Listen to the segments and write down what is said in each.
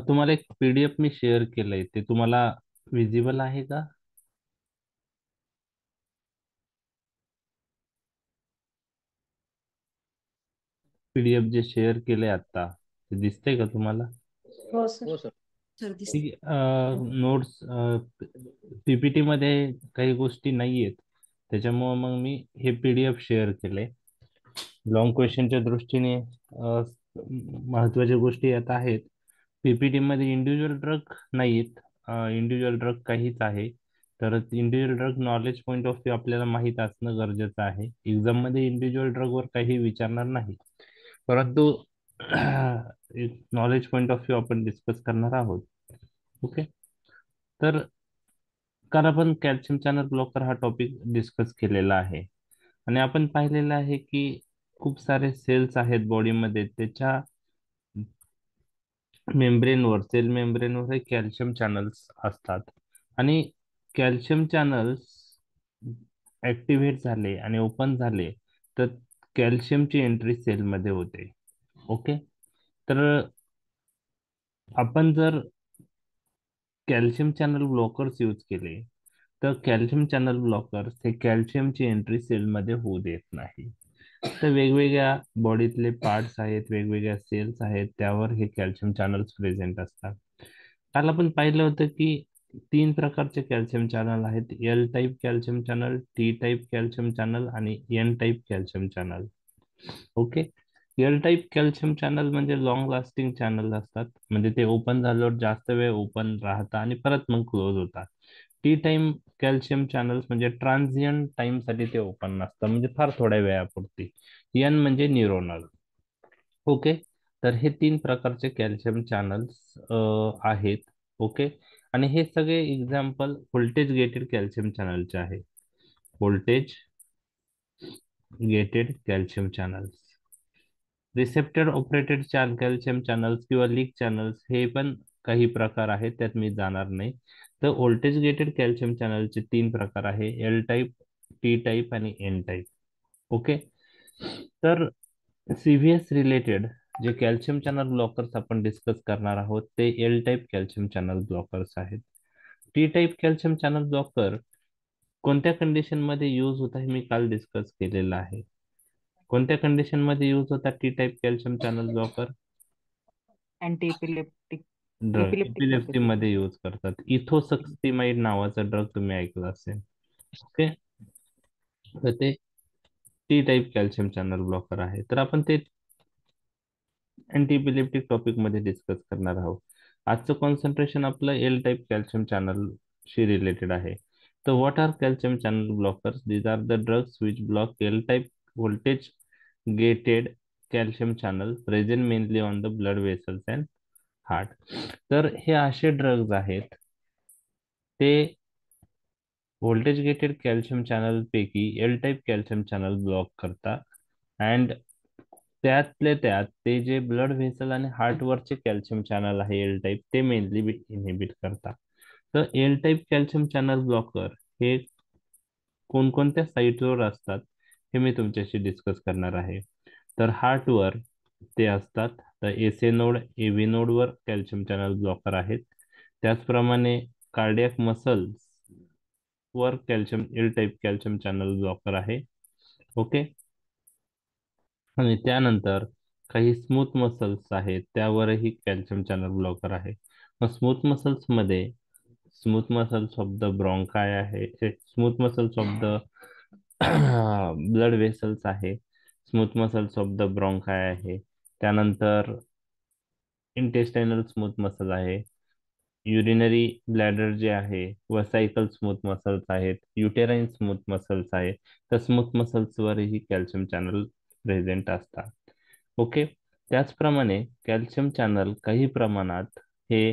तुम्हाला एक पीडीएफ मी शेअर केलंय, ते तुम्हाला विजिबल आहे का? पीडीएफ जे शेअर केलंय आता, ते दिसतंय का तुम्हाला? हो सर. हो सर. सर दिसते. ठीक आहे. नोट्स पीपीटी मध्ये काही गोष्टी नाहीयेत, त्याच्यामुळे मग मी हे पीडीएफ शेअर केले. लॉंग क्वेश्चनच्या दृष्टीने महत्वाच्या गोष्टी यात आहेत. पीपीटी मध्ये इंडिव्हिज्युअल ड्रग नाहीत. इंडिव्हिज्युअल ड्रग काहीच आहे. तर individual drug knowledge point of view आपल्याला माहीत असणं गरजेचं आहे. एक्झाम मध्ये इंडिव्हिज्युअल ड्रग वर काही विचारणार नाही, परंतु एक नॉलेज पॉईंट ऑफ व्ह्यू आपण डिस्कस करणार आहोत. ओके. तर काल आपण कॅल्शियम चॅनल ब्लॉकर हा टॉपिक डिस्कस केलेला आहे, आणि आपण पाहिलेलं आहे की खूप सारे सेल्स आहेत बॉडीमध्ये, त्याच्या मेम्ब्रेनवर, सेल मेम्ब्रेनवर हे कॅल्शियम चॅनल्स असतात. आणि कॅल्शियम चॅनल्स ऍक्टिव्हेट झाले आणि ओपन झाले तर कॅल्शियमची एंट्री सेलमध्ये होते. ओके. तर आपण जर कॅल्शियम चॅनल ब्लॉकर्स यूज केले तर कॅल्शियम चॅनल ब्लॉकर्स हे कॅल्शियमची एंट्री सेलमध्ये होऊ देत नाही. तर वेगवेगळ्या बॉडीतले पार्ट्स आहेत, वेगवेगळ्या सेल्स आहेत, त्यावर हे कॅल्शियम चॅनल्स प्रेझेंट असतात. काल आपण पाहिलं होतं की तीन प्रकारचे कॅल्शियम चॅनल आहेत: L type calcium channel, T type calcium channel आणि N type calcium channel. Okay. L type calcium channel म्हणजे लॉंग लास्टिंग चॅनल असतात, म्हणजे ते ओपन झाल्यावर जास्त वेळ ओपन राहतात आणि परत मग क्लोज होतात. टी टाइम कॅल्शियम चॅनल्स म्हणजे ट्रान्झिएंट टाइम साठी ते ओपन नसतं, म्हणजे फार थोड्या वेळापुरती. एन म्हणजे न्यूरोनल. ओके. तर हे तीन प्रकारचे कॅल्शियम चॅनल्स आहेत. ओके. आणि हे सगळे एक्झाम्पल व्होल्टेज गेटेड कॅल्शियम चॅनलचे आहे. Voltage gated calcium channels. Receptor operated calcium channels किंवा लीक चॅनल्स हे पण काही प्रकार आहेत, त्यात मी जाणार नाही. तर व्होल्टेज गेटेड कॅल्शियम चॅनलचे तीन प्रकार आहे: एल टाईप, टी टाईप आणि एन टाईप. ओके. तर सीव्हीएस रिलेटेड जे कॅल्शियम चॅनल ब्लॉकर्स आपण डिस्कस करणार आहोत ते L type calcium channel blockers आहेत. T type calcium channel blocker कोणत्या कंडिशन मध्ये यूज होता हे मी काल डिस्कस केलेलं आहे. कोणत्या कंडिशन मध्ये यूज होता T type calcium channel blocker? Anti epileptic. Drug epileptic epilepsy purpose. मध्ये यूज करतात. इथोसक्सिमाइड नावाचा ड्रग तुम्ही ऐकला असेल. ओके. तर ते T type calcium channel blocker आहे. तर आपण ते अँटी इपिलेप्टिक टॉपिक मध्ये डिस्कस करणार आहोत. आजचं कॉन्सन्ट्रेशन आपलं एल टाईप कॅल्शियम चॅनल शी रिलेटेड आहे. तर what are calcium channel blockers? These are the drugs which block L type voltage gated calcium channel present mainly on the blood vessels and heart. तर हे असे drugs आहेत, ते voltage gated calcium channel पैकी L type calcium channel block करतात. And त्यातले त्यात ते जे ब्लड व्हेसल आणि हार्टवरचे कॅल्शियम चॅनल आहे एल टाईप, ते मेनली इनहिबिट करतात. तर L type calcium channel blocker हे कोणकोणत्या साईटवर असतात हे मी तुमच्याशी डिस्कस करणार आहे. तर हार्टवर ते असतात. तर एसए नोड, एव्ही नोडवर कॅल्शियम चॅनल ब्लॉकर आहेत. त्याचप्रमाणे कार्डियाक मसल्स वर calcium L type calcium channel blocker आहे. ओके. आणि त्यानंतर काही स्मूथ मसल्स आहेत, त्यावरही कॅल्शियम चॅनल ब्लॉकर आहे. मग स्मूथ मसल्स मध्ये smooth muscles of the bronchi आहे, smooth muscles of the blood vessels आहे, smooth muscles of the bronchi आहे. त्यानंतर इंटेस्टायनल स्मूथ मसल आहे, युरिनरी ब्लॅडर जे आहे, वसायकल स्मूथ मसल्स आहेत, युटेराइन स्मूथ मसल्स आहे. तर स्मूथ मसल्स वरही कॅल्शियम चॅनल प्रेझेंट असतात. ओके. त्याचप्रमाणे कॅल्शियम चॅनल काही प्रमाणात हे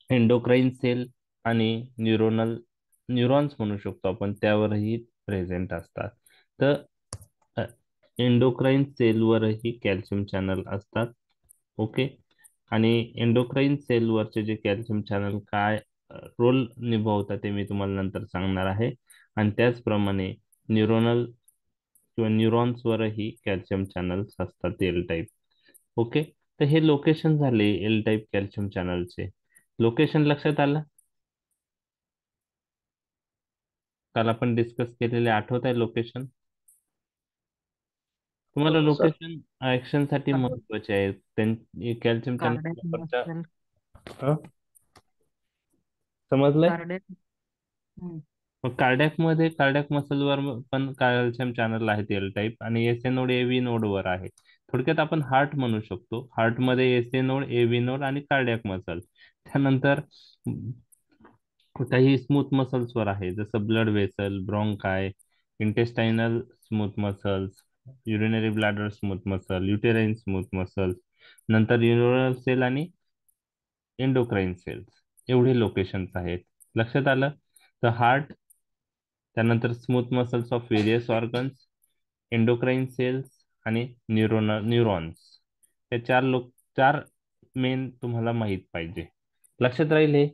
एंडोक्राईन सेल आणि न्यूरॉन्स म्हणू शकतो आपण, त्यावरही प्रेझेंट असतात. तर एंडोक्राईन सेलवरही कॅल्शियम चॅनल असतात. ओके. आणि एंडोक्राईन सेलवरचे जे कॅल्शियम चॅनल काय रोल निभावतात ते मी तुम्हाला नंतर सांगणार आहे. आणि त्याचप्रमाणे न्यूरोनल किंवा न्यूरॉन्सवरही कॅल्शियम चॅनल्स असतात एल टाईप. ओके. तर हे लोकेशन झाले एल टाईप कॅल्शियम चॅनलचे. लोकेशन लक्षात आलं? काल आपण डिस्कस केलेले आठवत आहे लोकेशन? तुम्हाला हो सर. लोकेशन ऍक्शन साठी महत्वाचे आहे. कॅल्शियम चॅनल कार्डियक ब्लॉकरच्या मसल. समजलंय? कार्डियक. मग कार्डियाक मसलवर पण कॅल्शियम चॅनल आहेत एल टाईप, आणि S A node A V node वर आहे. थोडक्यात आपण हार्ट म्हणू शकतो. हार्ट मध्ये S A node A V node आणि कार्डियाक मसल. त्यानंतर काही स्मूथ मसल्स वर आहे, जसं blood vessel, bronchi, intestinal smooth muscles, urinary bladder smooth muscle, uterine smooth muscles, नंतर न्यूरल सेल आणि एंडोक्राइन सेल्स. एवढे लोकेशन्स आहेत. लक्षात आलं? तर हार्ट, त्यानंतर smooth muscles of various organs, endocrine cells आणि न्यूरॉन्स. हे चार मेन तुम्हाला माहित पाहिजे. लक्षात राहील हे?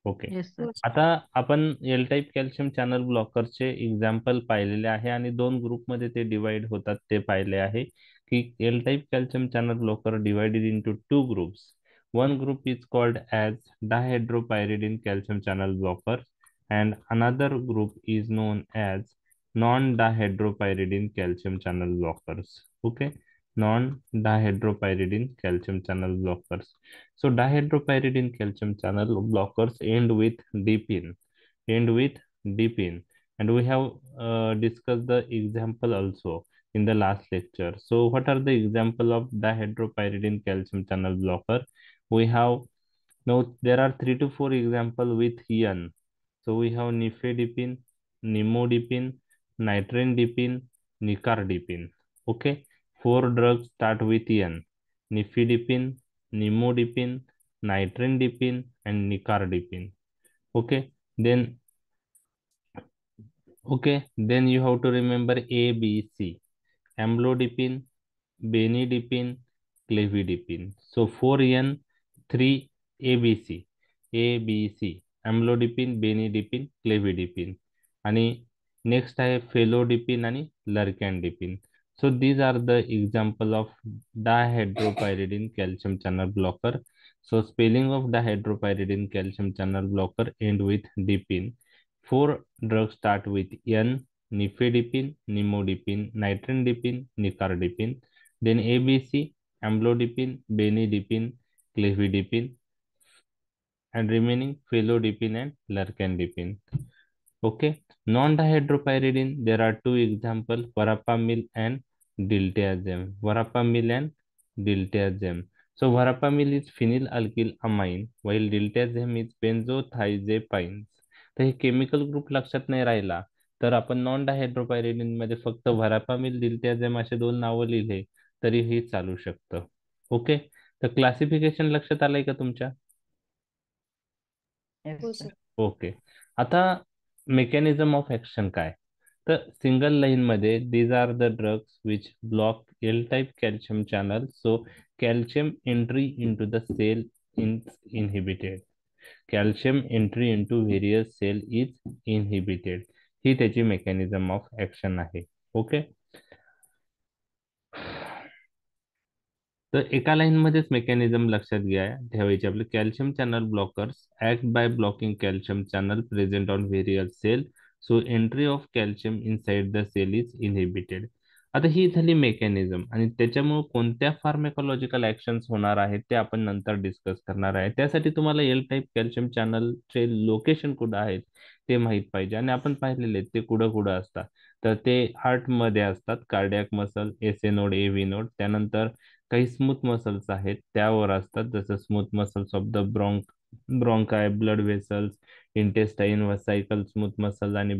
ओके. Yes sir. आता आपण एल टाईप कॅल्शियम चॅनल ब्लॉकरचे एक्झाम्पल पाहिलेले आहे आणि दोन ग्रुपमध्ये ते डिवाइड होतात ते पाहिले आहे, की L type calcium channel blocker divided into two groups. One group is called as dihydropyridine calcium channel blocker and another group is known as non-dihydropyridine calcium channel blockers. Okay, non-dihydropyridine calcium channel blockers. So dihydropyridine calcium channel blockers end with dipine, and we have discussed the example also in the last lecture. So what are the example of dihydropyridine calcium channel blocker? We have now there are 3 to 4 example with N. So we have nifedipine, nimodipine, nitrendipine, nicardipine. Okay, four drugs start with N: nifedipine, nimodipine, nitrendipine, and nicardipine. Okay, then then you have to remember A, B, C: amlodipine, benidipine, clevidipine. So 4N, 3 ABC, ABC, amlodipine, benidipine, clevidipine. आणि next आहे felodipine आणि lercanidipine. So these are the example of dihydropyridine calcium channel blocker. So spelling of dihydropyridine calcium channel blocker end with dipine. Four drugs start with N: nifedipine, nimodipine, nitrendipine, nicardipine. Then ABC: amlodipine, benidipine, clevidipine, and remaining felodipine and lercandipine. Okay. Non-dihydropyridine, there are two examples: verapamil and diltiazem. Verapamil and diltiazem. So verapamil is phenylalkyl amine, while diltiazem is benzothiazepines. तर हे chemical group लक्षात नाही राहिला तर आपण non डायहायड्रोपायरिडिन मध्ये फक्त व्हरापामिल, दिल्तियाझेम असे दोन नावं लिहिले तरी हे चालू शकतं. ओके. तर क्लासिफिकेशन लक्षात आलंय का तुमच्या? Yes sir. ओके. आता मेकॅनिझम ऑफ ऍक्शन काय? तर सिंगल लाईन मध्ये these are the drugs which block L type calcium channel, so calcium entry into the cell is inhibited. Calcium entry into various cell is inhibited. ही त्याची mechanism of action आहे. Okay. तर एका line मध्येच mechanism लक्षात घ्या ठेवायचे आपले. Calcium channel blockers act by blocking calcium channel present on various cell, so entry of calcium inside the cell is inhibited. आता ही झाली मेकॅनिझम, आणि त्याच्यामुळे कोणत्या फार्मेकोलॉजिकल ऍक्शन्स होणार आहेत ते आपण नंतर डिस्कस करणार आहे. त्यासाठी तुम्हाला एल टाईप कॅल्शियम चॅनलचे लोकेशन कुठं आहेत ते माहित पाहिजे, आणि आपण पाहिलेले आहेत ते कुठं कुठं असतात. तर ते हार्ट मध्ये असतात, cardiac muscle, S A node, A V node. त्यानंतर काही स्मूथ मसल्स आहेत त्यावर असतात, जसं smooth muscles of the bronchi, blood vessels, intestine, vesical smooth muscle आणि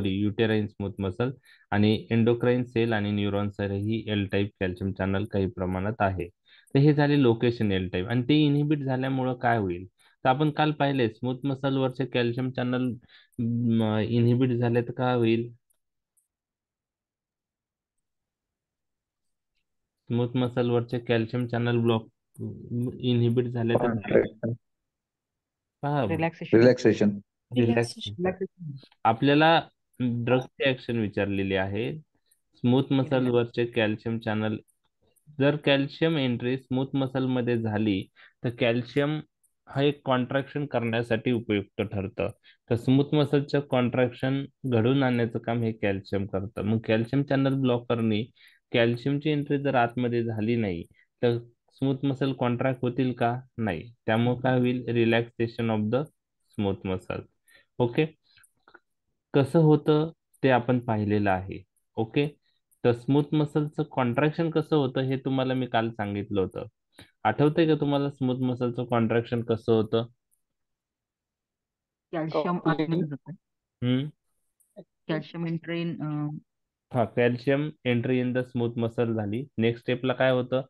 युटेराइन स्मूथ मसल, आणि एंडोक्राइन सेल आणि न्यूरॉन्स ही एल टाईप कॅल्शियम चॅनल काही प्रमाणात आहे. तर हे झाले लोकेशन एल टाईप, आणि ते इनहिबिट झाल्यामुळं काय होईल? तर आपण काल पाहिले स्मूथ मसलवरचे कॅल्शियम चॅनल इनहिबिट झाले तर काय होईल? स्मूथ मसलवरचे कॅल्शियम चॅनल ब्लॉक इनहिबिट झाले तर काय होईल? कॉन्ट्रॅक्शन, पहा, रिलॅक्सेशन. रिलॅक्सेशन. रिलॅक्सेशन. आपल्याला ड्रगची ऍक्शन विचारलेली आहे. Smooth muscle relax. वरचे कॅल्शियम चॅनल, जर कॅल्शियम एंट्री स्मूथ मसल मध्ये झाली तर कॅल्शियम हा एक कॉन्ट्रॅक्शन करण्यासाठी उपयुक्त ठरतं. तर स्मूथ मसलचं कॉन्ट्रॅक्शन घडवून आणण्याचं काम हे कॅल्शियम करतं. मग कॅल्शियम चॅनल ब्लॉकरनी कॅल्शियमची एंट्री जर आतमध्ये झाली नाही तर स्मूथ मसल कॉन्ट्रॅक्ट होतील का? नाही. त्यामुळे काय होईल? Relaxation of the smooth muscle. Okay. कसं होतं ते आपण पाहिलेलं आहे. ओके. तर स्मूथ मसलचं कॉन्ट्रॅक्शन कसं होतं हे तुम्हाला मी काल सांगितलं होतं. आठवतंय का तुम्हाला स्मूथ मसलचं कॉन्ट्रॅक्शन कसं होतं? कॅल्शियम आतमध्ये जातं. हम्म. कॅल्शियम इंट्रेन हा, calcium entry in the smooth muscle झाली. नेक्स्ट स्टेपला काय होतं?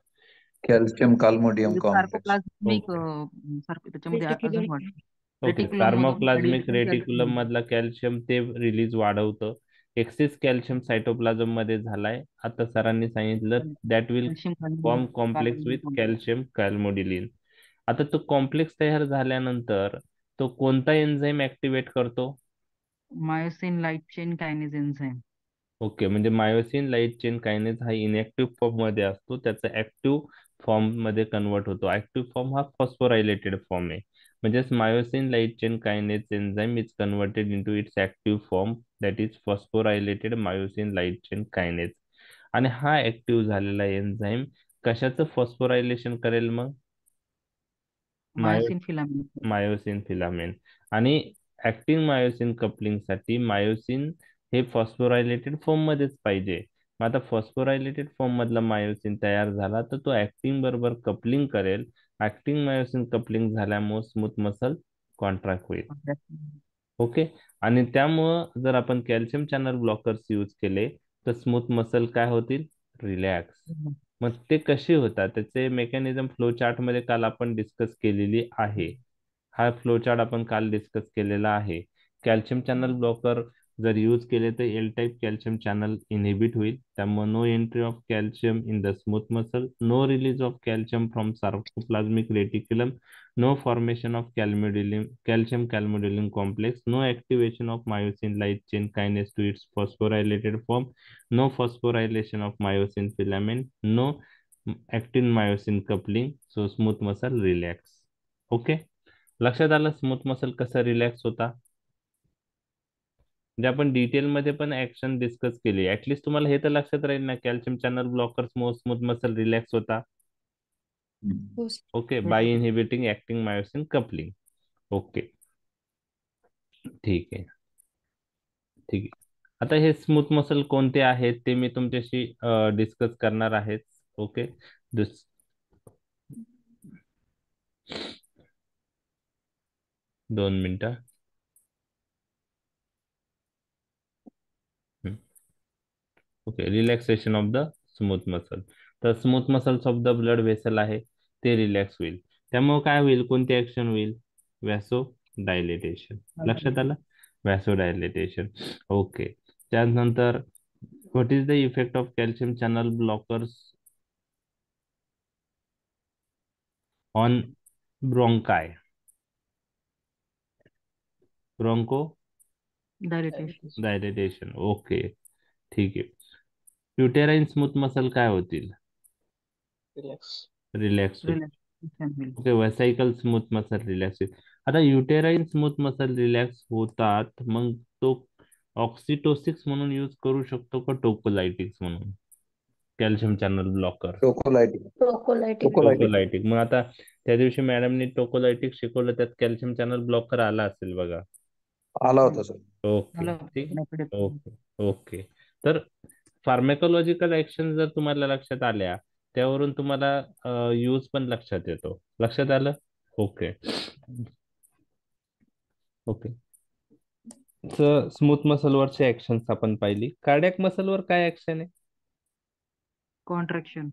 Calcium calmodulin complex. Sarcoplasmic okay. सारखं त्याच्यामध्ये अजून वाढतं. ओके. रेटिक्युलम मधून सार्मोप्लाझमिक ऍडिशनल रेटिक्युलम कॅल्शियम. मधला कॅल्शियम ते रिलीज वाढवतं. एक्सेस कॅल्शियम सायटोप्लाझम मध्ये झालाय. आता सरांनी सांगितलं that will calcium form complex with calcium calmodulin. आता तो कॉम्प्लेक्स तयार झाल्यानंतर तो कोणता एन्झाईम ऍक्टिव्हेट करतो? Myosin light chain kinase enzyme. Okay, म्हणजे मायोसिन लाईट चेन कायनेज हा इनएक्टिव्ह फॉर्म मध्ये असतो, त्याचा ऍक्टिव्ह फॉर्म मध्ये कन्वर्ट होतो. ऍक्टिव्ह फॉर्म हा फॉस्फोरायलेटेड फॉर्म आहे. म्हणजेच myosin light chain kinase enzyme is converted into its active form, that is phosphorylated myosin light chain kinase. आणि हा ऍक्टिव्ह झालेला एन्झाईम कशाचं फॉस्फोरायलेशन करेल मग? Myosin filament. Myosin filament. आणि ऍक्टिंग मायोसिन कपलिंग साठी मायोसिन हे फॉस्फोरायलेटेड फॉर्म मध्येच पाहिजे. मग आता फॉस्फोरायलेटेड फॉर्म मधला मायोसिन तयार झाला तर तो ऍक्टिंग बरोबर कपलिंग करेल. ऍक्टिंग मायोसिन कपलिंग झाल्यामुळे स्मूथ मसल कॉन्ट्रॅक्ट होईल. ओके. आणि त्यामुळं जर आपण कॅल्शियम चॅनल ब्लॉकर्स यूज केले तर स्मूथ मसल काय होतील? रिलॅक्स. मग ते कसे होतात त्याचे मेकॅनिझम फ्लो चार्ट मध्ये काल आपण डिस्कस केलेली आहे. हा फ्लो चार्ट आपण काल डिस्कस केलेला आहे. कॅल्शियम चॅनल ब्लॉकर जर यूज केले तर L type calcium channel inhibit होईल. त्यामुळे no entry of calcium in the smooth muscle, no release of calcium from sarcoplasmic reticulum, no formation of calcium calmodulin complex, no activation of myosin light chain kinase to its phosphorylated form, no phosphorylation of myosin filament, no actin myosin coupling, so smooth muscle relax. Okay. लक्षात आलं smooth muscle कसा relax होता? म्हणजे आपण detail मध्ये पण action discuss केली. At least तुम्हाला हे तर लक्षात राहील ना, calcium channel blocker smooth muscle relax होता. Okay, by inhibiting actin myosin coupling. Okay. ठीक आहे. ठीक आहे. आता हे स्मूथ मसल कोणते आहेत ते मी तुमच्याशी डिस्कस करणार आहे. ओके. दुस 2 मिनिटं. Okay. Relaxation of the smooth muscle. तर smooth muscles of the blood vessel आहे ते रिलॅक्स होईल. त्यामुळे काय होईल? कोणती ऍक्शन होईल? Vasodilatation. लक्षात आलं? Vasodilatation. ओके. त्यानंतर what is the effect of calcium channel blockers on bronchi? Bronchodilatation. Dilatation. Okay. ठीक आहे. युटेराइन स्मूथ मसल काय होतील? रिलॅक्स होईल. रिलॅक्सेशन होईल. Okay. Vesicle smooth muscle relax होईल. आता युटेराइन स्मूथ मसल रिलॅक्स होतात मग तो ऑक्सिटोसिक्स म्हणून यूज करू शकतो का टोकोलायटिक्स म्हणून? Calcium channel blocker. Tocolytic. Tocolytic. Tocolytic. मग आता त्या दिवशी मॅडमनी टोकोलायटिक शिकवलं, त्यात कॅल्शियम चॅनल ब्लॉकर आला असेल बघा. आला होता सर. ओके. मला ठीक आहे. epidemic. ओके. ओके. तर फार्मेकोलॉजिकल ऍक्शन जर तुम्हाला लक्षात आल्या त्यावरून तुम्हाला यूज पण लक्षात येतो. लक्षात आलं? ओके. ओके. स्मूथ मसलवरची ऍक्शन्स आपण पाहिली. कार्डियक मसलवर काय ऍक्शन आहे? कॉन्ट्रॅक्शन.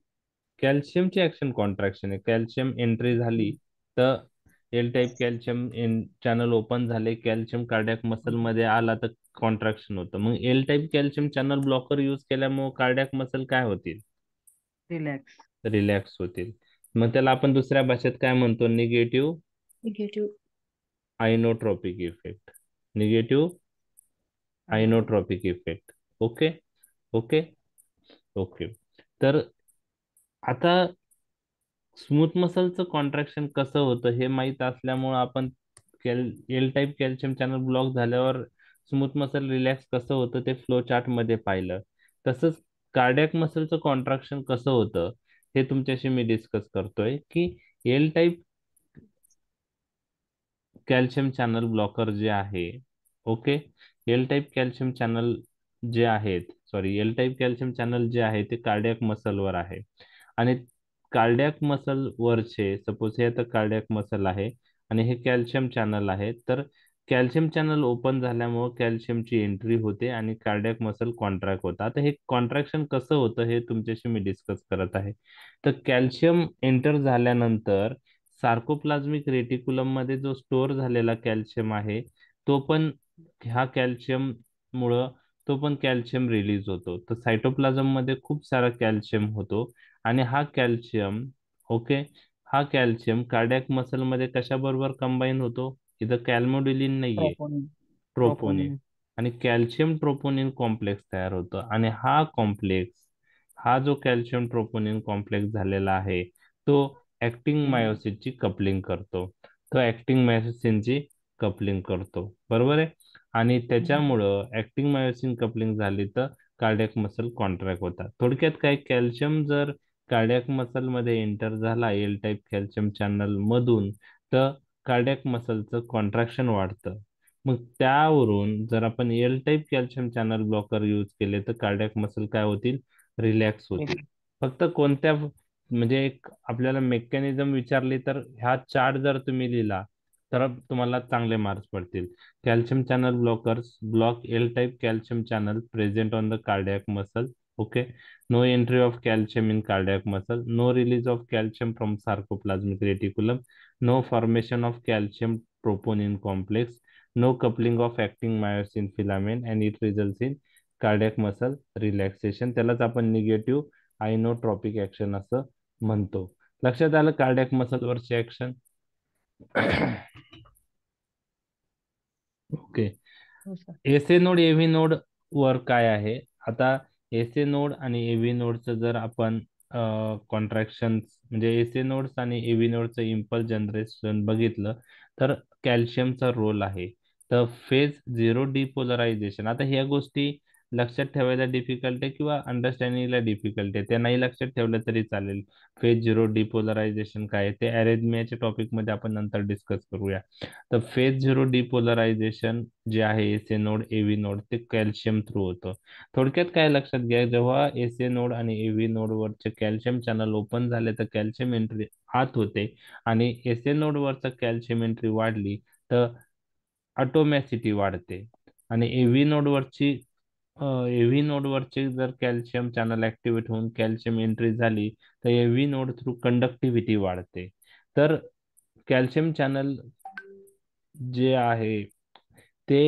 कॅल्शियमची ऍक्शन कॉन्ट्रॅक्शन आहे. कॅल्शियम एंट्री झाली तर L type calcium channel open झाले, कॅल्शियम कार्डियक मसल मध्ये आला तर कॉन्ट्रॅक्शन होतं. मग L type calcium channel blocker use केल्यामुळे कार्डियक मसल काय होतील? रिलॅक्स. रिलॅक्स होतील. मग त्याला आपण दुसऱ्या भाषेत काय म्हणतो? Negative inotropic effect. Negative inotropic effect. Okay. Okay. Okay. तर आता स्मूथ मसलचं कॉन्ट्रॅक्शन कसं होतं हे माहीत असल्यामुळं आपण L type calcium channel block झाल्यावर स्मूथ मसल रिलॅक्स कसं होतं ते फ्लो चार्ट मध्ये पाहिलं. तसंच कार्डियाक मसलचं कॉन्ट्रॅक्शन कसं होतं हे तुमच्याशी मी डिस्कस करतोय की L type calcium channel blocker जे आहे, okay, L type calcium channel जे आहेत, sorry, L type calcium channel जे आहे ते कार्डियाक मसलवर आहे. आणि कार्डियाक मसल वरचे सपोज हे आता कार्डियाक मसल आहे आणि हे कॅल्शियम चॅनल आहे. तर कॅल्शियम चॅनल ओपन झाल्यामुळे कॅल्शियमची एंट्री होते आणि कार्डियाक मसल कॉन्ट्रॅक्ट होतं. आता हे कॉन्ट्रॅक्शन कसं होतं हे तुमच्याशी मी डिस्कस करत आहे. तर कॅल्शियम एंटर झाल्यानंतर सार्कोप्लाझ्मिक रेटिक्युलम मध्ये जो स्टोअर झालेला कॅल्शियम आहे तो पण ह्या कॅल्शियम मुळे तो पण कॅल्शियम रिलीज होतो. तर सायटोप्लाझम मध्ये खूप सारा कॅल्शियम होतो आणि हा कॅल्शियम, ओके, हा कॅल्शियम कार्डियाक मसल मध्ये कशाबरोबर कंबाईन होतो? इथं कॅल्मोडिलिन नाहीये, ट्रोपोनिन. ट्रोपोनिन. ट्रोपोनिन. आणि कॅल्शियम ट्रोपोनिन कॉम्प्लेक्स तयार होतं आणि हा कॉम्प्लेक्स, हा जो कॅल्शियम ट्रोपोनिन कॉम्प्लेक्स झालेला आहे तो ऍक्टिंग मायोसिनची कपलिंग करतो. तो ऍक्टिंग मायोसिनची कपलिंग करतो, बरोबर आहे. आणि त्याच्यामुळं ऍक्टिंग मायोसिन कपलिंग झाली तर कार्डियाक मसल कॉन्ट्रॅक्ट होतात. थोडक्यात काय, कॅल्शियम जर कार्डियाक मसल मध्ये एंटर झाला एल टाईप कॅल्शियम चॅनल मधून तर कार्डियाक मसलचं कॉन्ट्रॅक्शन वाढतं. मग त्यावरून जर आपण L type calcium channel blocker use केले तर कार्डियाक मसल काय होतील? रिलॅक्स होतील. फक्त कोणत्या, म्हणजे एक आपल्याला मेकॅनिझम विचारली तर ह्या चार्ट जर तुम्ही लिहिला तर तुम्हाला चांगले मार्क्स पडतील. Calcium channel blockers block L type calcium channel present on the cardiac muscle. Okay. No entry of calcium in cardiac muscle, no release of calcium from sarcoplasmic reticulum, no formation of calcium troponin complex, no coupling of acting myosin filament, and it results in cardiac muscle relaxation. त्यालाच आपण negative inotropic action असं म्हणतो. लक्षात आलं cardiac muscle वरची action? Okay. हो sir. SA node एव्ही node वर काय आहे? आता एसए नोड आणि एव्ही नोडचं जर आपण कॉन्ट्रॅक्शन म्हणजे एसए नोड्स आणि एव्ही नोडचं इम्पल्स जनरेशन बघितलं तर कॅल्शियमचा रोल आहे. तर फेज झिरो डिपोलरायझेशन, आता ह्या गोष्टी लक्षात ठेवायला डिफिकल्ट आहे किंवा अंडरस्टँडिंगला डिफिकल्ट आहे, त्या नाही लक्षात ठेवलं तरी चालेल. फेज झिरो डिपोलरायझेशन काय आहे ते अरेथमियाच्या टॉपिकमध्ये आपण नंतर डिस्कस करूया. तर फेज झिरो डिपोलरायझेशन जे आहे एसए नोड एव्ही नोड ते कॅल्शियम थ्रू होतं. थोडक्यात काय लक्षात घ्या, जेव्हा एसए नोड आणि एव्ही नोड वरचे कॅल्शियम चॅनल ओपन झाले तर कॅल्शियम एंट्री आत होते आणि एसए नोड वरचं कॅल्शियम एंट्री वाढली तर ऑटोमॅसिटी वाढते. आणि एव्ही नोड वरचे जर कॅल्शियम चॅनल ऍक्टिव्हेट होऊन कॅल्शियम एंट्री झाली तर एव्ही नोड थ्रू कंडक्टिव्हिटी वाढते. तर कॅल्शियम चॅनल जे आहे ते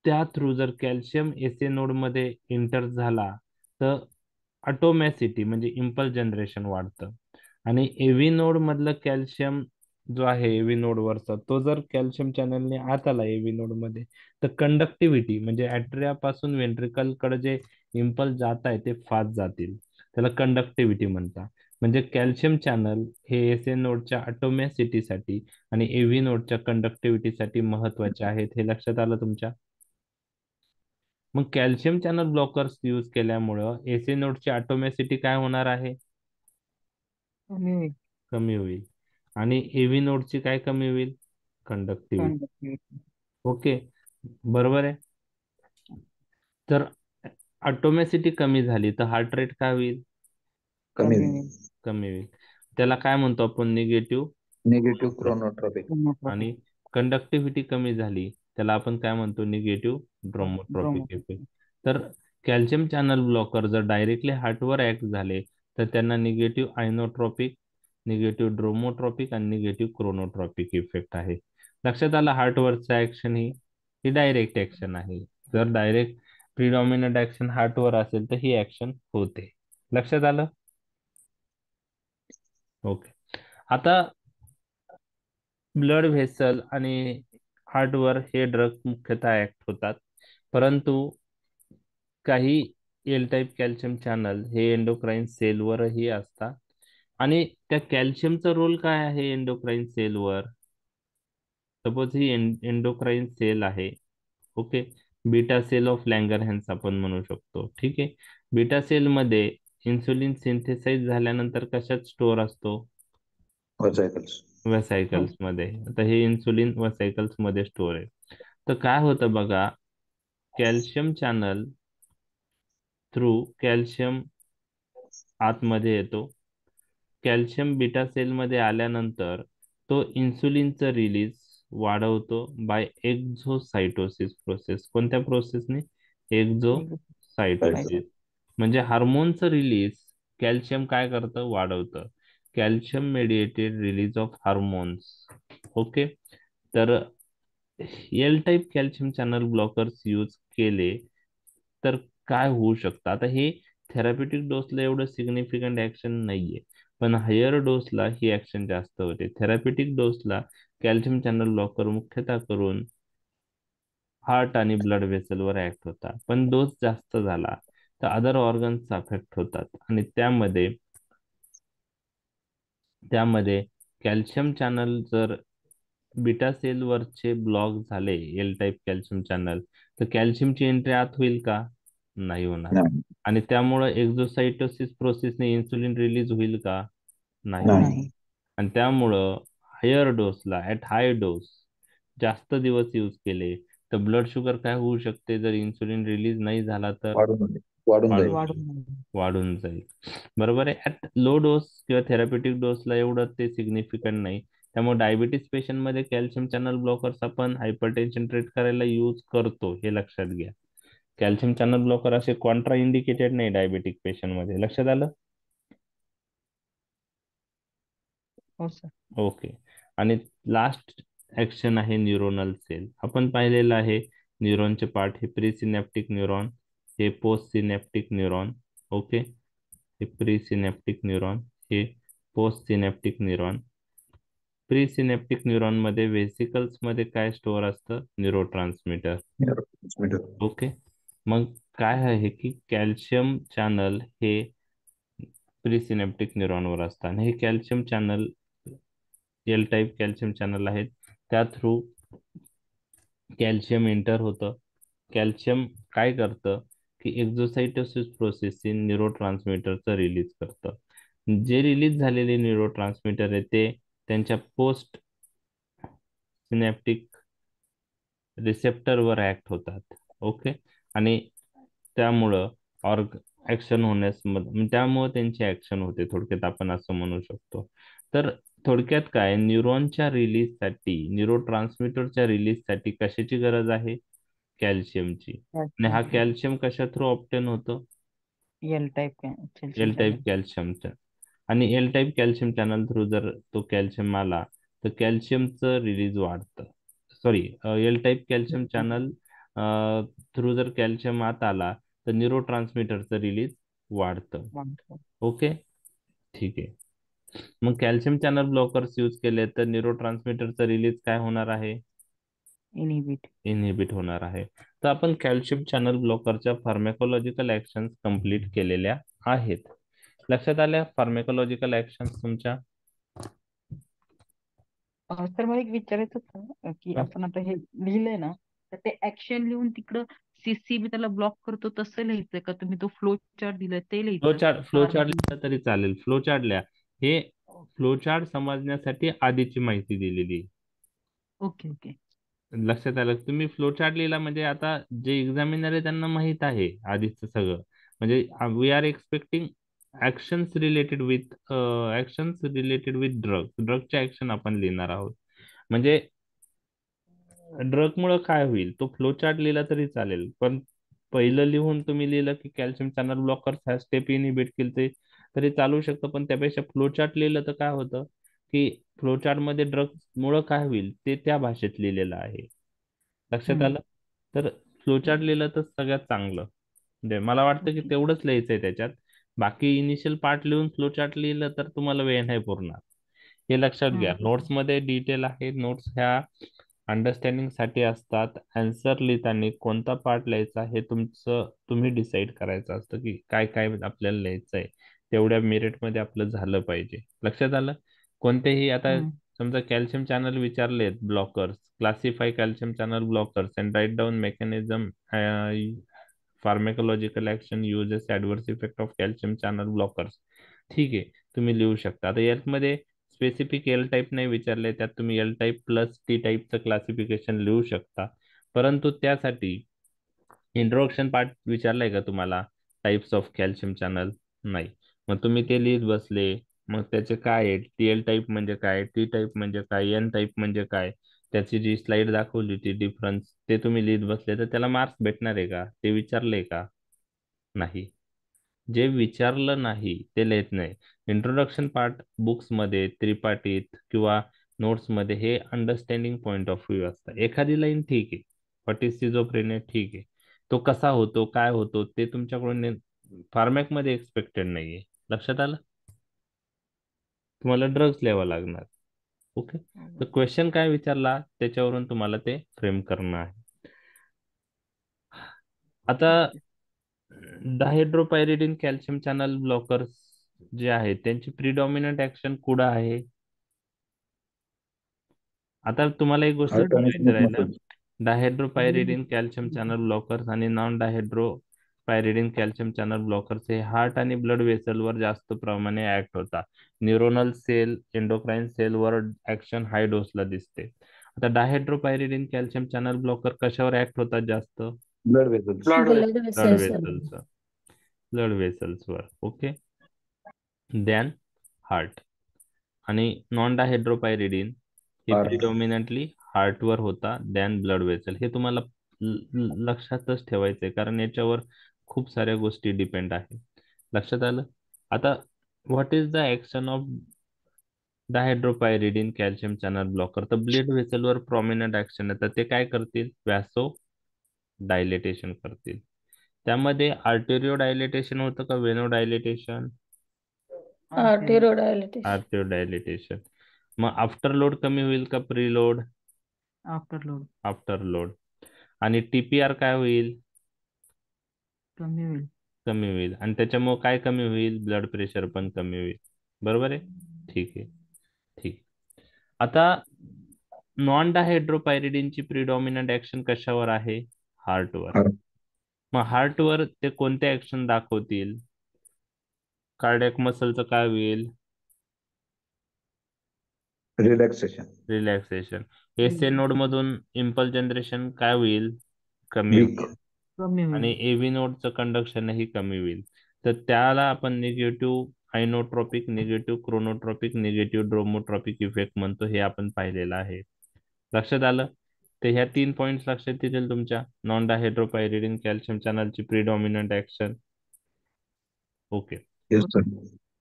त्या थ्रू जर कॅल्शियम एसए नोड मध्ये एंटर झाला तर ऑटोमॅसिटी म्हणजे इम्पल्स जनरेशन वाढतं. आणि एव्ही नोड मधलं कॅल्शियम जो आहे एव्ही नोड वरचा तो जर कॅल्शियम चॅनलने आत आला एव्ही नोड मध्ये तर कंडक्टिव्हिटी म्हणजे अॅट्रिया पासून वेंट्रिकल कडे जे इम्पल्स जात आहे ते फास्ट जातील. त्याला कंडक्टिव्हिटी म्हणतात. म्हणजे कॅल्शियम चॅनल हे एसए नोडच्या ऑटोमॅसिटीसाठी आणि एव्ही नोडच्या कंडक्टिव्हिटीसाठी महत्वाचे आहेत. हे लक्षात आलं तुमच्या? मग कॅल्शियम चॅनल ब्लॉकर्स यूज केल्यामुळं एसी नोडची ऑटोमॅसिटी काय होणार आहे? कमी होईल. कमी होईल. आणि एव्ही नोडची काय कमी होईल? कंडक्टिव्हिटी. कंडक्टिव्हिटी. ओके, बरोबर आहे. तर ऑटोमॅसिटी कमी झाली तर हार्ट रेट काय होईल? कमी कमी होईल. होईल. कमी होईल. त्याला काय म्हणतो आपण? निगेटिव्ह. Negative chronotropic. आणि कंडक्टिव्हिटी कमी झाली त्याला आपण काय म्हणतो? Negative dromotropic effect. तर कॅल्शियम चॅनल ब्लॉकर जर डायरेक्टली हार्टवर ऍक्ट झाले तर त्यांना निगेटिव्ह आयनोट्रॉपिक, निगेटिव्ह ड्रोमोट्रॉपिक आणि निगेटिव्ह क्रोनोट्रॉपिक इफेक्ट आहे. लक्षात आलं? हार्टवरचं ऍक्शन ही डायरेक्ट ऍक्शन आहे. जर डायरेक्ट प्रिडॉमिनंट ऍक्शन हार्टवर असेल तर ही ऍक्शन होते. लक्षात आलं? ओके. आता ब्लड व्हेसल आणि हार्टवर हे ड्रग मुख्यतः ऍक्ट होतात, परंतु काही एल टाईप कॅल्शियम चॅनल हे एंडोक्राईन सेलवरही असतात. आणि त्या कॅल्शियमचा रोल काय आहे एंडोक्राईन सेलवर? सपोज ही एंडोक्राईन सेल आहे. ओके. बीटा सेल ऑफ लँगरहॅन्स आपण म्हणू शकतो. ठीक आहे. बीटा सेल मध्ये इन्सुलिन सिंथेसाइज झाल्यानंतर कशात स्टोअर असतो? व्हर्सायकल्स. वेसायकल्स मध्ये. आता हे इन्सुलिन वेसायकल्स मध्ये स्टोअर आहे. तर काय होतं बघा, कॅल्शियम चॅनल थ्रू कॅल्शियम आतमध्ये येतो. कॅल्शियम बीटा सेलमध्ये आल्यानंतर तो इन्सुलिनचं रिलीज वाढवतो बाय एक्झोसाइटोसिस प्रोसेस. कोणत्या प्रोसेसने? एक्झोसाइटोसिस. म्हणजे हार्मोनचं रिलीज कॅल्शियम काय करतं? वाढवतं. Calcium mediated release of hormones. Okay. तर L type calcium channel blockers use केले तर काय होऊ शकतं? आता हे थेराप्युटिक डोसला एवढं सिग्निफिकंट ऍक्शन नाहीये, पण हायर डोसला ही ऍक्शन जास्त होते. थेराप्युटिक डोसला कॅल्शियम चॅनल ब्लॉकर मुख्यतः करून हार्ट आणि ब्लड व्हेसलवर ऍक्ट होता, पण डोस जास्त झाला तर अदर ऑर्गन्स अफेक्ट होतात. आणि त्यामध्ये त्यामध्ये कॅल्शियम चॅनल जर बीटा सेल वरचे ब्लॉक झाले एल टाईप कॅल्शियम चॅनल, तर कॅल्शियमची एंट्री आत होईल का? नाही होणार. नाही. आणि त्यामुळे एक्झोसाइटोसिस प्रोसेसने इन्सुलिन रिलीज होईल का? नाही नाही. होणार. आणि त्यामुळं हायर डोसला ऍट हाय डोस जास्त दिवस यूज केले तर ब्लड शुगर काय होऊ शकते? जर इन्सुलिन रिलीज नाही झाला तर वाढून वाढून जाईल. वाढून वाढून जाईल. बरोबर आहे. ऍट लो डोस किंवा थेराप्युटिक डोसला एवढं ते सिग्निफिकंट नाही. त्यामुळे डायबिटीस पेशंट मध्ये कॅल्शियम चॅनल ब्लॉकर्स आपण हायपरटेन्शन ट्रीट करायला यूज करतो, हे लक्षात घ्या. कॅल्शियम चॅनल ब्लॉकर असे कॉन्ट्रा इंडिकेटेड नाही डायबेटिक पेशंट मध्ये. लक्षात आलं? हो सर. ओके. आणि लास्ट ऍक्शन आहे न्यूरोनल सेल. आपण पाहिलेलं आहे न्यूरॉनचे पार्ट. हे प्री सिनॅप्टिक न्यूरॉन, हे पोस्ट सिनॅप्टिक न्यूरॉन. ओके. हे प्री सिनॅप्टिक न्यूरॉन, हे post synaptic neuron. Pre synaptic neuron मध्ये व्हेसिकल्स मध्ये काय स्टोअर असतं? न्यूरोट्रान्समीटर. न्यूरोट्रान्समीटर. ओके. मग काय आहे की कॅल्शियम चॅनल हे प्रीसिनेप्टिक न्यूरॉनवर असतात आणि हे calcium channel L type calcium channel आहेत. त्या थ्रू कॅल्शियम एंटर होतं. कॅल्शियम काय करतं की एक्झोसाइटोसिस प्रोसेसचे न्यूरोट्रान्समीटरचं रिलीज करतं. जे रिलीज झालेले न्यूरोट्रान्समीटर आहे ते त्यांच्या पोस्ट सिनॅप्टिक रिसेप्टरवर ऍक्ट होतात. ओके. आणि त्यामुळं ऑर्ग ऍक्शन होण्यास त्यामुळे त्यांची ऍक्शन होते, थोडक्यात आपण असं म्हणू शकतो. तर थोडक्यात काय, न्यूरॉनच्या रिलीजसाठी, न्यूरोट्रान्समीटरच्या रिलीजसाठी कशाची गरज आहे? कॅल्शियमची. आणि हा कॅल्शियम कशा थ्रू ऑप्टेन होतो? L type L calcium type कॅल्शियमच्या. आणि L type calcium channel through जर तो कॅल्शियम आला तर कॅल्शियमचं रिलीज वाढतं. Sorry, L type calcium channel through जर कॅल्शियम आत आला तर न्यूरोट्रान्समीटरचं रिलीज वाढतं. ओके. ठीक आहे. मग कॅल्शियम चॅनल ब्लॉकर्स यूज केले तर न्यूरोट्रान्समीटरचं रिलीज काय होणार आहे? इनहिबिट होणार आहे. तर आपण कॅल्शियम चॅनल ब्लॉकरच्या फार्मॅकोलॉजिकल ऍक्शन्स कंप्लीट केलेल्या आहेत. लक्षात आल्या फार्मॅकोलॉजिकल ऍक्शन्स तुमच्या? सर मला एक विचारायचं होतं की आपण आता हे लिहिलंय ना, तर ते ऍक्शन लिहून तिकडं सीसीबी त्याला ब्लॉक करतो तसं लिहायचं का? तुम्ही तो फ्लो चार्ट दिलाय ते लिहायचं? फ्लोचार्ट लिहिलं तरी चालेल. फ्लोचार्ट लिहा. हे फ्लोचार्ट समजण्यासाठी आधीची माहिती दिलेली. Okay okay. लक्षात आलं? तुम्ही फ्लोचार्ट लिहिला म्हणजे आता जे एक्झामिनर आहे त्यांना माहित आहे आधीच सगळं. म्हणजे we are expecting actions related with ड्रगच्या ऍक्शन आपण लिहिणार आहोत. म्हणजे ड्रग मुळे काय होईल तो फ्लोचार्ट लिहिला तरी चालेल, पण पहिलं लिहून तुम्ही लिहिलं की कॅल्शियम चॅनल ब्लॉकर ह्या स्टेप इनिबिट केले तरी चालू शकतं. पण त्यापेक्षा फ्लोचार्ट लिहिलं तर काय होतं की फ्लोचार्ट मध्ये ड्रग मुळे काय होईल ते त्या भाषेत लिहिलेलं आहे. लक्षात आलं? तर फ्लोचार्ट लिहिलं तर सगळ्यात चांगलं. म्हणजे मला वाटतं की तेवढंच लिहायचंय त्याच्यात. बाकी इनिशियल पार्ट लिहून फ्लोचार्ट लिहिलं तर तुम्हाला वेळ नाही पुरणार. हे लक्षात घ्या. नोट्स मध्ये डिटेल आहे. नोट्स ह्या अंडरस्टँडिंग साठी असतात. आन्सर लिहिताना कोणता पार्ट लिहायचा हे तुम्ही डिसाईड करायचं असतं की काय काय आपल्याला लिहायचं आहे. तेवढ्या मेरिटमध्ये आपलं झालं पाहिजे. लक्षात आलं? कोणतेही आता हम्म. समजा कॅल्शियम चॅनल विचारलेत blockers, classify calcium channel blockers and write down mechanism pharmacological action uses adverse effect of calcium channel blockers. ठीक आहे, तुम्ही लिहू शकता. आता यामध्ये स्पेसिफिक एल टाईप नाही विचारले, त्यात तुम्ही एल टाईप प्लस टी टाईपचं क्लासिफिकेशन लिहू शकता. परंतु त्यासाठी इंट्रोडक्शन पार्ट विचारलाय का तुम्हाला, टाइप्स ऑफ कॅल्शियम चॅनल? नाही. मग तुम्ही ते लिहित बसले, मग त्याचे काय आहे, टी एल टाईप म्हणजे काय, टी टाईप म्हणजे काय, एन टाईप म्हणजे काय, त्याची जी स्लाइड दाखवली होती डिफरन्स, ते तुम्ही लिहित बसले तर त्याला मार्क्स भेटणार आहे का? ते विचारले का? नाही. जे विचारलं नाही ते लिहित नाही. इंट्रोडक्शन पार्ट बुक्समध्ये त्रिपाठीत किंवा नोट्समध्ये हे अंडरस्टँडिंग पॉइंट ऑफ व्ह्यू असतं. एखादी लाईन ठीक आहे, व्हॉट इज सिझोफ्रेनिया ठीक आहे, तो कसा होतो काय होतो ते तुमच्याकडून फार्मॅकमध्ये एक्सपेक्टेड नाहीये. लक्षात आलं? तुम्हाला ड्रग्स लिहावं लागणार. ओके. तर क्वेश्चन काय विचारला त्याच्यावरून तुम्हाला ते फ्रेम करणं आहे. आता डायहाइड्रोपायरिडिन कॅल्शियम चॅनल ब्लॉकर्स जे आहेत त्यांची प्रिडॉमिनंट ऍक्शन कुठं आहे? आता तुम्हाला एक गोष्ट हार्ट आणि सांगायचं स्मूथ राहिलं. Muscles. Dihydropyridine calcium channel blockers आणि non dihydropyridine calcium channel blockers हे हार्ट आणि ब्लड वेसलवर जास्त प्रमाणे ऍक्ट होतात. न्यूरोनल सेल, एंडोक्राइन सेलवर ऍक्शन हाय डोसला दिसते. आता डायहाइड्रोपायरिडिन कॅल्शियम चॅनल ब्लॉकर कशावर ऍक्ट होतात जास्त? Blood vessels. Blood blood vessels vessels, blood वेसल्सवर. ओके. Than heart. आणि नॉन डायहाइड्रोपायरिडिन हे हार्ट. प्रिडॉमिनंटली हार्टवर होता दॅन ब्लड वेसल. हे तुम्हाला लक्षातच ठेवायचंय कारण याच्यावर खूप साऱ्या गोष्टी डिपेंड आहे. लक्षात आलं? आता what is the action of dihydropyridine calcium channel blocker? तर ब्लड वेसलवर प्रॉमिनंट ऍक्शन येतं. ते काय करतील? व्हॅसो डायलेटेशन करतील. त्यामध्ये आर्टेरिओ डायलेटेशन होतं का वेनो डायलेटेशन? आर्टेरोडायलिटिस आर्टेरिओ डायलेटेशन. मग आफ्टर लोड कमी होईल का pre load? After load after load. आणि टीपीआर काय होईल? कमी होईल. कमी होईल. आणि त्याच्यामुळे काय कमी होईल? ब्लड प्रेशर पण कमी होईल. बरोबर आहे? ठीक आहे. ठीक. आता नॉन डायहाइड्रोपायरिडिनची प्रिडॉमिनंट ऍक्शन कशावर आहे? हार्टवर. हार्ट. मग हार्टवर ते कोणते ऍक्शन दाखवतील? कार्डियक मसलचं काय होईल? रिलॅक्सेशन. रिलॅक्सेशन. एसए नोड मधून इम्पल्स जनरेशन काय होईल? कमी वीक. होईल. कमी आणि होईल. एव्ही नोडचं कंडक्शनही कमी होईल. तर त्याला आपण negative inotropic, negative chronotropic, negative dromotropic effect म्हणतो. हे आपण पाहिलेलं आहे. लक्षात आलं? तर ह्या 3 पॉइंट्स लक्षात येतील तुमच्या. नॉन डायहाइड्रोपायरिडिन कॅल्शियम चॅनलची predominant action. Okay. Yes sir.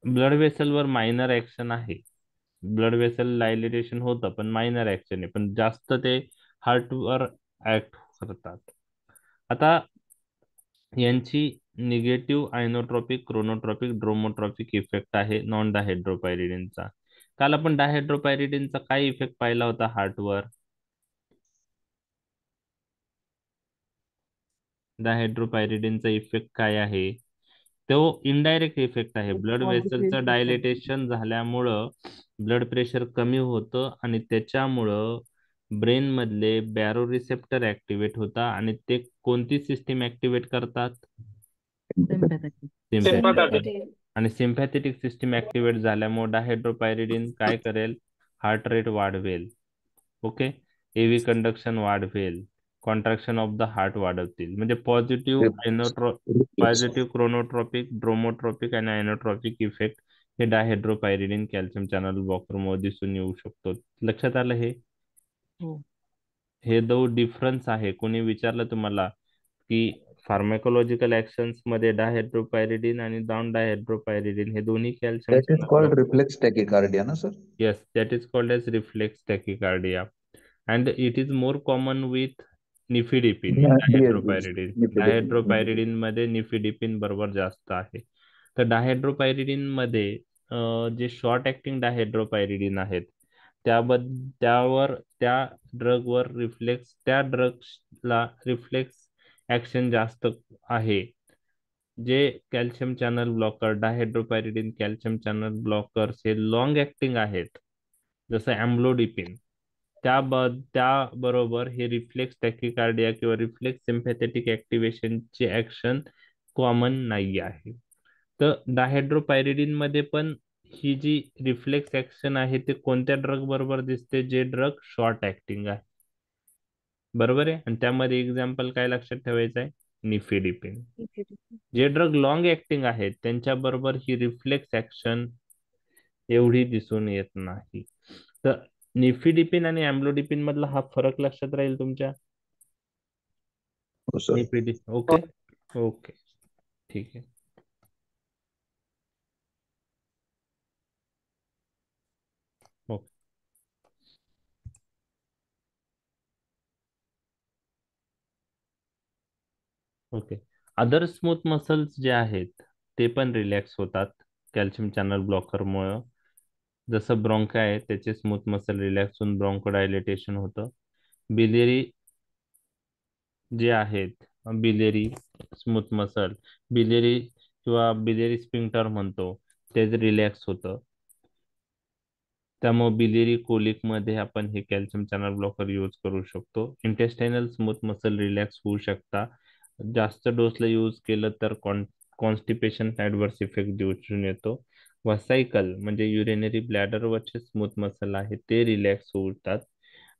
Blood वेसलवर मायनर ऍक्शन आहे. ब्लड वेसल डायलिटेशन होतं पण मायनर ऍक्शन आहे, पण जास्त ते हार्टवर ऍक्ट करतात. आता यांची negative inotropic, chronotropic, dromotropic effect आहे नॉन डायहाइड्रोपायरिडिनचा. काल आपण डायहाइड्रोपायरिडिनचा काय इफेक्ट पाहिला होता हार्टवर? डायहाइड्रोपायरिडिनचा इफेक्ट काय आहे? तो इनडायरेक्ट इफेक्ट आहे. ब्लड वेसलचं डायलेटेशन झाल्यामुळं ब्लड प्रेशर कमी होतं आणि त्याच्यामुळं ब्रेन मधले बॅरो रिसेप्टर ऍक्टिव्हेट होता आणि ते कोणती सिस्टीम ऍक्टिव्हेट करतात? Sympathetic. सिम्पॅथेटिक. आणि सिम्पॅथेटिक सिस्टीम ऍक्टिव्हेट झाल्यामुळे डायहाइड्रोपायरिडिन काय करेल? हार्ट रेट वाढवेल. ओके. एव्ही कंडक्शन वाढवेल. कॉन्ट्रॅक्शन ऑफ द हार्ट वाढवतील. म्हणजे पॉझिटिव्ह क्रोनोट्रॉपिक, ड्रोमोट्रॉपिक आणि आयनोट्रॉपिक इफेक्ट हे डायहाइड्रोपायरिडिन कॅल्शियम चॅनल ब्लॉकरमुळे दिसून येऊ शकतो. लक्षात आलं? हो. हे दो डिफरन्स आहे. कोणी विचारलं तुम्हाला की फार्माकोलॉजिकल ऍक्शन्स मध्ये डायहाइड्रोपायरिडिन आणि नॉन डायहाइड्रोपायरिडिन हे दोन्ही calcium that is channel called blocker? Reflex tachycardia ना sir? Yes, that is called as reflex tachycardia, and it is more common with nifedipine in DHBs. dihydropyridine. Nifedipine. Dihydropyridine मध्ये nifedipine बरोबर जास्त आहे. तर डायहाइड्रोपायरिडिन मध्ये जे शॉर्ट ऍक्टिंग डायहाइड्रोपायरिडिन आहेत त्यावर त्या ड्रगवर त्या ड्रग्सला रिफ्लेक्स ऍक्शन जास्त आहे. जे calcium channel blocker, dihydropyridine calcium channel blockers हे लॉंग ऍक्टिंग आहेत, जसं अँब्लोडिपिन. त्याबरोबर हे रिफ्लेक्स टॅकिकार्डिया किंवा रिफ्लेक्स सिम्पॅथेटिक ऍक्टिव्हेशनची ऍक्शन कॉमन नाही आहे. तर डायहायड्रोपायरिडिन मध्ये पण ही जी रिफ्लेक्स ऍक्शन आहे ते कोणत्या ड्रग बरोबर दिसते, जे ड्रग शॉर्ट ऍक्टिंग आहे. बरोबर आहे. आणि त्यामध्ये एक्झाम्पल काय लक्षात ठेवायचं आहे, निफिडिपिन. जे ड्रग लॉंग ऍक्टिंग आहेत त्यांच्याबरोबर ही रिफ्लेक्स ऍक्शन एवढी दिसून येत नाही. तर निफिडिपिन आणि अँब्लोडिपिन मधला हा फरक लक्षात राहील तुमच्या. हो सर. ओके ओके, ठीक आहे. Okay okay. Other smooth muscles जे आहेत ते पण रिलॅक्स होतात कॅल्शियम चॅनल ब्लॉकरमुळं. जसं ब्रॉन्का आहे त्याचे स्मूथ मसल रिलॅक्स होऊन ब्रॉन्कोडायलेटेशन होतं. बिलेरी जे आहेत, बिलेरी स्मूथ मसल, बिलेरी किंवा बिलेरी स्पिंक्टर म्हणतो, ते रिलॅक्स होतं. त्यामुळे बिलेरी कोलिक मध्ये आपण हे कॅल्शियम चॅनल ब्लॉकर यूज करू शकतो. इंटेस्टाइनल स्मूथ मसल रिलॅक्स होऊ शकता. जास्त डोसला यूज केलं तर कॉन्स्टिपेशन ऍडवर्स इफेक्ट दिसून येतो. वसायकल म्हणजे युरिनरी ब्लॅडरवरचे स्मूथ मसल आहे ते रिलॅक्स होतात.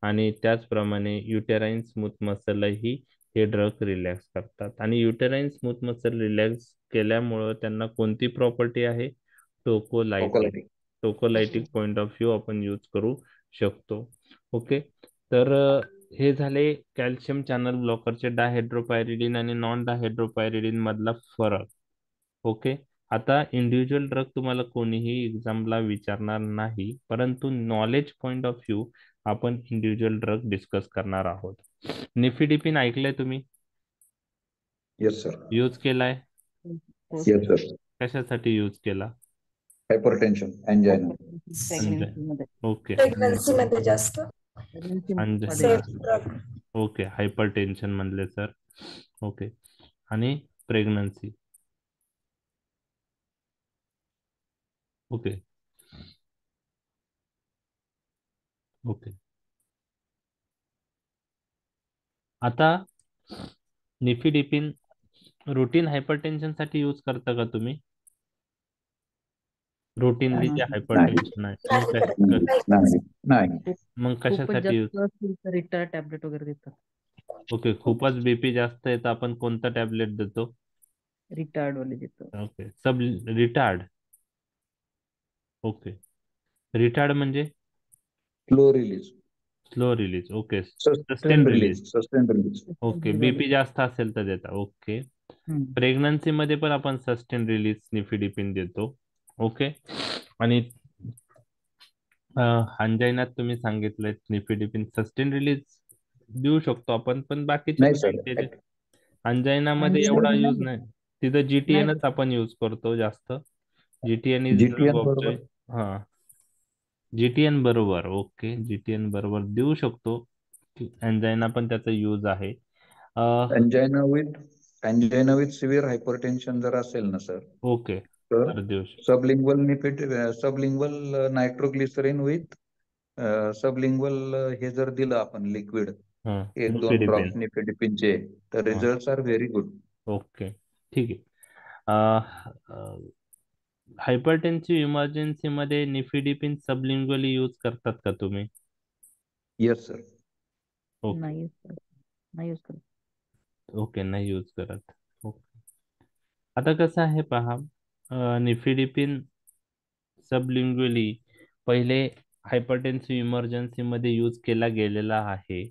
आणि त्याचप्रमाणे युटेराईन स्मूथ मसलही हे ड्रग रिलॅक्स करतात. आणि युटेराईन स्मूथ मसल रिलॅक्स केल्यामुळं त्यांना कोणती प्रॉपर्टी आहे, टोकोलायटिक. Tocolytic. टोकोलायटिक पॉइंट ऑफ व्ह्यू आपण यूज करू शकतो. ओके. तर हे झाले कॅल्शियम चॅनल ब्लॉकरचे डायहायड्रोपायरिडिन आणि नॉन डायहायड्रोपायरिडिन मधला फरक. ओके. आता इंडिव्हिज्युअल ड्रग तुम्हाला कोणीही एक्झामला विचारणार नाही, परंतु नॉलेज पॉइंट ऑफ व्ह्यू आपण इंडिव्हिज्युअल ड्रग डिस्कस करणार आहोत. निफिडिपिन ऐकलंय तुम्ही, Yes sir. यूज केलाय. हो Yes सर. sir. कशासाठी यूज केला? Hypertension, angina. प्रेग्नन्सी मध्ये ओके. प्रेग्नन्सी मध्ये जास्त प्रेग्नन्सी अंज- मध्ये safe drug. Okay, hyper tension म्हणले सर. ओके. आणि प्रेग्नन्सी. Okay okay. आता निफिडिपिन रुटीन हायपरटेन्शन साठी यूज करता का तुम्ही? रुटीनली जे नाही. हायपरटेन्शन आहे, मग नाही करत. नाही नाही नाही. मग खूपच कशासाठी यूज? जास्त असतील तर रिटायर टॅबलेट वगैरे देतात. ओके, खूपच बीपी जास्त आहे तर आपण कोणता टॅबलेट देतो? रिटायर्ड वाले देतात. ओके, सब रिटार्ड. ओके, रिटार्ड म्हणजे slow release. Slow release. Okay, sustain sustain release. Release. Sustain release. Okay, BP जास्त असेल तर देता. ओके. प्रेग्नन्सी मध्ये पण आपण सस्टेन रिलीज निफिडिपिन देतो. ओके. आणि अंजायनात तुम्ही सांगितलंय निफिडिपिन सस्टेन रिलीज देऊ शकतो आपण, पण बाकीचे नाही पण सर. अंजायना मध्ये अंजायना एवढा मध्ये यूज नाही. नाही. तिथं नाही. जीटीएनच आपण यूज करतो जास्त. GTN is drug GTN of बरोबर. हा, जीटीएन बरोबर. ओके, जीटीएन बरोबर देऊ शकतो. अंजायना पण त्याचा यूज आहे. Angina with severe hypertension जर असेल ना सर, ओके, तर तर देऊ शकतो. सबलिंग्वल नायट्रोग्लिसरीन विथ सबलिंग्वल हे जर दिलं आपण लिक्विड, हा, 1-2 निफिडिपिन. ड्रॉप्स निफिडिपिनचे, तर हा, result are very good. Okay, ठीक आहे. हायपरटेन्सिव्ह इमर्जन्सी मध्ये निफिडिपिन सबलिंग्वली यूज करतात का तुम्ही? Yes sir. ओके नाही use करत. नाही use करत. ओके, नाही यूज करत. ओके. आता कसं आहे पहा, निफिडिपिन सबलिंग्वली पहिले हायपरटेन्सिव्ह इमर्जन्सी मध्ये यूज केला गेलेला आहे.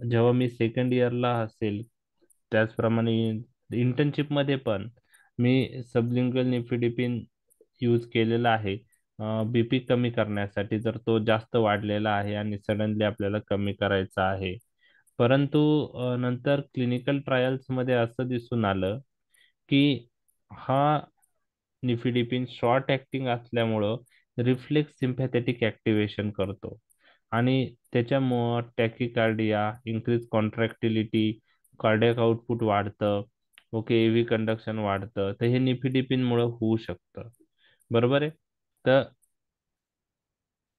जेव्हा मी सेकंड इयरला असेल त्याचप्रमाणे इंटर्नशिप मध्ये पण मी सबलिंग्वल निफिडिपिन यूज केलेला आहे. बीपी कमी करण्यासाठी, जर तो जास्त वाढलेला आहे आणि सडनली आपल्याला कमी करायचा आहे. परंतु नंतर क्लिनिकल ट्रायल्स मध्ये असं दिसून आलं की हा निफिडिपिन शॉर्ट ऍक्टिंग असल्यामुळं रिफ्लेक्स सिम्पॅथेटिक ऍक्टिव्हेशन करतो आणि त्याच्यामुळं टॅकिकार्डिया, इंक्रीज कॉन्ट्रॅक्टिलिटी, कार्डियाक आउटपुट वाढतं. ओके, एव्ही कंडक्शन वाढतं. तर हे निफिडिपिनमुळे होऊ शकतं. बरोबर आहे. तर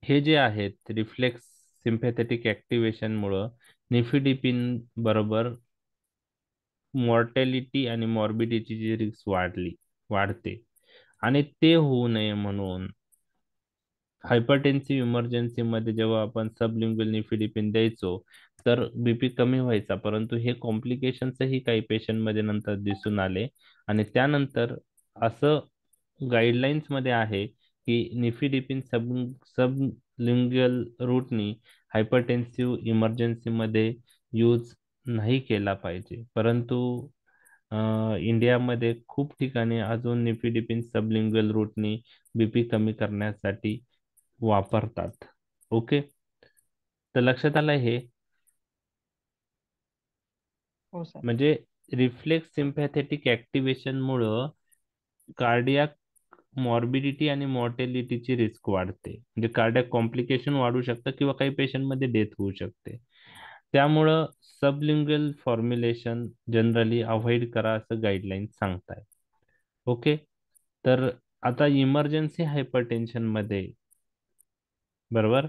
हे जे आहेत रिफ्लेक्स सिम्पॅथेटिक ऍक्टिव्हेशनमुळं निफिडिपिन बरोबर मॉर्टॅलिटी आणि मॉर्बिडिटीची रिस्क वाढते आणि ते होऊ नये म्हणून हायपरटेन्सिव्ह इमर्जन्सी मध्ये जेव्हा आपण सबलिंग्युअल निफिडिपिन द्यायचो तर बीपी कमी व्हायचा, परंतु हे कॉम्प्लिकेशन्सही काही पेशंट मध्ये नंतर दिसून आले आणि त्यानंतर असं गाईडलाईन्स मध्ये आहे की निफिडिपिन सबलिंग्युअल रूटनी हायपरटेन्सिव्ह इमर्जन्सी मध्ये यूज नाही केला पाहिजे, परंतु इंडियामध्ये खूप ठिकाणी अजून निफिडिपिन सबलिंग्युअल रूटनी बीपी कमी करण्यासाठी वापरतात. ओके, तर लक्षात आलं हे. हो सर. म्हणजे रिफ्लेक्स सिम्पॅथेटिक ऍक्टिव्हेशन मुळे कार्डियाक मॉर्बिडिटी आणि मॉर्टेलिटीची रिस्क वाढते, म्हणजे कार्डियाक कॉम्प्लिकेशन वाढू शकतं किंवा काही पेशंटमध्ये डेथ होऊ शकते. त्यामुळं सबलिंग्युअल फॉर्म्युलेशन जनरली अवॉइड करा असं गाईडलाईन सांगताय. ओके, तर आता इमर्जन्सी हायपरटेन्शन मध्ये, बरोबर,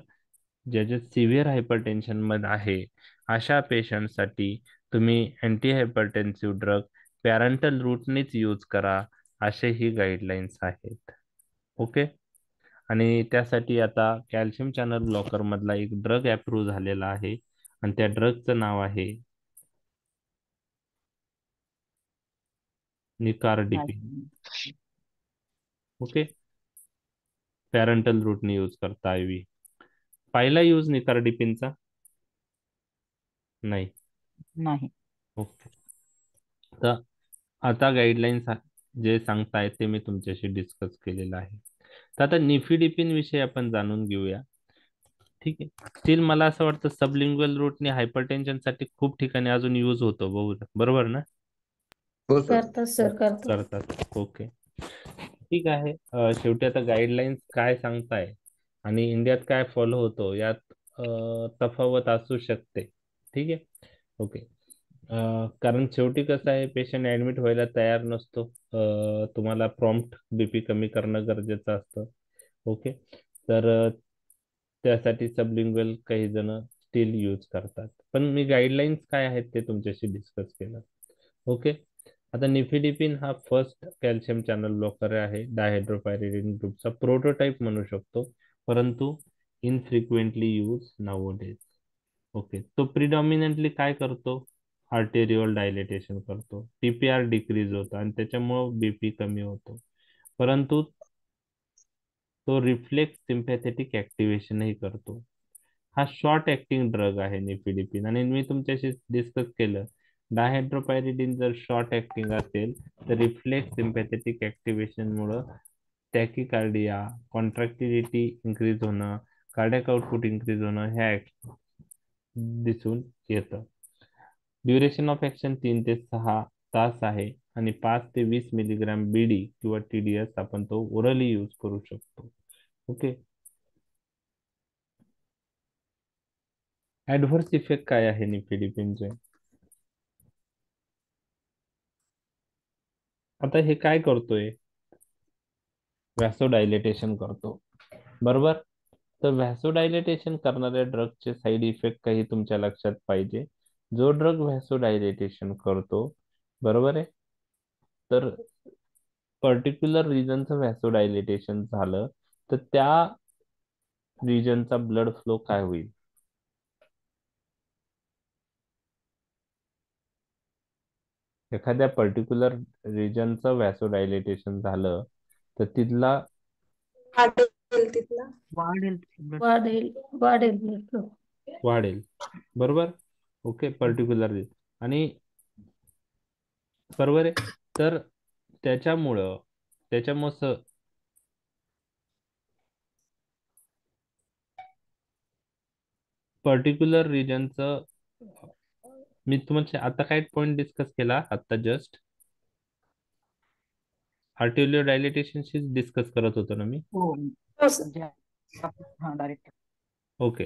ज्याच्यात सिव्हिअर हायपरटेन्शन मध्ये आहे अशा पेशंटसाठी तुम्ही अँटी हायपरटेन्सिव्ह ड्रग पॅरेंटल रूटनेच यूज करा असेही गाईडलाईन्स आहेत. ओके, आणि त्यासाठी आता कॅल्शियम चॅनल ब्लॉकर मधला एक ड्रग अप्रूव्ह झालेला आहे आणि त्या ड्रगचं नाव आहे निकार्डिपिन. ओके, पॅरेंटल रूटने यूज करता आयव्ही. पहिला यूज निकार्डिपिनचा नाही. नाही. ओके, तर आता गाईडलाईन्स जे सांगतायत ते मी तुमच्याशी डिस्कस केलेलं आहे. तर आता निफिडिपिन विषयी आपण जाणून घेऊया. ठीक आहे. स्टील मला असं वाटतं सबलिंग्युअल रूटने हायपरटेन्शन साठी खूप ठिकाणी अजून यूज होतो, बरोबर ना? हो सर. करतात सर करतात. करतात. ओके, ठीक आहे. शेवटी आता गाईडलाईन्स काय सांगताय आणि इंडियात काय फॉलो होतो यात तफावत असू शकते. ठीक आहे. ओके, कारण शेवटी कसं आहे, पेशंट ऍडमिट व्हायला तयार नसतो. तुम्हाला प्रॉम्प्ट बीपी कमी करणं गरजेचं असतं. ओके, तर त्यासाठी सबलिंग्युअल काही जण स्टील यूज करतात, पण मी गाईडलाईन्स काय आहेत ते तुमच्याशी डिस्कस केलं. ओके, आता निफिडिपिन हा फर्स्ट कॅल्शियम चॅनल ब्लॉकर आहे डायहायड्रोपायरिडिन ग्रुपचा, प्रोटोटाइप म्हणू शकतो, परंतु इनफ्रिक्वेंटली यूज नाउअडेज. ओके, तो प्रिडॉमिनंटली काय करतो, आर्टेरियल डायलेटेशन करतो, टीपीआर डिक्रीज होतो आणि त्याच्यामुळे बीपी कमी होतो, परंतु तो रिफ्लेक्स सिम्पॅथेटिक ऍक्टिव्हेशनही करतो. हा शॉर्ट ऍक्टिंग ड्रग आहे निफिडिपिन, आणि मी तुमच्याशी डिस्कस केलं डायहायड्रोपायरिडिन जर शॉर्ट ऍक्टिंग असेल तर रिफ्लेक्स सिम्पॅथेटिक ऍक्टिव्हेशन मुळे टॅकिकार्डिया, कॉन्ट्रॅक्टिलिटी इंक्रीज होणं, कार्डियाक आउटपुट इंक्रीज होणं ह्या दिसून येतं. ड्युरेशन ऑफ ऍक्शन 3 ते 6 तास आहे आणि 5 ते 20 मिलीग्राम बीडी किंवा टीडीएस आपण तो ओरली यूज करू शकतो. ओके, ऍडव्हर्स इफेक्ट काय आहे निफिडिपिनचे? आता हे काय करतोय, व्हॅसोडायलेटेशन करतो, बरोबर. तर व्हॅसोडायलेटेशन करणाऱ्या ड्रगचे साईड इफेक्ट काही तुमच्या लक्षात पाहिजे. जो ड्रग व्हॅसोडायलेटेशन करतो, बरोबर आहे, तर पर्टिक्युलर रिजनचं व्हॅसोडायलेटेशन झालं तर त्या रिजनचा ब्लड फ्लो काय होईल? एखाद्या पर्टिक्युलर रिजनचं व्हॅसोडायलेटेशन झालं तर तिथला वाढेल तिथला. वाढेल. वाढेल वाढेल blood flow. वाढेल, बरोबर. ओके, पर्टिक्युलर आणि बरोबर आहे. तर त्याच्यामुळं त्याच्यामुळं पर्टिक्युलर रिजनचं, मी तुम्हाला आता काय पॉइंट डिस्कस केला आता जस्ट आर्टिरियल डायलिटेशनशी डिस्कस करत होतो ना मी. हो हो सर. म्हणजे हा डायरेक्ट ओके.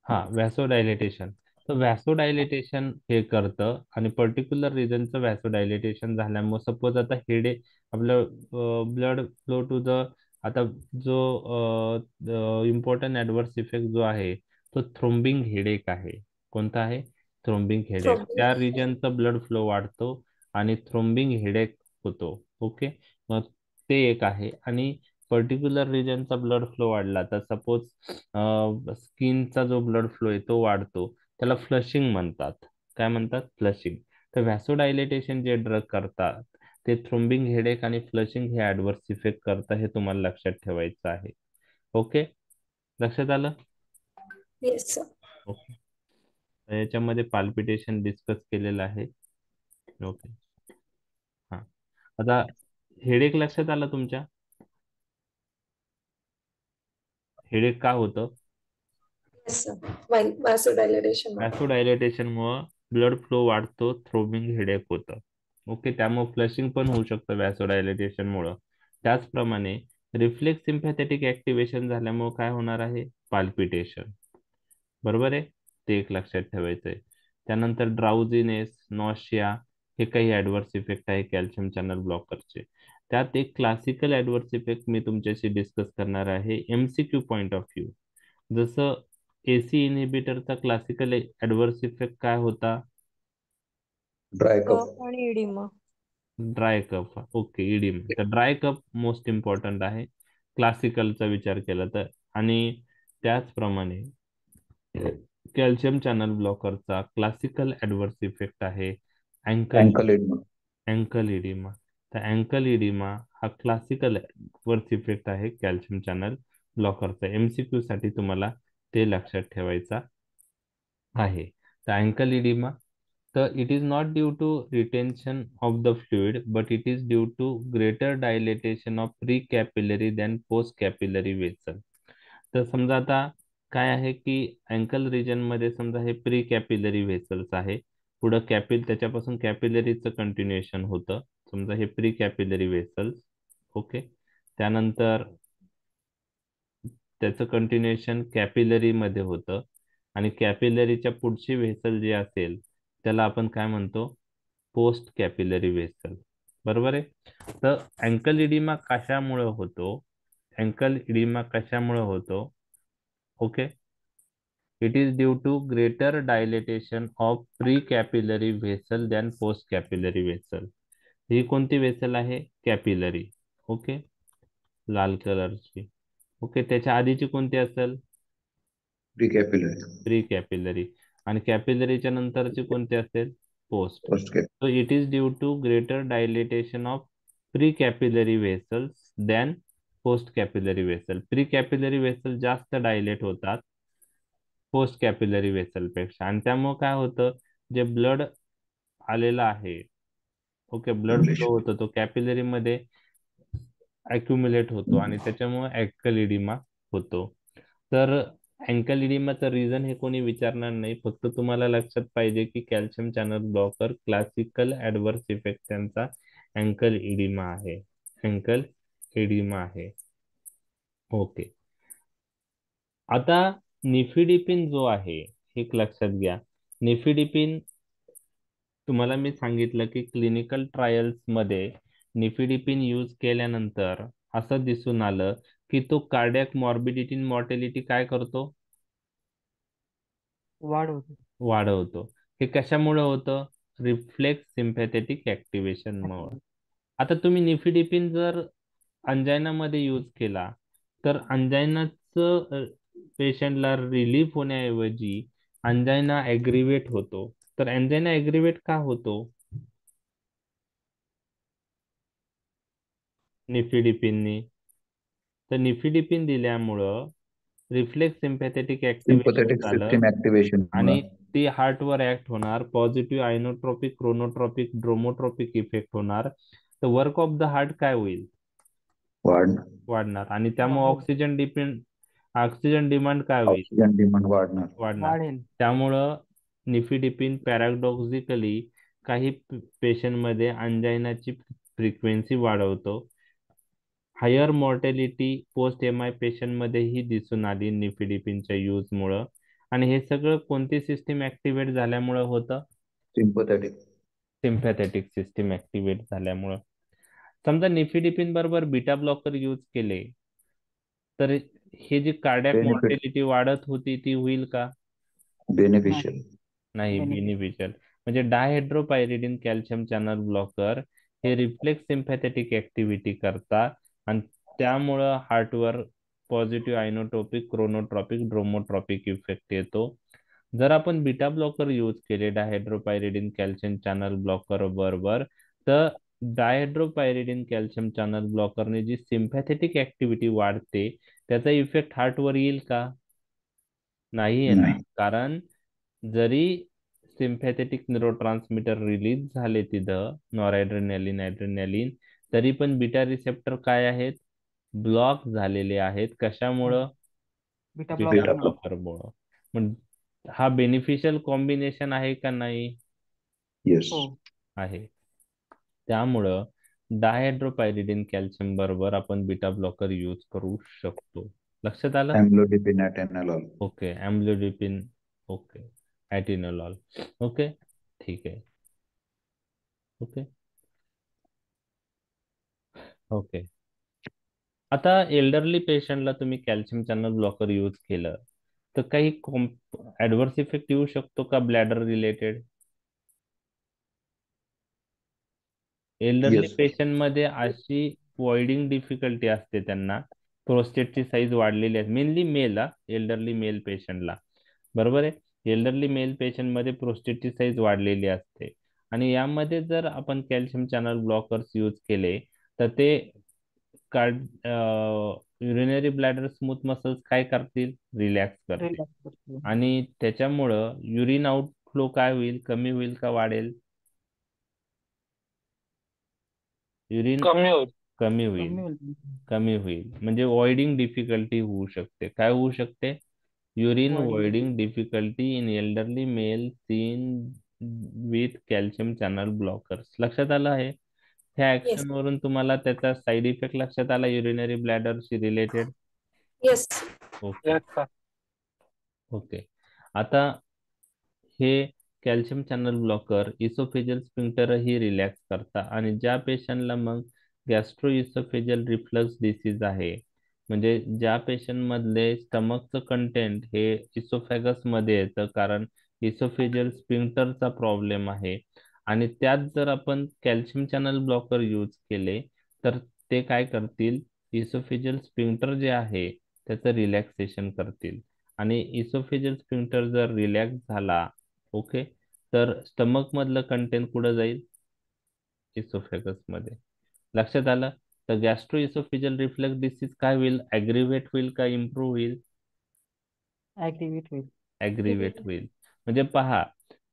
हा, व्हॅसोडायलेटेशन. तर व्हॅसोडायलेटेशन हे करतं आणि पर्टिक्युलर रिजनचं व्हॅसोडायलेटेशन झाल्यामुळे सपोज आता हेडे आपलं ब्लड फ्लो टू द, आता जो इम्पॉर्टंट ऍडव्हर्स इफेक्ट जो आहे तो थ्रोम्बिंग हेडेक आहे. कोणता आहे? थ्रोम्बिंग हेडेक. थ्रोम्बिंग त्या हेडेक. रिजनचा ब्लड फ्लो वाढतो आणि थ्रोम्बिंग हेडेक होतो. ओके. मग ते एक आहे. आणि पर्टिक्युलर रिजनचा ब्लड फ्लो वाढला तर सपोज स्किनचा जो ब्लड फ्लो आहे तो वाढतो, त्याला फ्लशिंग म्हणतात. काय म्हणतात? फ्लशिंग. तर व्हॅसोडायलेटेशन जे ड्रग करतात ते थ्रोम्बिंग हेडेक आणि फ्लशिंग हे ऍडव्हर्स इफेक्ट करतात, हे तुम्हाला लक्षात ठेवायचं आहे. ओके, लक्षात आलं? Yes sir. ओके. याच्यामध्ये पाल्पिटेशन डिस्कस केलेलं आहे. ओके. हा, आता हेडेक लक्षात आलं तुमच्या? हेडेक का होतं? Yes sir. व्हॅसोडायलेटेशन मुळे. व्हॅसोडायलेटेशन मुळे ब्लड फ्लो वाढतो, थ्रोबिंग हेडेक होतं. ओके, त्यामुळे फ्लशिंग पण होऊ शकतं व्हॅसोडायलेटेशन मुळे. त्याचप्रमाणे रिफ्लेक्स सिम्पॅथेटिक ऍक्टिव्हेशन झाल्यामुळे काय होणार आहे? पाल्पिटेशन. बरोबर आहे, ते एक लक्षात ठेवायचं आहे. त्यानंतर ड्राउझीनेस, नॉशिया हे काही ऍडव्हर्स इफेक्ट आहे कॅल्शियम चॅनल ब्लॉकरचे. त्यात एक क्लासिकल ऍडव्हर्स इफेक्ट मी तुमच्याशी डिस्कस करणार आहे एमसीक्यू पॉइंट ऑफ व्ह्यू. जसं एसी इनहिबिटरचा क्लासिकल ऍडव्हर्स इफेक्ट काय होता? ड्राय कफ. कफ आणि इडिमा. ड्राय कफ. ओके, इडिम. तर ड्राय कफ मोस्ट इम्पॉर्टंट आहे क्लासिकलचा विचार केला तर. आणि त्याचप्रमाणे कॅल्शियम चॅनल ब्लॉकरचा क्लासिकल ऍडव्हर्स इफेक्ट आहे ankle ankle oedema. Ankle oedema. तर अँकल इडिमा हा क्लासिकल ऍडव्हर्स इफेक्ट आहे कॅल्शियम चॅनल ब्लॉकरचा. एमसीक्यू साठी तुम्हाला ते लक्षात ठेवायचा आहे. तर अँकल इडिमा, तर it is not due to retention of the fluid but it is due to greater dilatation of pre capillary than post capillary vessel. तर समजा आता काय आहे की अँकल रिजन मध्ये समजा हे प्री कॅपिलरी व्हेसल्स आहे, पुढं त्याच्यापासून कॅपिलरीचं कंटिन्युएशन होतं, समजा हे प्री कॅपिलरी व्हेसल्स. ओके. त्यानंतर त्याचं कंटिन्युएशन कॅपिलरी मध्ये होतं आणि कॅपिलरीच्या पुढची व्हेसल जी असेल त्याला आपण काय म्हणतो? Post capillary vessel. बरोबर आहे. तर अँकल इडिमा कशामुळे होतो? अँकल इडिमा कशामुळे होतो? Okay, it is due to greater dilatation of pre capillary vessel than post capillary vessel. ही कोणती व्हेसल आहे? कॅपिलरी. ओके, लाल कलरची. ओके, त्याच्या आधीची कोणती असेल? Pre capillary. Pre capillary. आणि कॅपिलरीच्या नंतरची कोणती असेल? Post. Post cap. So it is due to greater dilatation of precapillary vessels than postcapillary vessel. Precapillary vessel जास्त डायलेट होतात पोस्ट कॅपिलरी वेसल पेक्षा, आणि त्यामुळे काय होतं? जे ब्लड आलेला आहे, ओके, ब्लड फ्लो होतो तो कॅपिलरी मध्ये अक्युमुलेट होतो आणि त्याच्यामुळे अँकल इडिमा होतो. तर अँकल इडिमाचं रिझन हे कोणी विचारणार नाही, फक्त तुम्हाला लक्षात पाहिजे की calcium channel blocker classical adverse effect त्यांचा अँकल इडिमा आहे. अँकल इडिमा आहे. ओके. आता निफिडिपिन जो आहे, एक लक्षात घ्या. निफिडिपिन तुम्हाला मी सांगितलं की क्लिनिकल ट्रायल्स मध्ये निफिडिपिन यूज केल्यानंतर असं दिसून आलं की तो कार्डियक मॉर्बिडिटी मॉर्टेलिटी काय करतो? वाढवतो. वाढवतो. हे कशामुळे होतं? रिफ्लेक्स सिम्पॅथेटिक ऍक्टिव्हेशन मुळे. आता तुम्ही निफिडिपिन जर अंजायनामध्ये यूज केला तर अंजायनाचं पेशंटला रिलीफ होण्याऐवजी अंजायना ऍग्रिवेट होतो. तर अंजायना ऍग्रिवेट का होतो? निफिडिपिननी. तर निफिडिपिन दिल्यामुळं रिफ्लेक्स सिम्पॅथेटिक ऍक्टिव्हेशन सिम्पथेटिक झालं सिस्टीम ऍक्टिव्हेशन. आणि ती हार्टवर ऍक्ट होणार, positive inotropic, chronotropic, dromotropic effect होणार. तर वर्क ऑफ द हार्ट काय होईल? वाढणार. वाढणार. आणि त्यामुळे वाढेल. ऑक्सिजन डिमांड काय होईल? ऑक्सिजन डिमांड वाढणार. वाढणार. वाढेल. त्यामुळं निफिडिपिन पॅराडॉक्सिकली काही पेशंटमध्ये अंजायनाची फ्रिक्वेन्सी वाढवतो higher mortality post M I पेशंटमध्येही दिसून आली निफिडिपिनच्या यूजमुळं. आणि हे सगळं कोणती सिस्टीम ऍक्टिव्हेट झाल्यामुळं होतं? सिम्पथॅटिक. सिम्पॅथेटिक सिस्टीम ऍक्टिव्हेट झाल्यामुळं. समजा निफिडिपिन बरोबर बीटा ब्लॉकर यूज केले तर हे जी कार्डियक बेनिफिट. मॉर्टॅलिटी वाढत होती ती होईल का? बेनिफिशियल. नाही, Beneficial. बेनिफिशियल. म्हणजे डायहायड्रोपायरिडिन कॅल्शियम चॅनल ब्लॉकर हे रिफ्लेक्स सिम्पॅथेटिक ऍक्टिव्हिटी करतात आणि त्यामुळं हार्टवर पॉझिटिव्ह आयनोट्रोपिक, क्रोनोट्रॉपिक, ड्रोमोट्रॉपिक इफेक्ट येतो. जर आपण बीटा ब्लॉकर यूज केले डायहायड्रोपायरिडिन कॅल्शियम चॅनल ब्लॉकर बरोबर, तर डायहायड्रोपायरिडिन कॅल्शियम चॅनल ब्लॉकरने जी सिम्पॅथेटिक ऍक्टिव्हिटी वाढते त्याचा इफेक्ट हार्टवर येईल का? नाही येणार. नाही. कारण जरी सिम्पॅथेटिक न्यूरोट्रान्समीटर रिलीज झाले तिथं नॉरएड्रेनालिन, ऍड्रेनालिन, तरी पण बीटा रिसेप्टर काय आहेत? ब्लॉक झालेले आहेत. कशामुळं? Beta beta Beta blocker block. ब्लॉकरमुळं. मग हा बेनिफिशियल कॉम्बिनेशन आहे का नाही? येस. हो. आहे. त्यामुळं डायहायड्रोपायरिडिन कॅल्शियम बरोबर आपण बीटा ब्लॉकर यूज करू शकतो. लक्षात आलं? अँब्लोडिपिन, अटेनॉल. ओके, अम्लोडिपिन, ओके, ॲटिनोलॉल, ओके, ठीक आहे, ओके, ओके. आता एल्डरली पेशंटला तुम्ही कॅल्शियम चॅनल ब्लॉकर यूज केलं तर काही ऍडव्हर्स इफेक्ट येऊ शकतो का bladder related? Elderly yes. Patient मध्ये अशी वॉइडिंग डिफिकल्टी असते त्यांना, प्रोस्टेटची साईज वाढलेली आहे, मेनली मेल, एल्डरली मेल पेशंटला, बरोबर आहे. एल्डरली मेल पेशंट मध्ये प्रोस्टेटची साईज वाढलेली असते आणि यामध्ये जर आपण कॅल्शियम चॅनल ब्लॉकर्स यूज केले तर ते card urinary bladder smooth muscles काय करतील? रिलॅक्स करतील. रिलॅक्स करतो. आणि त्याच्यामुळं युरिन आउटफ्लो काय होईल? कमी होईल का वाढेल? युरिन कमी होईल. कमी कमी होईल. होईल. कमी होईल म्हणजे वॉइडिंग डिफिकल्टी होऊ शकते. काय होऊ शकते? Urine Voiding. Voiding difficulty in elderly male seen with calcium channel blockers. लक्षात आलं आहे? ह्या Yes. ऍक्शन वरून तुम्हाला त्याचा साईड इफेक्ट लक्षात आला युरिनरी ब्लॅडरशी related? Yes. Okay, Yes, sir. Okay. आता हे कॅल्शियम चॅनल ब्लॉकर इसोफेजल स्फिंक्टरही रिलॅक्स करतात आणि ज्या पेशंटला मग गॅस्ट्रो इसोफेजल रिफ्लक्स डिसीज आहे, म्हणजे ज्या पेशंट मधले स्टमकचं कंटेंट हे इसोफॅगस मध्ये येतं कारण इसोफेजल स्फिंक्टरचा प्रॉब्लेम आहे आणि त्यात जर आपण कॅल्शियम चॅनल ब्लॉकर यूज केले तर ते काय करतील? इसोफेजल स्फिंक्टर जे आहे त्याचं रिलॅक्सेशन करतील आणि इसोफेजल स्फिंक्टर जर रिलॅक्स झाला, ओके, तर स्टमक मधलं कंटेंट कुठं जाईल? इसोफेगस मध्ये. लक्षात आलं? तर गॅस्ट्रो इसोफेजल रिफ्लक्स डिसीज काय होईल? ऍग्रिव्हेट होईल का इम्प्रूव्ह होईल? ऍक्टिव्हेट होईल. ऍग्रिव्हेट होईल. म्हणजे पहा,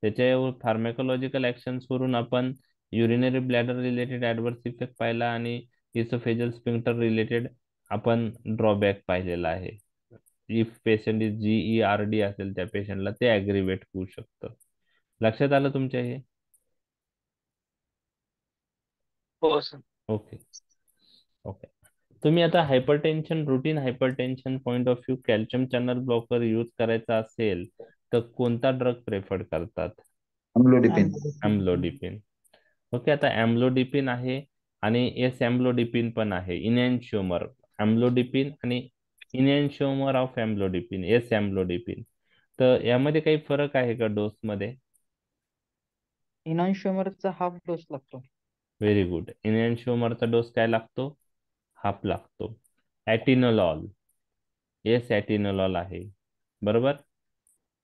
त्याच्या फार्मॅकोलॉजिकल ऍक्शन्स वरून आपण urinary bladder related adverse effect पाहिला आणि इसोफेजल स्फिंक्टर रिलेटेड आपण ड्रॉबॅक पाहिलेला आहे. इफ पेशंट इज GERD असेल त्या पेशंटला ते ऍग्रिव्हेट होऊ शकतं. लक्षात आलं तुमच्या हे? हो सर. Okay, okay. तुम्ही आता hypertension, routine hypertension point of view calcium channel blocker use करायचा असेल तर कोणता ड्रग प्रेफर करतात? अम्लोडिपिन. अम्लोडिपिन. ओके, आता अम्लोडिपिन आहे आणि एस अम्लोडिपिन पण आहे. इनॅन्शिओमर अम्लोडिपिन आणि enantiomer of amlodipine, S amlodipine. तर यामध्ये काही फरक आहे का डोस मध्ये? इनॉन्शियमरचा हाफ डोस लागतो. Very good. इनॅन्शिओमरचा डोस काय लागतो? हाफ लागतो. ॲटिनोलॉल, येस ॲटिनोलॉल आहे, बरोबर.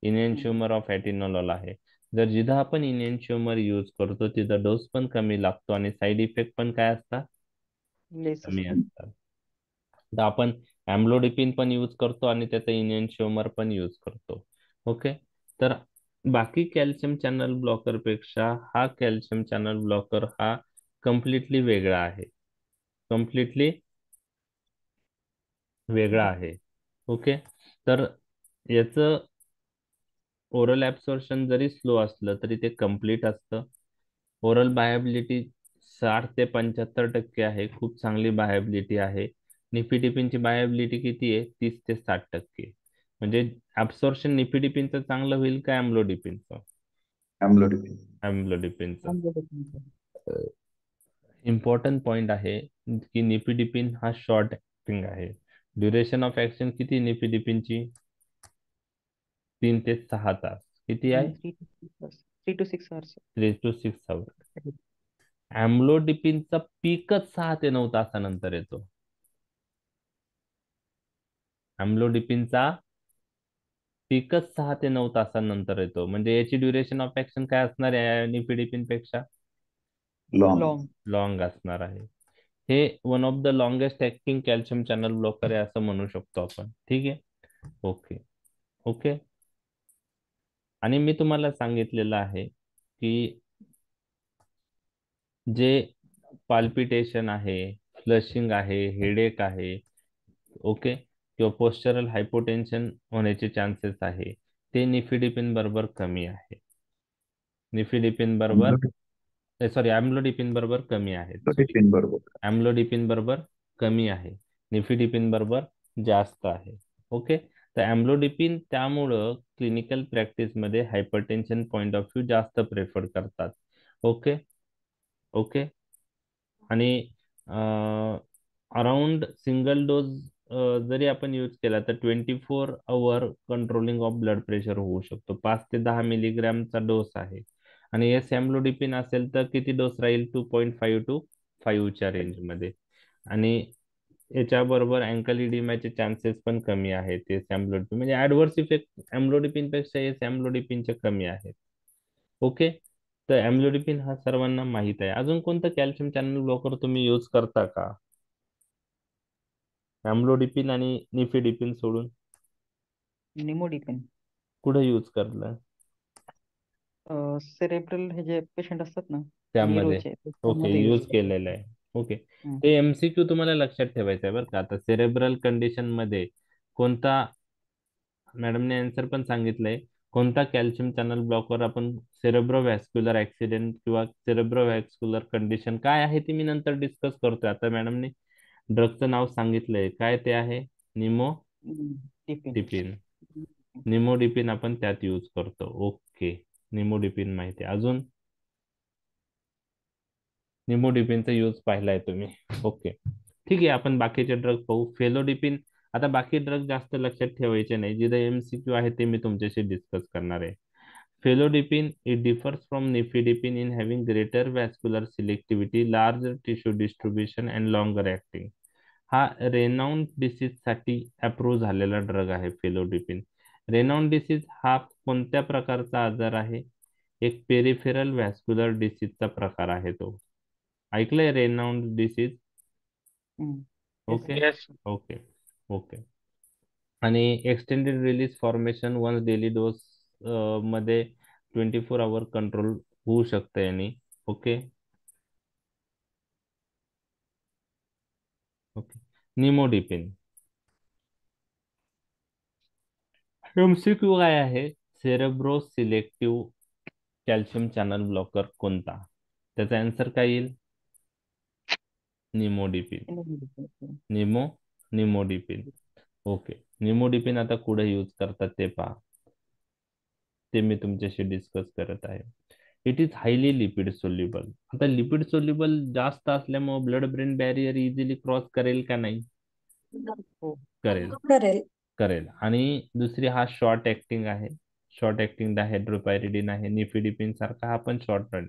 इनॅन्शिओमर ऑफ ॲटिनोलॉल आहे. जर जिथं आपण इनॅन्शिओमर यूज करतो तिथं डोस पण कमी लागतो आणि साईड इफेक्ट पण काय असतात? लेस कमी असतो. असतात. तर आपण अम्लोडिपिन पण यूज करतो आणि त्याचा इनॅन्शिओमर पण यूज करतो. ओके, तर बाकी कॅल्शियम चॅनल ब्लॉकर पेक्षा हा कॅल्शियम चॅनल ब्लॉकर हा कम्प्लिटली वेगळा आहे. कम्प्लिटली वेगळा आहे. ओके, तर याचं ओरल ऍब्सॉर्प्शन जरी स्लो असलं तरी ते कम्प्लीट असतं. ओरल बायॅबिलिटी 60 ते 75% आहे. खूप चांगली बायॅबिलिटी आहे. निफिडिपिनची बायोबिलिटी किती आहे? 30 ते 60%. म्हणजे ऍब्सॉर्प्शन निफिडिपिनचं चांगलं होईल का अँब्लोडिपिनचं? अम्लोडिपिन. अँब्लोडिपिनचं. Amlodipine. इम्पॉर्टंट पॉइंट आहे की निफिडिपिन हा शॉर्ट ऍक्टिंग आहे. ड्युरेशन ऑफ ऍक्शन किती निफिडिपिनची? 3 ते 6 तास. किती आहे? 3 to 6 hours. 3 to 6 hours. 3 to 6 आवर. अँब्लोडिपिनचा पीकच 6 ते 9 तासानंतर येतो. अँब्लोडिपिनचा पीकच 6 ते 9 तासानंतर येतो. म्हणजे याची ड्युरेशन ऑफ ऍक्शन काय असणार आहे निफिडिपिन पेक्षा? लॉंग. Long. लॉंग असणार आहे. हे one of the longest acting calcium channel blocker आहे असं म्हणू शकतो आपण. ठीक आहे. ओके. ओके. आणि मी तुम्हाला सांगितलेलं आहे की जे पाल्पिटेशन आहे, फ्लशिंग आहे, हेडेक आहे, ओके, किंवा पोस्चरल हायपोटेन्शन होण्याचे चान्सेस आहे, ते निफिडिपिन बरोबर कमी आहे. निफिडिपिन बरोबर, सॉरी, अँब्लोडिपिन बरोबर कमी आहेत. अम्लोडिपिन बरोबर. अँब्लोडिपिन बरोबर कमी आहे, निफिडिपिन बरोबर जास्त आहे. ओके. तर अँब्लोडिपिन त्यामुळं क्लिनिकल प्रॅक्टिसमध्ये हायपरटेन्शन पॉईंट ऑफ व्ह्यू जास्त प्रेफर करतात. ओके. ओके. आणि अराउंड सिंगल डोज जरी आपण यूज केला तर 24 hour controlling of blood pressure होऊ शकतो. 5 ते 10 मिलीग्रॅमचा डोस आहे. आणि एस एम्लोडिपिन असेल तर किती डोस राहील? 2.5 to 5च्या रेंजमध्ये. आणि याच्याबरोबर अँकल इडिमाचे चान्सेस पण कमी आहेत एस एम्लोडिपिन, म्हणजे ऍडव्हर्स इफेक्ट एम्लोडिपिन पेक्षा एस एम्लोडिपिनचे कमी आहेत. ओके. तर अँब्लोडिपिन हा सर्वांना माहित आहे. अजून कोणतं कॅल्शियम चॅनल ब्लॉकर तुम्ही यूज करता का? अँब्लोडिपिन आणि निफिडिपिन सोडून Nimodipine. कुठे यूज करलं? सेरेब्रल हे जे पेशंट असतात ना, त्यामध्ये. न्यूरोचे ओके, त्यामध्ये यूज यूज करतात. केलेलं आहे. ओके. हम्म. ते एमसीक्यू तुम्हाला लक्षात ठेवायचं आहे बरं का. आता सेरेब्रल कंडिशन मध्ये कोणता, मॅडमने आन्सर पण सांगितलंय, कोणता कॅल्शियम चॅनल ब्लॉकर आपण सेरेब्रोव्हॅस्क्युलर ऍक्सिडेंट किंवा सेरेब्रोव्हॅस्क्युलर कंडिशन काय आहे ती मी नंतर डिस्कस करतोय. आता मॅडमने ड्रगचं नाव सांगितलंय, काय ते आहे? Dipine. निमोडिपिन. निमोडिपिन आपण त्यात यूज करतो. ओके. निमोडिपिन माहिती आहे. अजून निमोडिपिनचा यूज पाहिलाय तुम्ही. ओके. ठीक आहे, आपण बाकीचे ड्रग पाहू. फेलोडिपिन. आता बाकी ड्रग जास्त लक्षात ठेवायचे नाही, जिथे एमसीक्यू आहे ते मी तुमच्याशी डिस्कस करणार आहे. Felodipine it differs from nifedipine in having greater vascular selectivity, large tissue distribution and longer acting. हा रेनाउंड डिसीज साठी अप्रूव्ह झालेला ड्रग आहे फेलोडिपिन. रेनाउंड डिसीज हा कोणत्या प्रकारचा आजार आहे? एक पेरिफेरल व्हॅस्क्युलर डिसीजचा प्रकार आहे तो. ऐकलंय Raynaud disease? Hmm. Okay. Yes. Okay. Okay. आणि extended release formation once daily dose मध्ये 24 आवर कंट्रोल होऊ शकतं यांनी. ओके. ओके. निमोडिपिन. एमसीक्यू काय आहे? Cerebro selective calcium channel blocker कोणता? त्याचा आन्सर काय येईल? निमोडिपिन. Nimodipine. निमोडिपिन. ओके. निमोडिपिन आता कुठे यूज करतात ते पहा, ते मी तुमच्याशी डिस्कस करत आहे. It is highly lipid soluble. आता लिपिड सोल्युबल जास्त असल्यामुळे blood brain barrier easily cross करेल का नाही? हो. करेल. करेल. करेल. आणि दुसरी, हा शॉर्ट ऍक्टिंग आहे. शॉर्ट ऍक्टिंग डायहायड्रोपायरिडिन आहे. निफिडिपिन सारखा हा पण short run.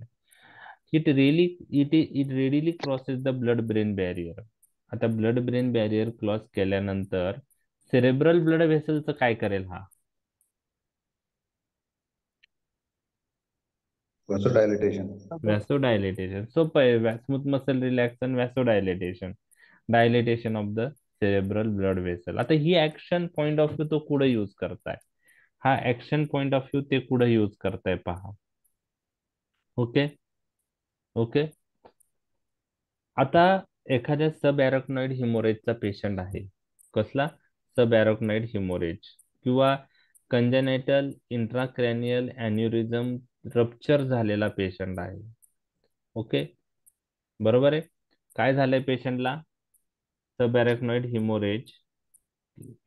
It readily crosses the blood brain barrier. आता ब्लड ब्रेन बॅरियर क्रॉस केल्यानंतर सेरेब्रल ब्लड व्हेसलचं काय करेल हा? व्हॅसोडायलिटेशन. व्हॅसोडायलिटेशन. सोपं आहे. Smooth muscle relaxation, vasodilatation, dilatation of the cerebral blood vessel. आता ही ऍक्शन पॉइंट ऑफ व्ह्यू तो कुठे यूज करताय? हा ऍक्शन पॉइंट ऑफ व्ह्यू ते कुठे यूज करताय पहा. ओके. ओके. आता एखाद्या सब अॅरोक्नॉइड हिमोरेजचा पेशंट आहे. कसला? सब अॅरोक्नॉइड हिमोरेज किंवा कंजेनायटल इंट्राक्रॅनियल अॅन्युरिझम रप्चर झालेला पेशंट आहे. ओके. बरोबर आहे. काय झालंय पेशंटला? सबअरेक्नॉइड हिमोरेज,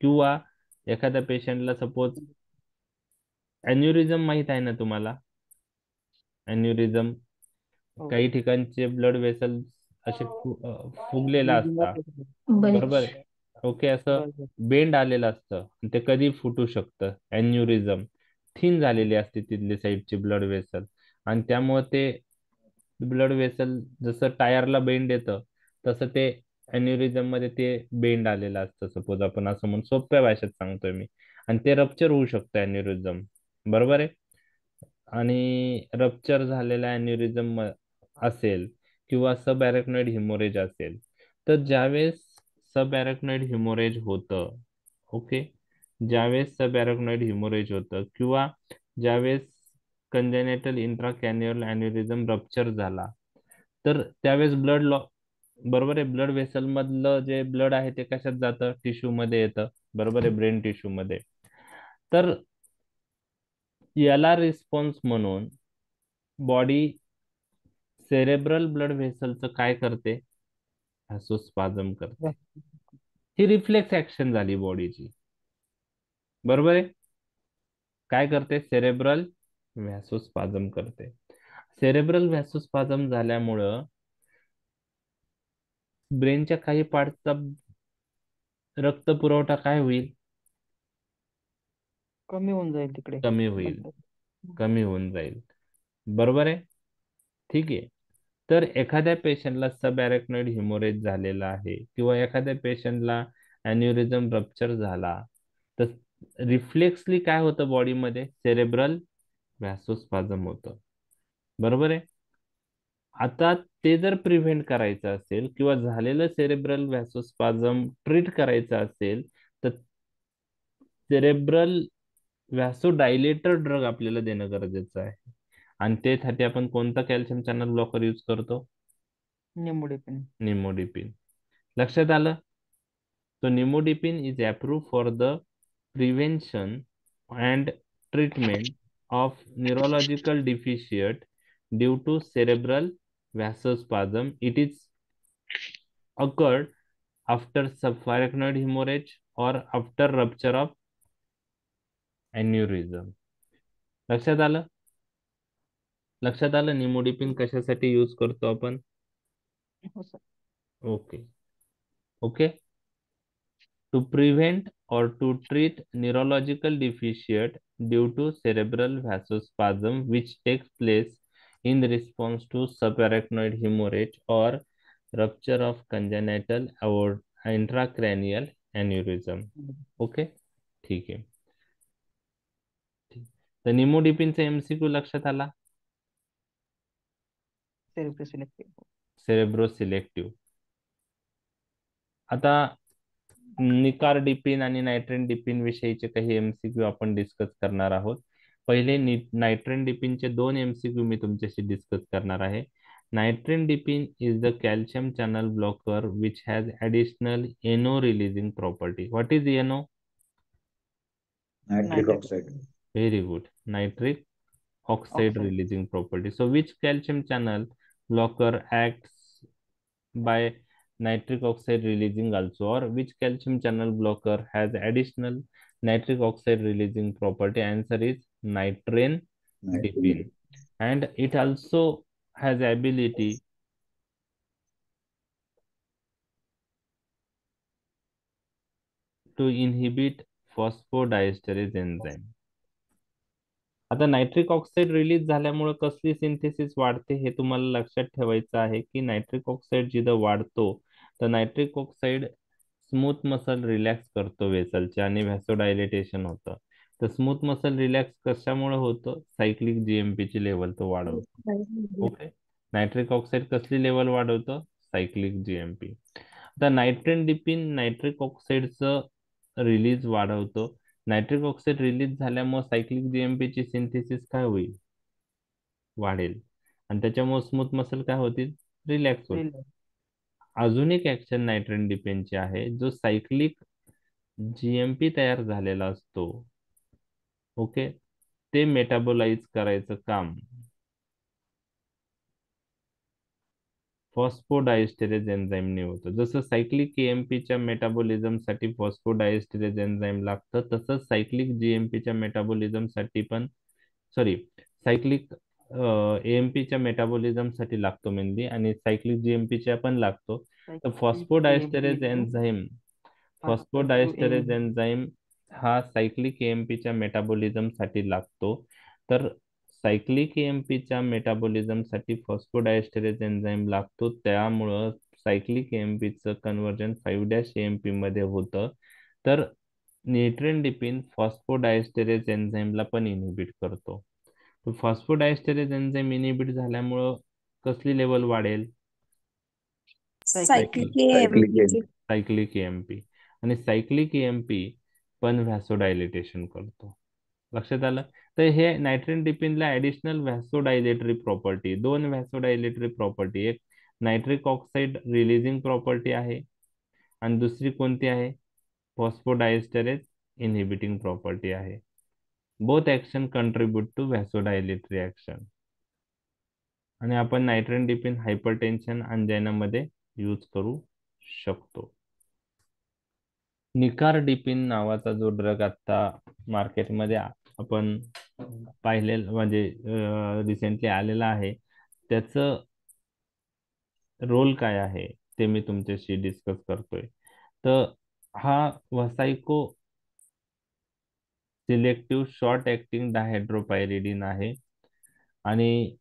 किंवा एखाद्या पेशंटला सपोज अॅन्युरिझम माहित आहे ना तुम्हाला? अॅन्युरिझम, हो. काही ठिकाणचे ब्लड वेसल असे फुगलेला असतात, बरोबर आहे. ओके, असं बरोबर. बेंड आलेलं असतं, ते कधी फुटू शकतं. अॅन्युरिझम थिन झालेली असते तिथली साईडची ब्लड वेसल, आणि त्यामुळे ते ब्लड वेसल जसं टायरला बेंड येतं तसं ते अॅन्युरिझम मध्ये ते बेंड आलेलं असतं, सपोज आपण असं म्हणून सोप्या भाषेत सांगतोय मी, आणि ते रप्चर होऊ शकतं अॅन्युरिझम, बरोबर आहे. आणि रप्चर झालेला अॅन्युरिझम असेल किंवा सब अरेक्नॉइड हिमोरेज असेल, तर ज्यावेळेस सब अरेक्नॉइड हिमोरेज होतं, ओके, ज्यावेळेस सब अरेक्नॉइड हिमोरेज होतं किंवा ज्यावेळेस कंजेनेटल इंट्राकॅन्युअल अॅन्युरिझम रप्चर झाला, तर त्यावेळेस ब्लड लॉ, बरोबर आहे, ब्लड व्हेसल मधलं जे ब्लड आहे ते कशात जातं? टिश्यू मध्ये येतं, बरोबर आहे, ब्रेन टिश्यू मध्ये. तर याला रिस्पॉन्स म्हणून बॉडी सेरेब्रल ब्लड व्हेसलचं काय करते? व्हॅसोस्पाझम करते. ही रिफ्लेक्स ऍक्शन झाली बॉडीची, बरोबर आहे. काय करते? सेरेब्रल व्हॅसोस्पाझम करते. सेरेब्रल व्हॅसोस्पाझम झाल्यामुळं ब्रेनच्या काही पार्टचा रक्त पुरवठा काय होईल? कमी होऊन जाईल तिकडे. कमी होईल, कमी होऊन जाईल, बरोबर आहे. ठीक आहे. तर एखाद्या पेशंटला सब अरेक्नॉइड हिमोरेज झालेला आहे किंवा एखाद्या पेशंटला अॅन्युरिझम रप्चर झाला, तर रिफ्लेक्सली काय होतं बॉडीमध्ये? सेरेब्रल व्हॅसोस्पाझम होतं, बरोबर आहे. आता ते जर प्रिव्हेंट करायचं असेल किंवा झालेलं सेरेब्रल व्हॅसोस्पाझम ट्रीट करायचं असेल, तर सेरेब्रल व्हॅसोडायलेटर ड्रग आपल्याला देणं गरजेचं आहे. आणि त्यासाठी आपण कोणता कॅल्शियम चॅनल ब्लॉकर यूज करतो? निमोडेपिन. निमोडिपिन. लक्षात आलं? So nimodipine is approved for the prevention and treatment of neurological deficit due to cerebral vasospasm. It is occurred after subarachnoid hemorrhage or after rupture of aneurysm. लक्षात आलं? लक्षात आलं निमोडिपिन कशासाठी use करतो आपण? हो sir. Okay, okay. To prevent or to treat neurological deficit due to cerebral vasospasm which takes place in response to subarachnoid hemorrhage or rupture of congenital intracranial aneurysm. Okay, ठीक आहे. तर निमोडिपिनचा एमसीक्यू लक्षात आला? Selective. Cerebro selective. आता निकारडिपिन आणि नायट्रेन डिपिन विषयीचे काही MCQ आपण डिस्कस करणार आहोत. पहिले नायट्रेन डिपिनचे 2 एमसीक्यू मी तुमच्याशी डिस्कस करणार आहे. Nitrendipine is the calcium channel blocker which has additional N O releasing property. What is N O? Nitric oxide. Very good. Nitric oxide Oxide. releasing property. So which calcium channel blocker acts by nitric oxide releasing also, or which calcium channel blocker has additional nitric oxide releasing property? Answer is nitranedipine. And it also has ability to inhibit phosphodiesterase enzyme. आता nitric oxide release झाल्यामुळे कसली synthesis वाढते हे तुम्हाला लक्षात ठेवायचं आहे की नायट्रिक ऑक्साईड जिथं वाढतो तर nitric oxide smooth muscle relax करतो वेसलचे आणि व्हॅसोडायलेटेशन होतं. तर स्मूथ मसल रिलॅक्स कशामुळे होतं? सायक्लिक जीएमपी ची लेवल तो वाढवतो. ओके, नायट्रिक ऑक्साईड कसली लेवल वाढवतं? Cyclic GMP. आता नायट्रेन डिपिन नायट्रिक ऑक्साईडचं रिलीज वाढवतो. नायट्रिक ऑक्साईड रिलीज झाल्यामुळे सायक्लिक जीएमपी ची सिंथेसिस काय होईल? वाढेल, आणि त्याच्यामुळे स्मूथ मसल काय होतील? रिलॅक्स होतील. अजून एक ऍक्शन नायट्रेन डिपेनची आहे, जो सायक्लिक जीएमपी तयार झालेला असतो, ओके, ते मेटाबोलाइज करायचं काम फॉस्फोडायस्टेरेज एन्झाईमने होतं. जसं सायक्लिक केएमपीच्या मेटाबॉलिझमसाठी फॉस्फोडायस्टेरेज एन्झाईम लागतं, तसंच सायक्लिक जीएमपीच्या मेटाबॉलिझमसाठी पण सॉरी सायक्लिक एएमपीच्या मेटाबॉलिझमसाठी लागतो मेनली, आणि सायक्लिक जीएमपीच्या पण लागतो. तर फॉस्फोडायस्टेरेज एन्झाईम फॉस्फोडायस्टेरेज एन्झाईम हा सायक्लिक एएमपीच्या मेटाबॉलिझमसाठी लागतो. तर सायक्लिक एएमपीच्या मेटाबॉलिझमसाठी फॉस्फोडायस्टेरेज एन्झाईम लागतो, त्यामुळं सायक्लिक एएमपीचं कन्व्हर्जन 5' मध्ये होतं. तर नेट्रेनडिपिन फॉस्फोडायस्टेरेज एन्झाईमला पण इनिबिट करतो. तर फॉस्फोडायस्टेरेज एन्झाईम इनिबिट झाल्यामुळं कसली लेवल वाढेल? Cyclic cyclic AMP. Cyclic AMP. आणि सायक्लिक एएमपी पण व्हॅसोडायलेटेशन करतो. लक्षात आलं? तर हे नायट्रिन डिपिनला ऍडिशनल व्हॅसोडायलेटरी प्रॉपर्टी, दोन व्हॅसोडायलेटरी प्रॉपर्टी, एक नायट्रिक ऑक्साईड रिलीजिंग प्रॉपर्टी आहे आणि दुसरी कोणती आहे? फॉस्फोडायस्टेरेज इनहिबिटिंग प्रॉपर्टी आहे. Both action contribute to vasodilatory action. आणि आपण नायट्रिन डिपिन हायपरटेन्शन अंजायनामध्ये यूज करू शकतो. निकार्डिपिन नावाचा जो ड्रग आता मार्केटमध्ये आपण पाहिलेलं म्हणजे रिसेंटली आलेला आहे, त्याचं रोल काय आहे ते मी तुमच्याशी डिस्कस करतोय. तर हा वसायको सिलेक्टिव्ह शॉर्ट ऍक्टिंग डायहायड्रोपायरिडिन आहे आणि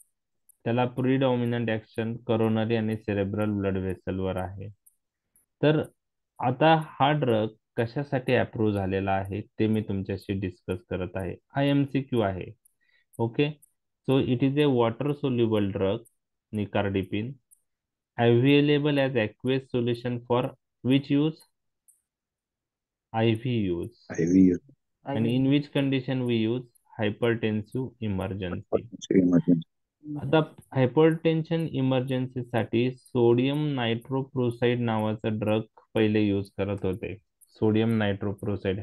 त्याला प्रिडॉमिनंट ऍक्शन करोनरी आणि सेरेब्रल ब्लड व्हेसलवर आहे. तर आता हा ड्रग कशासाठी अप्रूव्ह झालेला आहे ते मी तुमच्याशी डिस्कस करत आहे. हा MCQ आहे. Okay, so it is a water soluble drug निकार्डिपिन available as aqueous solution for which use? IV use. IV And in which condition we use? Hypertensive emergency. आता हायपरटेन्शन इमर्जन्सीसाठी सोडियम नायट्रोप्रोसाइड नावाचा ड्रग पहिले use करत होते. Sodium नायट्रोप्रोसाइड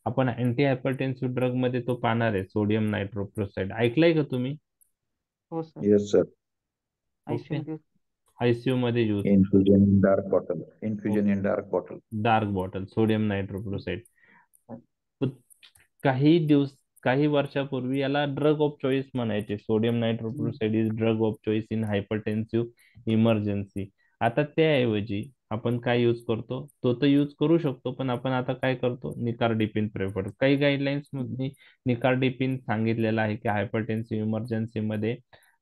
आपण anti hypertensive drug मध्ये तो पाहणार आहे. सोडियम नायट्रोप्रोसाइड ऐकलंय का तुम्ही? हो sir. Yes sir. Okay, ICU मध्ये use infusion in dark bottle. Infusion in dark bottle. Dark bottle sodium nitroprusside. काही वर्षापूर्वी याला ड्रग ऑफ चॉईस म्हणायचे. Sodium nitroprusside is drug of choice in hypertensive emergency. आता त्याऐवजी आपण काय यूज करतो? तो तर यूज करू शकतो, पण आपण आता काय करतो? निकार्डिपिन प्रेफर. काही गाईडलाईन्स मध्ये निकार्डिपिन सांगितलेलं आहे की हायपरटेन्सिव्ह इमर्जन्सी मध्ये,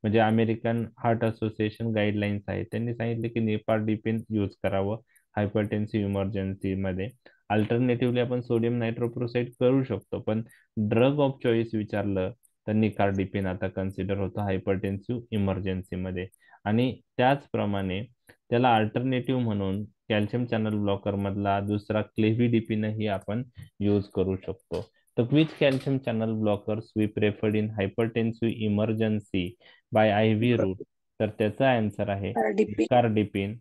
म्हणजे अमेरिकन हार्ट असोसिएशन गाईडलाईन्स आहे, त्यांनी सांगितले की निकार्डिपिन यूज करावं हायपरटेन्सिव्ह इमर्जन्सी मध्ये. अल्टरनेटिव्हली आपण सोडियम नायट्रोप्रोसाइड करू शकतो, पण ड्रग ऑफ चॉईस विचारलं तर निकार्डिपिन आता कन्सिडर होतं हायपरटेन्सिव्ह इमर्जन्सी मध्ये. आणि त्याचप्रमाणे त्याला अल्टरनेटिव्ह म्हणून कॅल्शियम चॅनल ब्लॉकर मधला दुसरा क्लेव्हिडिपिनही आपण यूज करू शकतो. तर which calcium channel blockers we preferred in hypertensive emergency by IV route? तर त्याचा आन्सर आहे RDP. Nicardipine.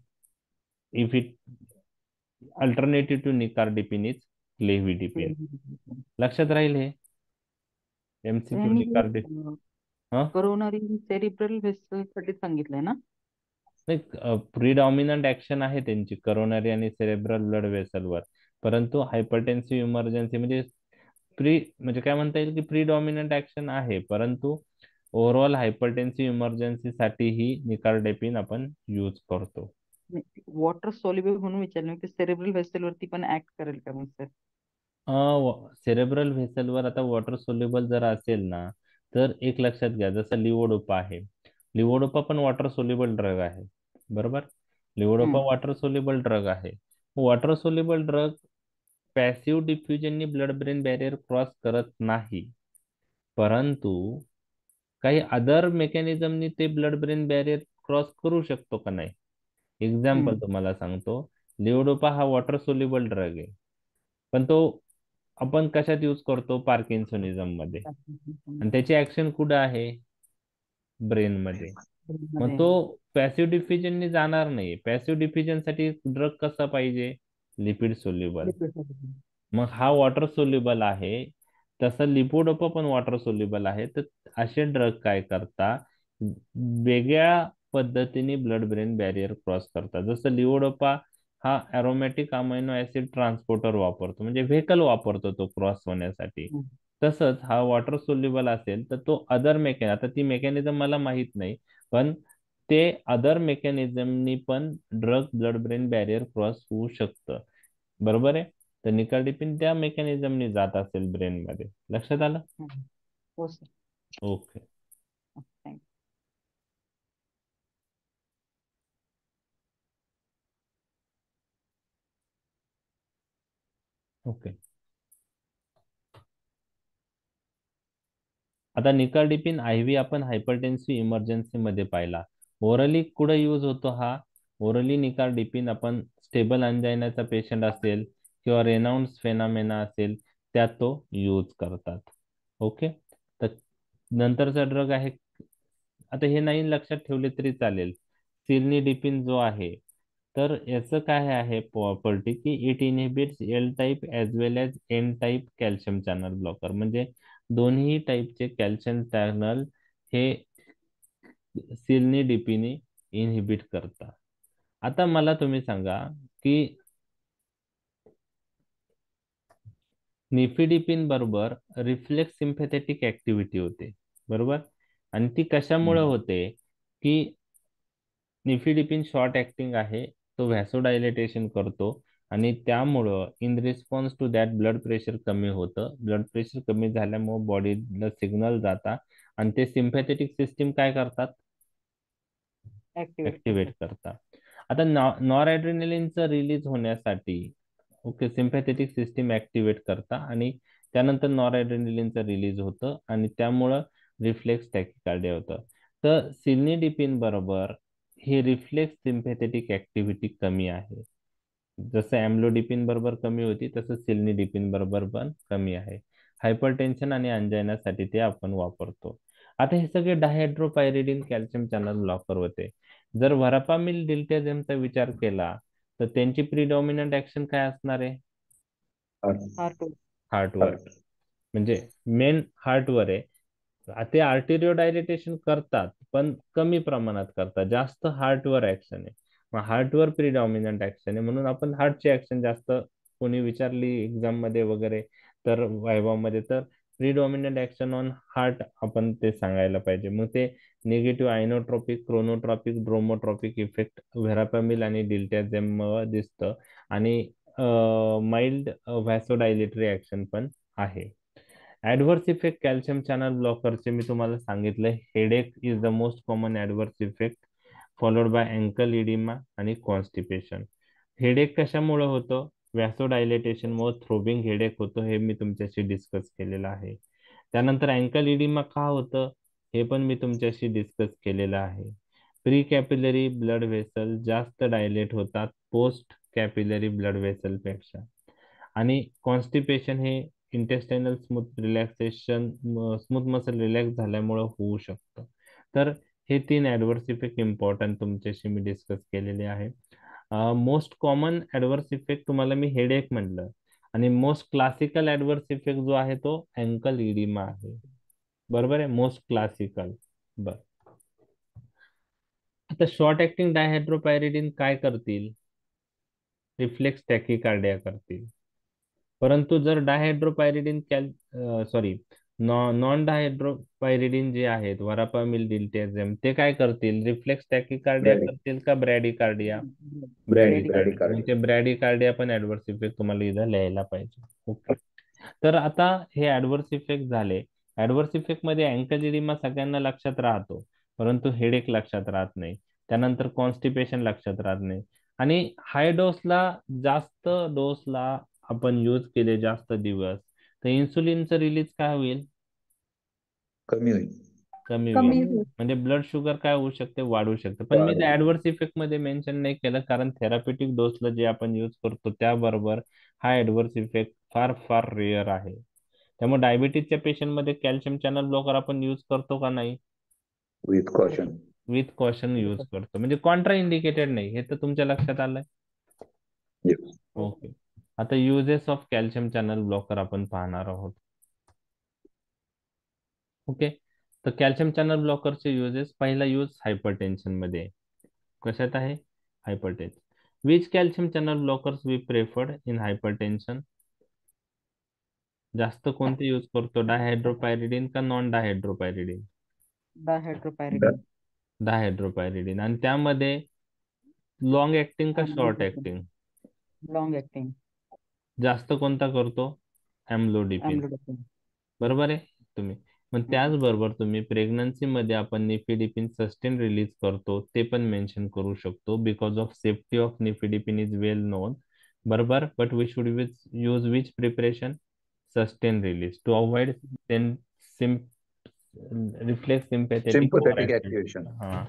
If it alternative to nicardipine is clevidipine. लक्षात राहील हे MCQ nicardipine. Coronary cerebral vessel साठी सांगितलंय ना? नाही, प्रिडॉमिनंट ऍक्शन आहे त्यांची करोनरी आणि सेरेब्रल ब्लड व्हेसलवर, परंतु हायपरटेन्सिव्ह इमर्जन्सी म्हणजे काय म्हणता येईल की प्रिडॉमिनंट ऍक्शन आहे, परंतु ओव्हरऑल हायपरटेन्सिव्ह इमर्जन्सी साठी ही निकार्डिपिन आपण यूज करतो. वॉटर सोल्युबल म्हणून विचारलं की सेरेब्रल व्हेसल वरती पण ऍक्ट करेल का मग सर? सेरेब्रल व्हेसलवर आता वॉटर सोल्युबल जर असेल ना, तर एक लक्षात घ्या, जसं लिवोडोपा आहे. लिवोडोपा पण वॉटर सोल्युबल ड्रग आहे, बरोबर? लिवोडोपा वॉटर सोल्युबल ड्रग आहे. वॉटर सोल्युबल ड्रग पॅसिव्ह डिफ्युजननी ब्लड ब्रेन बॅरियर क्रॉस करत नाही, परंतु काही अदर मेकॅनिझमनी ते ब्लड ब्रेन बॅरियर क्रॉस करू शकतो का नाही? एक्झाम्पल तुम्हाला सांगतो. लिवोडोपा हा वॉटर सोल्युबल ड्रग आहे, पण तो आपण कशात यूज करतो? पार्किन्सोनिझम मध्ये. आणि त्याची ऍक्शन कुठं आहे? ब्रेन मध्ये. मग तो पॅसिव्ह डिफ्युजननी जाणार नाही. पॅसिव्ह डिफ्युजन साठी ड्रग कसा पाहिजे? Lipid soluble. मग हा वॉटर सोल्युबल आहे, तसं लिपोडोपा पण वॉटर सोल्युबल आहे. तर असे ड्रग काय करता? वेगळ्या पद्धतीने ब्लड ब्रेन बॅरियर क्रॉस करतात. जसं लिओडोपा हा अरोमॅटिक अमायनो ऍसिड ट्रान्सपोर्टर वापरतो, म्हणजे व्हेकल वापरतो तो क्रॉस होण्यासाठी. हम्म. तसंच हा वॉटर सोल्युबल असेल तर तो अदर आता ती मेकॅनिझम मला माहित नाही, पण ते अदर मेकॅनिझमनी पण drug blood brain barrier cross होऊ शकतं. बरोबर आहे. तर निकार्डिपिन त्या मेकॅनिझमनी जात असेल ब्रेन मध्ये. लक्षात आलं? हम्म. हो सर. ओके. थँक्यू. ओके. आता निकार्डिपिन IV आपण हायपरटेन्सिव्ह इमर्जन्सी मध्ये पाहिला. ओरली कुठं यूज होतो हा? ओरली निकार्डिपिन आपण स्टेबल अंजायनाचा पेशंट असेल किंवा रेनाउंड्स फेनामेना असेल त्यात तो यूज करतात. ओके. तर नंतरचा ड्रग आहे, आता हे नाही लक्षात ठेवले तरी चालेल, सिल्निडिपिन जो आहे, तर याचं काय आहे प्रॉपर्टी की it inhibits L type as well as N type calcium channel blocker, म्हणजे दोन्ही टाईपचे कॅल्शियम चॅनल हे सिल्निडिपिने इनहिबिट करतात. आता मला तुम्ही सांगा की निफिडिपिन बरोबर रिफ्लेक्स सिम्पॅथेटिक ऍक्टिव्हिटी होते, बरोबर? आणि ती कशामुळे होते की निफिडिपिन शॉर्ट ऍक्टिंग आहे, तो व्हॅसोडायलेटेशन करतो आणि त्यामुळं in response to that blood pressure कमी होतं. ब्लड प्रेशर कमी झाल्यामुळे बॉडीला सिग्नल जातात आणि ते सिम्पॅथेटिक सिस्टीम काय करतात? ऍक्टिवेट ऍक्टिव्हेट करतात. करतात. आता नॉरएड्रेनालिनचं रिलीज होण्यासाठी ओके सिम्पॅथेटिक सिस्टीम ऍक्टिव्हेट करता आणि त्यानंतर नॉरएड्रेनालिनचं रिलीज होतं आणि त्यामुळं रिफ्लेक्स टॅकिकार्डिया होतं. तर सिल्निडिपिन बरोबर ही रिफ्लेक्स सिम्पॅथेटिक ऍक्टिव्हिटी कमी आहे. जसं अॅम्लोडिपिन बरोबर कमी होती तसं सिल्निडिपिन बरोबर पण कमी आहे. हायपरटेन्शन आणि अंजायनासाठी ते आपण वापरतो. आता हे सगळे डायहायड्रोपायरिडिन कॅल्शियम चॅनल ब्लॉकर होते. जर व्हरापामिल डिल्टेझेमचा विचार केला तर त्यांची प्रिडॉमिनंट ऍक्शन काय असणार आहे? हार्ट. हार्टवर, म्हणजे मेन हार्टवर आहे. ते आर्टेरिओ डायलेटेशन करतात पण कमी प्रमाणात करतात, जास्त हार्टवर ऍक्शन आहे. मग हार्टवर प्रिडॉमिनंट ऍक्शन आहे म्हणून आपण हार्टची ऍक्शन जास्त, कोणी विचारली एक्झाम मध्ये वगैरे तर वायवा मध्ये, तर प्रिडॉमिनंट ऍक्शन ऑन हार्ट आपण ते सांगायला पाहिजे. मग ते negative inotropic, chronotropic, dromotropic effect verapamil आणि डिल्टॅझेम दिसतं आणि माइल्ड व्हॅसोडायलेटरी ऍक्शन पण आहे. ऍडव्हर्स इफेक्ट कॅल्शियम चॅनल ब्लॉकरचे मी तुम्हाला सांगितलं, headache is the most common adverse effect followed by ankle oedema आणि कॉन्स्टिपेशन. हेडेक कशामुळे होतं? व्हॅसोडायलेटेशन मुळे थ्रोबिंग हेडेक होतं, हे मी तुमच्याशी डिस्कस केलेलं आहे. त्यानंतर अँकल इडिमा का होतं हे पण मी तुमच्याशी डिस्कस केलेलं आहे. प्री कॅपिलरी ब्लड व्हेसल जास्त डायलेट होतात पोस्ट कॅपिलरी ब्लड व्हेसल पेक्षा. आणि कॉन्स्टिपेशन हे intestinal smooth relaxation, smooth muscle relax झाल्यामुळे होऊ शकतं. तर हे 3 ऍडव्हर्स इफेक्ट इम्पॉर्टंट तुमच्याशी मी डिस्कस केलेले आहे. मोस्ट कॉमन ऍडव्हर्स इफेक्ट तुम्हाला मी हेडेक म्हणलं आणि मोस्ट क्लासिकल ऍडव्हर्स इफेक्ट जो आहे तो अँकल इडिमा आहे. बरोबर आहे, मोस्ट क्लासिकल. बर, आता शॉर्ट ऍक्टिंग डायहायड्रोपायरिडिन काय करतील? रिफ्लेक्स टॅकिकार्डिया करतील. परंतु जर डायहायड्रोपायरिडिन सॉरी नॉन डायहायड्रोपायरिडिन जे आहेत वरापामिल डिल्टेझेम ते काय करतील? रिफ्लेक्स टॅकिकार्डिया करतील का ब्रॅडिकार्डिया? ब्रॅडिकार्डिया. मग ते ब्रॅडिकार्डिया पण ऍडव्हर्स इफेक्ट तुम्हाला इथं लिहायला पाहिजे. ओके. तर आता हे ऍडव्हर्स इफेक्ट झाले. ऍडव्हर्स इफेक्ट मध्ये अँकल इडिमा सगळ्यांना लक्षात राहतो, परंतु हेडेक लक्षात राहत नाही. त्यानंतर कॉन्स्टिपेशन लक्षात राहत नाही. आणि हाय डोसला, जास्त डोसला आपण यूज केले जास्त दिवस तर इन्सुलिनचं रिलीज काय होईल? कमी होईल. कमी कमी होईल. होईल. म्हणजे ब्लड शुगर काय होऊ शकते? वाढू शकते. पण मी ते ऍडव्हर्स इफेक्ट मध्ये मेन्शन नाही केलं कारण थेरापेटिक डोसला जे आपण यूज करतो त्याबरोबर हा ऍडव्हर्स इफेक्ट फार फार रेअर आहे. त्यामुळे डायबिटीजच्या पेशंटमध्ये कॅल्शियम चॅनल ब्लॉकर आपण यूज करतो का नाही? With caution. With caution use करतो, म्हणजे कॉन्ट्रा इंडिकेटेड नाही, हे तर तुमच्या लक्षात आलंय. ओके. आता uses of calcium channel blocker आपण पाहणार आहोत. ओके. तर कॅल्शियम चॅनल ब्लॉकरचे युजेस, पहिला यूज हायपरटेन्शन मध्ये आहे. कशात आहे? Hypertension. Which calcium channel blockers we preferred in hypertension? जास्त कोणते यूज करतो, डायहायड्रोपायरिडिन का नॉन डायहायड्रोपायरिडिन? डायहायड्रोपायरिडिन. डायहायड्रोपायरिडिन. आणि त्यामध्ये लॉंग ऍक्टिंग का शॉर्ट ऍक्टिंग? Long acting. जास्त कोणता करतो? एम्लोडिपिन. एम्लोडिपिन. बरोबर आहे तुम्ही. मग त्याचबरोबर तुम्ही प्रेग्नन्सी मध्ये आपण निफिडिपिन सस्टेन रिलीज करतो ते पण मेन्शन करू शकतो. Because of safety of nifedipine is well known. बरोबर. But we should use which preparation? Sustain release to avoid reflex sympathetic sympathetic activation. हा.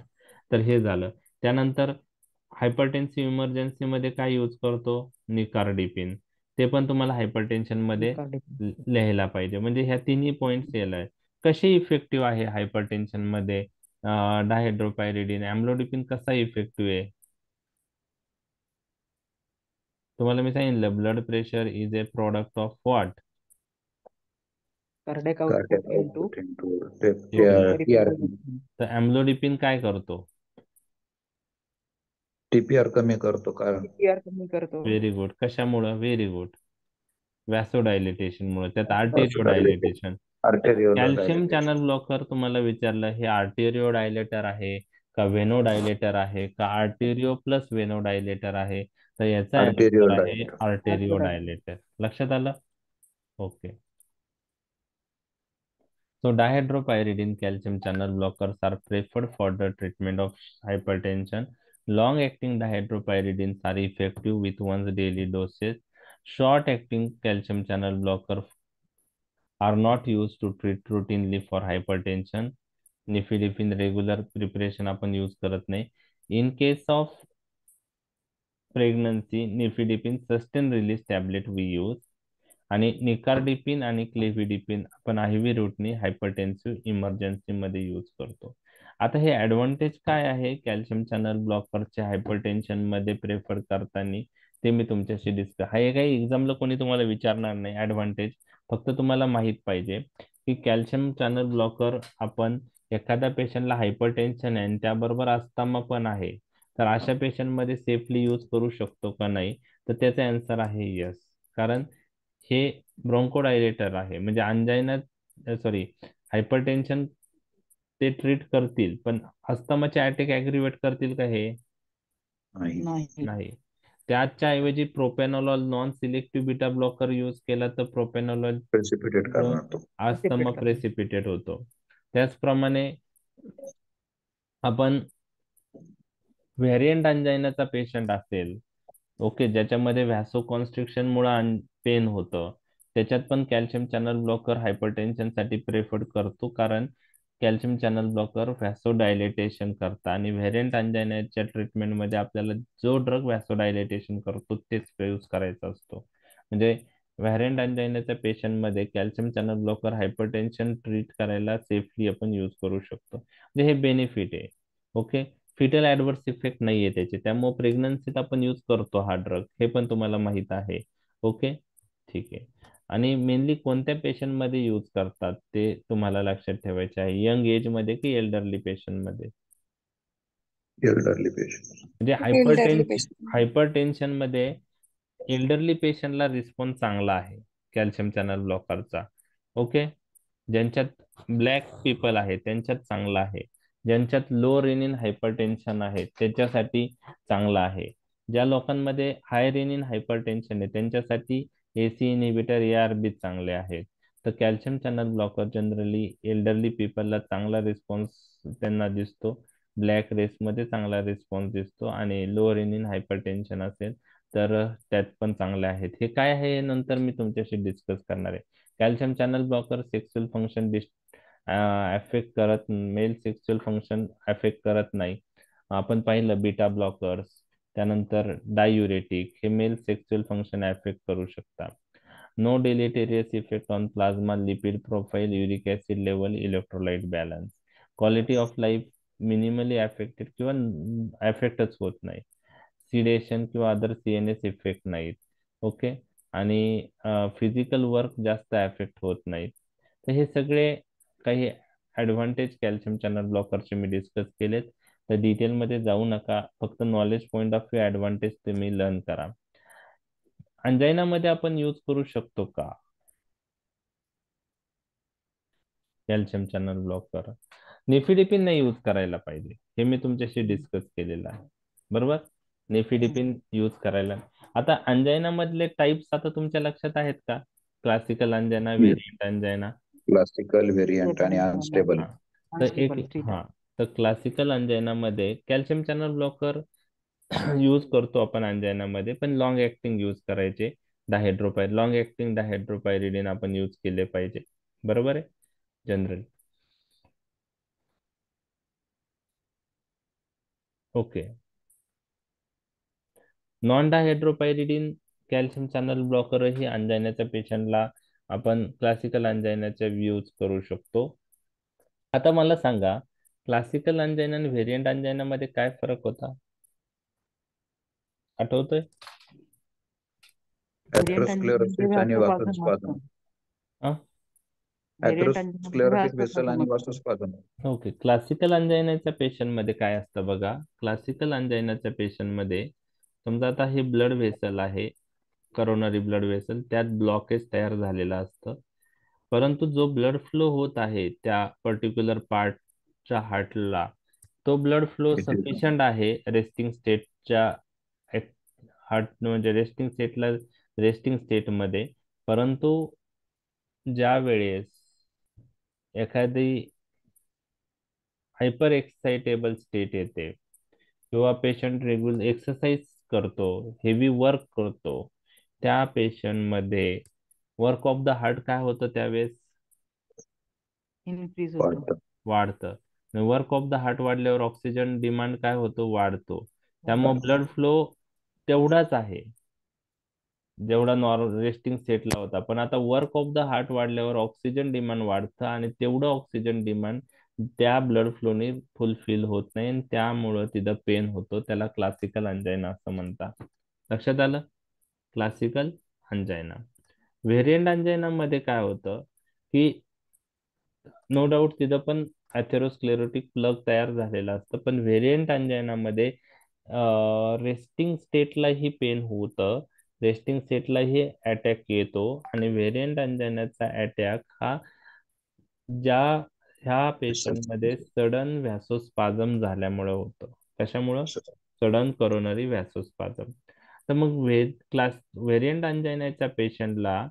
तर हे झालं. त्यानंतर हायपरटेन्सिव्ह इमर्जन्सी मध्ये काय यूज करतो? निकार्डिपिन. ते पण तुम्हाला हायपरटेन्शन मध्ये निकार्डिपिन. लिहायला पाहिजे. म्हणजे ह्या तिन्ही पॉइंट्स यायला आहे. कशी इफेक्टिव्ह आहे हायपरटेन्शन मध्ये डायहायड्रोपायरिडिन? एम्लोडिपिन कसा इफेक्टिव्ह आहे? तुम्हाला मी सांगितलं blood pressure is a product of what? Cardiac cardiac output into output into TPR. TRP. तर एम्लोडिपिन काय करतो? टीपीआर कमी करतो कारण टीपीआर कमी करतो. Very good. कशामुळं? Very good. व्हॅसोडायलेटेशन मुळे. त्यात arterio vasodilatation, dilatation. arterial calcium dilatation. Channel blocker तुम्हाला विचारलं हे आर्टेरिओ डायलेटर आहे का व्हेनो डायलेटर आहे का आर्टेरिओ प्लस व्हेनो डायलेटर आहे? तर याचा Arterial आन्सर आहे dilator. आर्टेरिओ डायलेटर. लक्षात आलं? Okay. So dihydropyridine calcium channel blockers are preferred for the treatment of hypertension. Long-acting dihydropyridines are effective with once daily doses. Short-acting calcium channel blockers are not used to treat routinely for hypertension. Nifedipine regular preparation आपण use करत नाही. In case of pregnancy, nifedipine sustained release tablet we use. आणि निकार्डिपिन आणि क्लेव्हिडिपिन आपण IV रूटने hypertensive emergency मध्ये use करतो. आता हे ऍडव्हान्टेज काय आहे कॅल्शियम चॅनल ब्लॉकरचे हायपरटेन्शन मध्ये प्रेफर करताना, ते मी तुमच्याशी डिस्कस. हा काही एक्झामला कोणी तुम्हाला विचारणार नाही ऍडव्हान्टेज. फक्त तुम्हाला माहित पाहिजे की कॅल्शियम चॅनल ब्लॉकर आपण एखाद्या पेशंटला हायपरटेन्शन आहे आणि त्याबरोबर अस्थमा पण आहे, तर अशा पेशंट मध्ये सेफली यूज करू शकतो का नाही? तर त्याचा आन्सर आहे यस. कारण हे ब्रोंकोडायलेटर आहे. म्हणजे अंजायना, सॉरी, हायपरटेन्शन ते ट्रीट करतील, पण अस्थमाचे अटॅक ऍग्रिवेट करतील का हे? नाही. नाही. त्याच्या ऐवजी propranolol non selective beta blocker use केला तर प्रोपेनॉलॉल प्रेसिपिटेट करणार तो. अस्थमा प्रेसिपिटेट होतो. त्याचप्रमाणे आपण व्हेरियंट अंजायनाचा पेशंट असेल, ओके, ज्याच्यामध्ये व्हॅसो कॉन्स्ट्रिक्शन मुळे पेन होतं, त्याच्यात पण कॅल्शियम चॅनल ब्लॉकर हायपरटेन्शन साठी प्रेफर्ड करतो. कारण कॅल्शियम चॅनल ब्लॉकर व्हॅसो डायलेटेशन करतात आणि व्हेरियंट अंजायनाच्या ट्रीटमेंटमध्ये आपल्याला जो ड्रग व्हॅसो डायलेटेशन करतो तेच यूज करायचा असतो. म्हणजे व्हेरियंट अंजायनाच्या पेशंटमध्ये calcium channel blocker hypertension treat करायला सेफली आपण यूज करू शकतो. म्हणजे हे बेनिफिट आहे. ओके. फिटल ऍडवर्स इफेक्ट नाहीये त्याचे, त्यामुळे प्रेग्नन्सीत आपण यूज करतो हा ड्रग, हे पण तुम्हाला माहित आहे. ओके, ठीक आहे. आणि मेनली कोणत्या पेशंट मध्ये यूज करतात ते तुम्हाला लक्षात ठेवायचे आहे. यंग एज मध्ये की एल्डरली पेशंट मध्ये? Elderly patient. म्हणजे Elderly patient. हायपरटेन्शन मध्ये एल्डरली पेशंटला रिस्पॉन्स चांगला आहे कॅल्शियम चॅनल ब्लॉकरचा. ओके. ज्यांच्यात ब्लॅक पीपल आहे त्यांच्यात चांगला आहे. ज्यांच्यात लो रेनिन हायपरटेन्शन आहे त्याच्यासाठी चांगला आहे. ज्या लोकांमध्ये हाय रेनिन हायपरटेन्शन आहे त्यांच्यासाठी एसी इनिबिटर ARB चांगले आहेत. तर calcium channel blocker generally elderly पीपलला चांगला रिस्पॉन्स त्यांना दिसतो. ब्लॅक रेसमध्ये चांगला रिस्पॉन्स दिसतो. आणि लो रेनिन हायपरटेन्शन असेल तर त्यात पण चांगले आहेत. हे काय आहे हे नंतर मी तुमच्याशी डिस्कस करणार आहे. Calcium channel blocker sexual function affect करत, मेल सेक्सुअल फंक्शन अफेक्ट करत नाही. आपण पाहिलं बीटा ब्लॉकर्स, त्यानंतर डायुरेटिक, हे मेल सेक्सुअल फंक्शन अफेक्ट करू शकतात. No deleterious effect on plasma lipid profile, uric acid level, electrolyte balance. Quality of life minimally affected किंवा अफेक्टच होत नाही. सिडेशन किंवा अदर CNS इफेक्ट नाहीत. ओके. आणि फिजिकल वर्क जास्त अफेक्ट होत नाहीत. तर हे सगळे काही ऍडव्हान्टेज कॅल्शियम चॅनल ब्लॉकरचे मी डिस्कस केलेत. तर डिटेलमध्ये जाऊ नका, फक्त knowledge point of view advantage तुम्ही लर्न करा. अंजायनामध्ये आपण यूज करू शकतो का कॅल्शियम चॅनल ब्लॉकर? नेफिडिपिन नाही यूज करायला पाहिजे, हे मी तुमच्याशी डिस्कस केलेलं आहे, बरोबर. नेफिडिपिन यूज करायला. आता अंजायना मधले टाइप्स आता तुमच्या लक्षात आहेत का? Classical angina, variant angina. Classical, variant आणि अनस्टेबल. हा, तर एक हा तर क्लासिकल अंजायना मध्ये कॅल्शियम चॅनल ब्लॉकर यूज करतो आपण अंजायना मध्ये, पण लॉंग ऍक्टिंग यूज करायचे. लॉंग ऍक्टिंग डायहायड्रोपायरिडिन आपण यूज केले पाहिजे, बरोबर आहे general. Okay. Non dihydropyridine calcium channel blocker ही अंजायनाच्या पेशंटला आपण क्लासिकल अंजायनाचा यूज करू शकतो. आता मला सांगा, क्लासिकल अंजायना आणि व्हेरियंट अंजायना मध्ये काय फरक होता, आठवतोय? अथेरोस्क्लेरोसिस आणि वासोस्पाझम. अथेरोस्क्लेरोटिक वेसल आणि वासोस्पाझम. ओके. क्लासिकल अंजायनाच्या पेशंट मध्ये काय असतं बघा, क्लासिकल अंजायनाच्या पेशंट मध्ये समजा आता हे ब्लड व्हेसल आहे, करोनरी ब्लड व्हेसल, त्यात ब्लॉकेज तयार झालेला असतं, परंतु जो ब्लड फ्लो होत आहे त्या पर्टिक्युलर पार्टच्या हार्टला, तो ब्लड फ्लो सफिशियंट आहे रेस्टिंग स्टेटच्या, हार्ट म्हणजे रेस्टिंग स्टेटमध्ये. परंतु ज्या वेळेस एखादी हायपर एक्साइटेबल स्टेट येते किंवा पेशंट रेग्युलर एक्सरसाइज करतो, हेवी वर्क करतो, त्या पेशंट मध्ये वर्क ऑफ द हार्ट काय होतं त्यावेळेस? इन्क्रीज होतो, वाढतं. वर्क ऑफ द हार्ट वाढल्यावर ऑक्सिजन डिमांड काय होतो? वाढतो. त्यामुळे ब्लड फ्लो तेवढाच आहे जेवढा रेस्टिंग स्टेटला होता, पण आता वर्क ऑफ द हार्ट वाढल्यावर ऑक्सिजन डिमांड वाढतं आणि तेवढं ऑक्सिजन डिमांड त्या ब्लड फ्लोने फुलफिल होत नाही आणि त्यामुळं तिथं पेन होतो. त्याला क्लासिकल अंजायना असं म्हणतात. लक्षात आलं? Classical angina. व्हेरियंट अंजायना मध्ये काय होतं की नो डाऊट तिथं पण अथेरोस्क्लेरोटिक प्लग तयार झालेला असतं, पण व्हेरियंट अंजायना मध्ये रेस्टिंग स्टेटलाही पेन होतं, रेस्टिंग स्टेटलाही अटॅक येतो, आणि व्हेरियंट अंजायनाचा अटॅक हा ह्या पेशंट मध्ये सडन व्हॅसोस्पाझम झाल्यामुळे होतं. कशामुळं? Sudden coronary vasospasm. तर मग व्हेरियंट अंजायनाच्या पेशंटला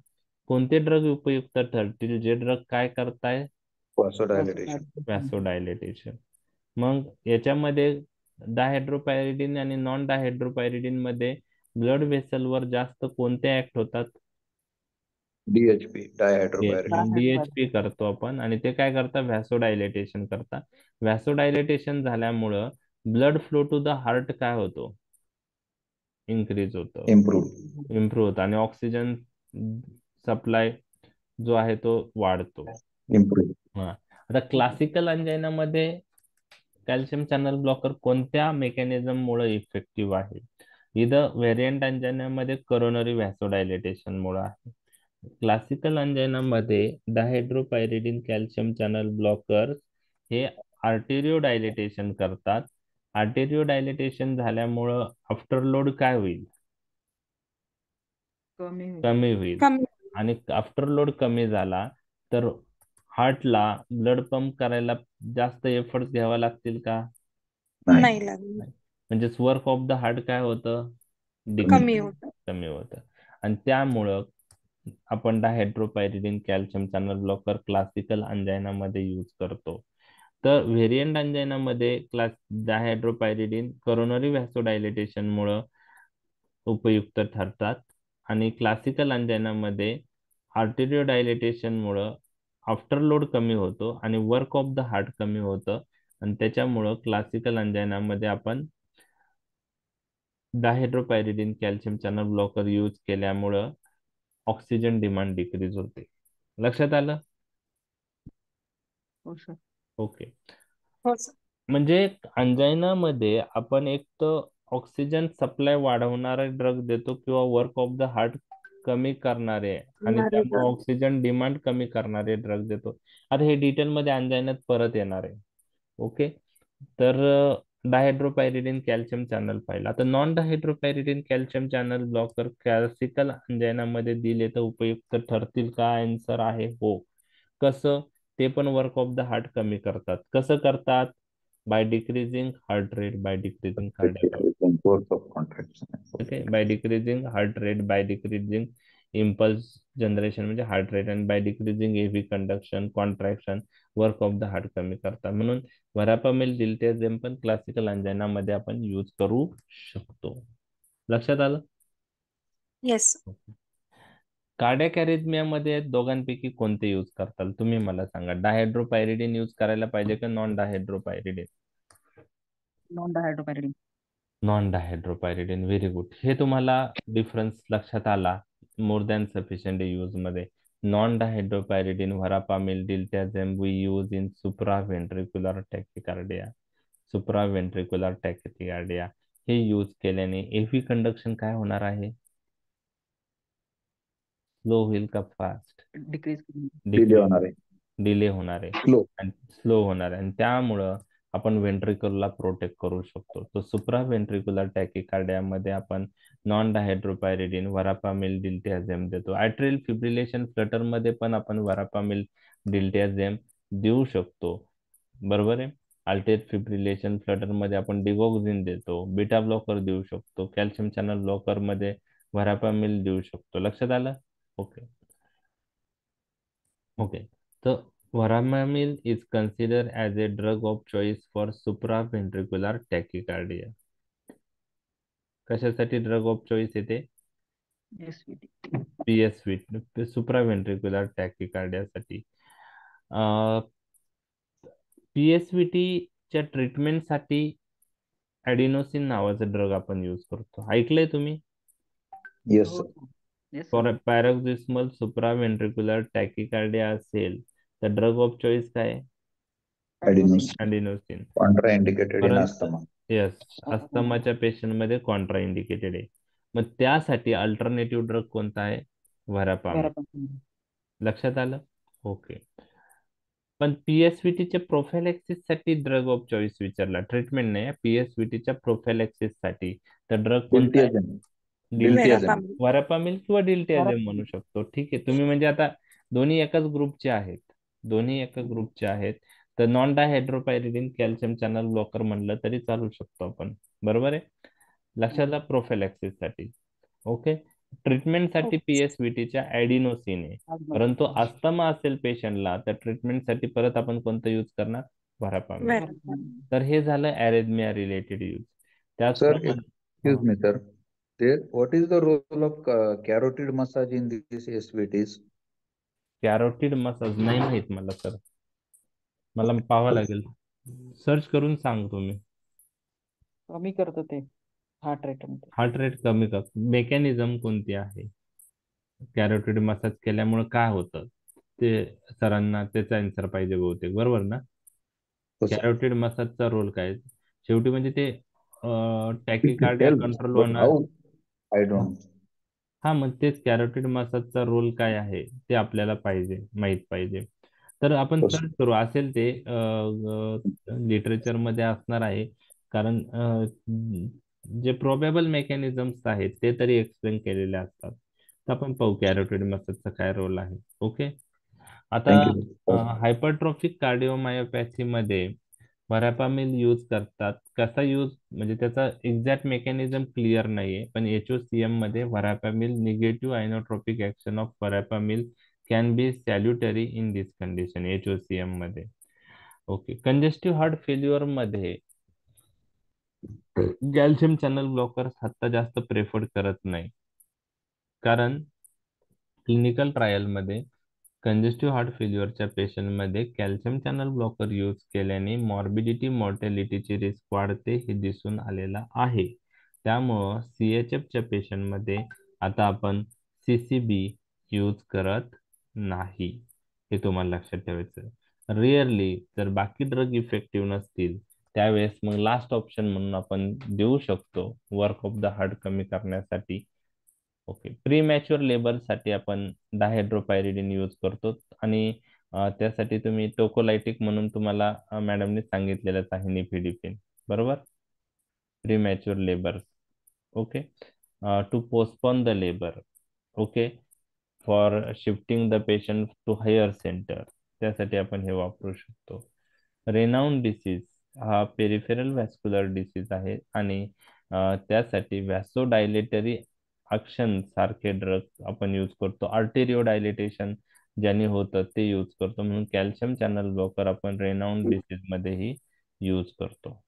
कोणते ड्रग उपयुक्त ठरतील, जे ड्रग काय करताय? व्हॅसोडायलेटेशन. मग याच्यामध्ये डायहायड्रोपायरिडिन आणि नॉन डायहायड्रोपायरिडिन मध्ये ब्लड व्हेसलवर जास्त कोणते ऍक्ट होतात? डीएचपी, डायहायड्रोपायरिडिन. डीएचपी करतो आपण, आणि ते काय करतात? व्हॅसोडायलेटेशन करतात. व्हॅसोडायलेटेशन झाल्यामुळं blood flow to the heart काय होतो? इन्क्रीज होतो, इम्प्रूव्ह होतं, आणि ऑक्सिजन सप्लाय जो आहे तो वाढतो. हा. आता क्लासिकल अंजायना मध्ये कॅल्शियम चॅनल ब्लॉकर कोणत्या मेकॅनिझम मुळे इफेक्टिव्ह आहे? इथं व्हेरियंट अंजायना मध्ये करोनरी व्हॅसोडायलेटेशन मुळे आहे. क्लासिकल अंजायना मध्ये डायहायड्रोपायरिडिन कॅल्शियम चॅनल ब्लॉकर हे आर्टेरियो डायलेटेशन करतात. आर्टेरियो डायलेटेशन झाल्यामुळं आफ्टरलोड काय होईल? कमी होईल. आणि आफ्टरलोड कमी झाला तर हार्टला ब्लड पंप करायला जास्त एफर्ट्स घ्यावा लागतील का? नाही लागली. म्हणजेच वर्क ऑफ द हार्ट काय होतं? कमी होतं. कमी होतं. आणि त्यामुळं आपण डायहायड्रोपायरिडिन कॅल्शियम चॅनल ब्लॉकर क्लासिकल अंजायना मध्ये यूज करतो. तर व्हेरियंट अंजायना मध्ये डायहायड्रोपायरिडिन करोनरी व्हॅसोडायलेटेशन मुळे उपयुक्त ठरतात, आणि क्लासिकल अंजायना मध्ये आर्टेरियो डायलेटेशन मुळे आफ्टरलोड कमी होतो आणि वर्क ऑफ द हार्ट कमी होतं, आणि त्याच्यामुळं क्लासिकल अंजायना मध्ये आपण डायहायड्रोपायरिडिन कॅल्शियम चॅनल ब्लॉकर यूज केल्यामुळं ऑक्सिजन डिमांड डिक्रीज होते. लक्षात आलं? ओके. हो सर. म्हणजे अंजायना मध्ये आपण एक तर ऑक्सिजन सप्लाय वाढवणारा ड्रग देतो किंवा वर्क ऑफ द हार्ट कमी करणारे आणि अरे त्यामुळे वा. ऑक्सिजन डिमांड कमी करणारे ड्रग देतो. आता हे डिटेलमध्ये अंजायनात परत येणार आहे. ओके. तर डायहायड्रोपायरिडिन कॅल्शियम चॅनल पाहिलं. आता non dihydropyridine calcium channel blocker classical अंजायनामध्ये दिले तर उपयुक्त ठरतील का? आन्सर आहे हो. कसं? ते पण वर्क ऑफ द हार्ट कमी करतात. कसं करतात? By decreasing heart rate, by decreasing cardiac. Force of contraction. Okay. By decreasing heart rate, by decreasing impulse generation म्हणजे हार्ट रेट, आणि by decreasing एव्ही conduction contraction work of the heart कमी करतात. म्हणून व्हरापामिल दिल्टेझेम पण क्लासिकल अंजायनामध्ये आपण यूज करू शकतो. लक्षात आलं? येस. कार्डियाक मध्ये दोघांपैकी कोणते यूज करताल तुम्ही मला सांगा. डायहायड्रोपायरिडिन यूज करायला पाहिजे का non dihydropyridine? Non dihydropyridine. Non dihydropyridine. Very good. हे तुम्हाला डिफरन्स लक्षात आला मोर दॅन सफिशियंट यूज मध्ये. Non dihydropyridine verapamil diltiazem we use in supraventricular tachycardia. Supraventricular tachycardia हे यूज केल्याने एव्ही कंडक्शन काय होणार आहे? स्लो होईल का फास्ट? डिक्रीज. Delay होणार आहे. डिले होणार आहे Slow. आणि स्लो होणार आहे, आणि त्यामुळं आपण व्हेंट्रिकलला प्रोटेक्ट करू शकतो. तो सुप्रा व्हेंट्रिक्युलर टॅकिकार्डियामध्ये आपण नॉन डायहायड्रोपायरिडिन व्हरापामिल दिल्टेझेम देतो. ॲट्रियल फिब्रिलेशन फ्लटर मध्ये पण आपण व्हरापामिल दिल्टेझेम देऊ शकतो. बरोबर आहे. अल्टेट फिब्रिलेशन फ्लटर मध्ये आपण डिगॉक्सिन देतो. बीटा ब्लॉकर देऊ शकतो. कॅल्शियम चॅनल ब्लॉकर मध्ये व्हरापामिल देऊ शकतो. लक्षात आलं? ओके. ओके. तर Verapamil is considered as a drug of choice for supraventricular tachycardia. कशासाठी ड्रग ऑफ चॉईस येते? एसव्हीटी. PSVT, सुप्राव्हेंट्रिक्युलर टॅकिकार्डियासाठी. PSVTच्या ट्रीटमेंटसाठी ॲडिनोसिन नावाचा ड्रग आपण यूज करतो. ऐकलंय तुम्ही? Yes, sir. येस. पॅरोक्सिस्मल सुप्राव्हेंट्रिक्युलर टॅकिकार्डिया असेल तर ड्रग ऑफ चॉईस काय आहे? Adenosine. ॲडिनोसिन. Contraindicated in परंतु asthma. येस, अस्थमाच्या पेशंट मध्ये कॉन्ट्रा इंडिकेटेड आहे. मग त्यासाठी अल्टरनेटिव्ह ड्रग कोणता आहे? व्हरापामिल. लक्षात आलं? ओके. पण पीएसव्हीटीच्या प्रोफॅलेक्सिस साठी ड्रग ऑफ चॉईस विचारला, ट्रीटमेंट नाही. पीएसव्हीटीच्या प्रोफॅलेक्सिस साठी तर ड्रग कोणता आहे? Diltiazem. डिल्टेझेम. व्हेरापामिल. व्हरापामिल किंवा डिल्टेझेम म्हणू शकतो. ठीक आहे. तुम्ही म्हणजे आता दोन्ही एकाच ग्रुपचे आहेत. दोन्ही एका ग्रुपचे आहेत. तर non dihydropyridine calcium channel blocker म्हणलं तरी चालू शकतो आपण. बरोबर आहे. लक्षात आलं? प्रोफॅलेक्सिस साठी. ओके. ट्रीटमेंटसाठी पीएसव्हीटीच्या ॲडिनोसिन आहे. परंतु अस्थमा असेल पेशंटला तर ट्रीटमेंटसाठी परत आपण कोणतं यूज करणार? व्हरापामिल. व्हेरापामिल. तर हे झालं अरेथमिया रिलेटेड यूज. Sir, त्याचप्रमाणे excuse me, sir. What is the role of carotid massage in these SVTs? Carotid massage नाही माहित मला सर. मला पाहावं लागेल. सर्च करून सांगतो मी. कमी करतो ते हार्ट रेट मध्ये. हार्ट रेट कमी कर. मेकॅनिझम कोणती आहे? कॅरोटिड मसाज केल्यामुळे काय होतं ते सरांना त्याचा आन्सर पाहिजे बहुतेक. बरोबर ना? हो, sir. कॅरोटिड मसाजचा रोल काय? शेवटी म्हणजे ते It टॅकिकार्डिया helps, कंट्रोल but होणार. how? I don't know. हा, मग तेच कॅरोटिड मसाजचा रोल काय आहे ते आपल्याला पाहिजे, माहित पाहिजे. तर आपण हो, sir. सर्च करू. असेल ते लिटरेचर मध्ये असणार आहे. कारण जे प्रोबेबल मेकॅनिझम्स आहेत ते तरी एक्सप्लेन केलेले असतात. तर आपण पाहू कॅरोटिड मसाजचा काय रोल आहे. ओके. आता Thank you. sir. Hypertrophic cardiomyopathy मध्ये व्हरापामिल यूज करतात. कसा यूज म्हणजे त्याचा एक्झॅक्ट मेकॅनिझम क्लिअर नाहीये, पण HOCM मध्ये verapamil negative inotropic action of verapamil can be salutary in this condition. HOCM मध्ये. ओके. कंजेस्टिव्ह हार्ट फेल्युअर मध्ये कॅल्शियम चॅनल ब्लॉकर्स आता जास्त प्रेफर्ड करत नाही, कारण क्लिनिकल ट्रायलमध्ये कंजेस्टिव्ह हार्ट फेल्युअरच्या पेशंटमध्ये कॅल्शियम चॅनल ब्लॉकर यूज केल्याने मॉर्बिडिटी मॉर्टॅलिटीची रिस्क वाढते हे दिसून आलेलं आहे. त्यामुळं CHFच्या पेशंटमध्ये आता आपण CCB यूज करत नाही. हे तुम्हाला लक्षात ठेवायचं. रिअरली जर बाकी ड्रग इफेक्टिव्ह नसतील त्यावेळेस मग लास्ट ऑप्शन म्हणून आपण देऊ शकतो वर्क ऑफ द हार्ट कमी करण्यासाठी ओके. प्री मॅच्युअर लेबरसाठी आपण डायहायड्रोपायरिडिन यूज करतो आणि त्यासाठी तुम्ही टोकोलायटिक म्हणून तुम्हाला मॅडमने सांगितलेलंच आहे निफिडिपिन, बरोबर. Premature labour, okay. To postpone the labour, okay, for shifting the patient to higher centre, त्यासाठी आपण हे वापरू शकतो. रेनाउंड डिसीज हा पेरिफेरल व्हॅस्क्युलर डिसीज आहे आणि त्यासाठी व्हॅसोडायलेटरी ॲक्शन सारखे ड्रग आपण यूज करतो. आर्टेरिओ डायलेटेशन ज्याने होतं ते यूज करतो, म्हणून कॅल्शियम चॅनल ब्लॉकर आपण रेनाउंड डिसीज मध्येही यूज करतो.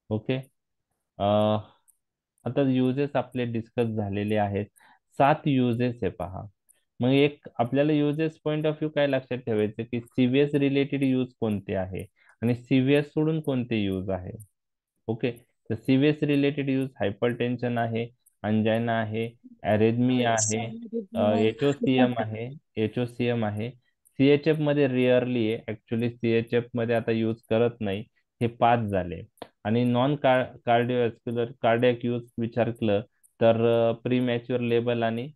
ओके. आता युजेस आपले डिस्कस झालेले आहेत. 7 युजेस आहे पहा. मग एक आपल्याला युजेस पॉइंट ऑफ व्ह्यू काय लक्षात ठेवायचं की सीव्हीएस रिलेटेड यूज कोणते आहे आणि सीव्हीएस सोडून कोणते यूज आहे. ओके. तर सीव्हीएस रिलेटेड यूज हायपरटेन्शन आहे, अंजायना आहे, अरेथमिया आहे, एचओसीएम आहे, एचओसीएम आहे. सीएचएफ मध्ये रिअरली आहे ऍक्च्युली, सीएचएफ मध्ये आता यूज करत नाही. हे 5 झाले. आणि नॉन कार्डिओव्हॅस्क्युलर कार्डियाक यूज विचार केलं तर प्री मॅच्युअर लेबल आणि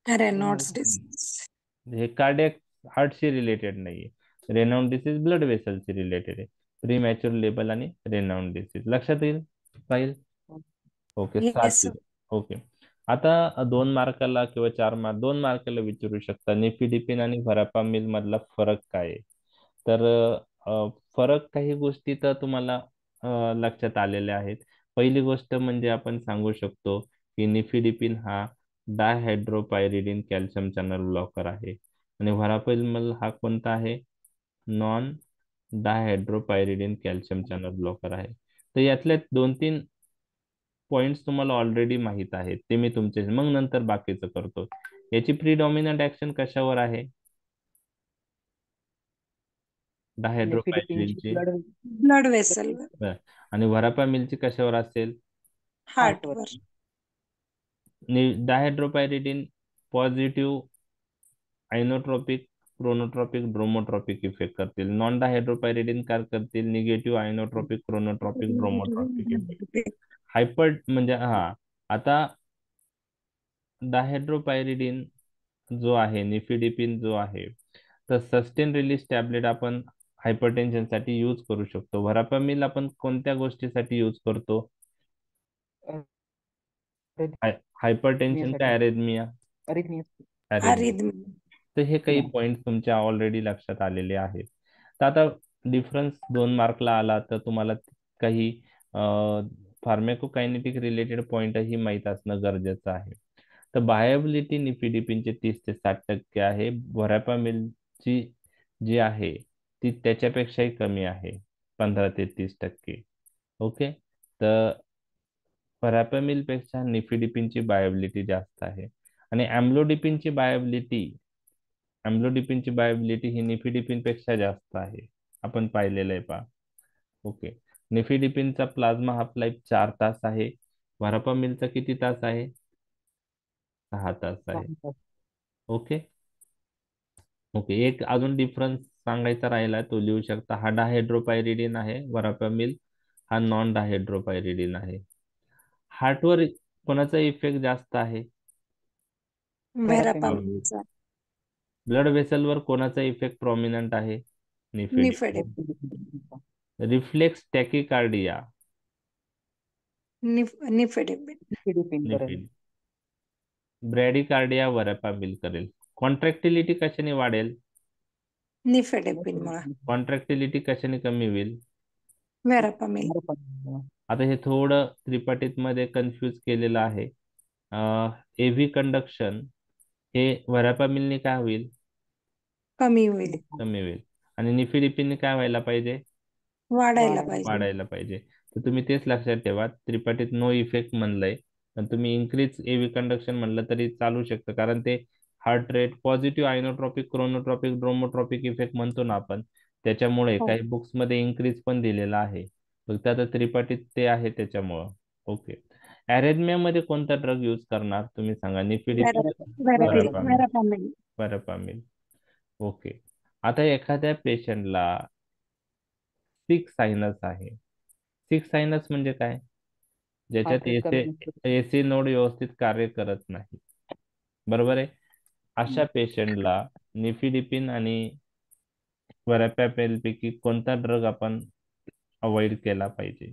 रेनॉल्ड्स डिसीज. हे कार्डियाक हार्टशी रिलेटेड नाहीये. रेनाउंड डिसीज ब्लड वेसलशी रिलेटेड आहे. प्री मॅच्युअर लेबल आणि रेनाउंड डिसीज लक्षात येईल पाहिजे. ओके. 7 येस. ओके. आता 2 मार्काला किंवा 4 मार्क 2 मार्काला विचारू शकता निफिडिपिन आणि व्हरापामिल मधला फरक काय आहे. तर फरक काही गोष्टी तर तुम्हाला लक्षात आलेल्या आहेत. पहिली गोष्ट म्हणजे आपण सांगू शकतो की निफिडिपिन हा डायहायड्रोपायरिडिन कॅल्शियम चॅनल ब्लॉकर आहे आणि व्हरापामिल हा कोणता आहे, non dihydropyridine calcium channel blocker आहे. तर यातल्या 2-3 पॉइंट्स तुम्हाला ऑलरेडी माहित आहेत, ते मी तुमचे मग नंतर बाकीचं करतो. याची प्रीडॉमिनंट ऍक्शन कशावर आहे, डायहायड्रोपायरिडिनची, ब्लड वेसल आणि व्हरापामिलची कशावर असेल, हार्ट वर. Dihydropyridine positive inotropic, chronotropic, dromotropic effect करतील. नॉन डायहायड्रोपायरिडिन काय करतील, negative inotropic, chronotropic, dromotropic effect. Hyper म्हणजे आता डायहायड्रोपायरिडिन जो आहे, निफिडिपिन जो आहे, तर सस्टेन रिलीज टॅबलेट आपण हायपरटेन्शन साठी यूज करू शकतो. व्हरापामिल आपण कोणत्या गोष्टीसाठी यूज करतो, हायपरटेन्शन का अरेथमिया, अरेथमिया. तर हे काही पॉइंट तुमच्या ऑलरेडी लक्षात आलेले आहेत. तर आता डिफरन्स 2 मार्कला आला तर तुम्हाला काही फार्मॅकोकायनेटिक रिलेटेड पॉइंटही माहीत असणं गरजेचं आहे. तर बायोबिलिटी निफिडिपिनचे 30 ते 60% आहे. व्हरापामिलची जी आहे ती त्याच्यापेक्षाही कमी आहे, 15 ते 30%. ओके. तर व्हरापामिल पेक्षा निफिडिपिनची बायोबिलिटी जास्त आहे आणि अम्लोडिपिनची बायोबिलिटी ही निफिडिपिन पेक्षा जास्त आहे, आपण पाहिलेलं आहे पहा. ओके. निफिडिपिनचा प्लाझ्मा हाफ लाईफ 4 तास आहे, व्हरापामिलचा किती तास आहे, 6 तास आहे. ओके. ओके. एक अजून डिफरन्स सांगायचा राहिला तो लिहू शकता. हा डायहायड्रोपायरिडिन आहे, व्हरापामिल हा नॉन डायहायड्रोपायरिडिन आहे. हार्टवर कोणाचा इफेक्ट जास्त आहे, व्हेरापामिलचा. ब्लड वेसलवर कोणाचा इफेक्ट प्रॉमिनंट आहे, निफिडिपिन. रिफ्लेक्स टॅकिकार्डिया, निफेडेबिन. ब्रॅडिकार्डिया व्हरापामिल करेल. कॉन्ट्रॅक्टिलिटी कशाने वाढेल, निफेडेबिन मुळे. कॉन्ट्रॅक्टिलिटी कशाने कमी होईल, व्हेरापामिल. आता हे थोडं त्रिपाठीत मध्ये कन्फ्यूज केलेलं आहे. एव्ही कंडक्शन हे व्हरापामिलने काय होईल, कमी होईल, कमी होईल. आणि निफिडिपिनने काय व्हायला पाहिजे, वाढायला पाहिजे. वाढायला पाहिजे. तर तुम्ही तेच लक्षात ठेवा, त्रिपाठीत नो इफेक्ट म्हणलंय पण तुम्ही इन्क्रीज एव्ही कंडक्शन म्हणलं तरी चालू शकतं, कारण ते heart rate positive inotropic, chronotropic, dromotropic effect म्हणतो ना आपण, त्याच्यामुळे हो. काही बुक्स मध्ये इन्क्रीज पण दिलेला आहे, फक्त आता त्रिपाठीत ते आहे त्याच्यामुळं. ओके. अरेथमिया मध्ये कोणता ड्रग यूज करणार तुम्ही सांगा, निफिडिपिन, व्हेरापामिल. व्हरापामिल. ओके. आता एखाद्या पेशंटला सिक सायनस आहे. सिक सायनस म्हणजे काय, ज्याच्यात हार्ट रेट कमी नसतं. एसी नोड व्यवस्थित कार्य करत नाही. बरोबर आहे. अशा पेशंटला निफिडिपिन आणि वर्हॅपामिल पैकी कोणता ड्रग आपण अवॉइड केला पाहिजे?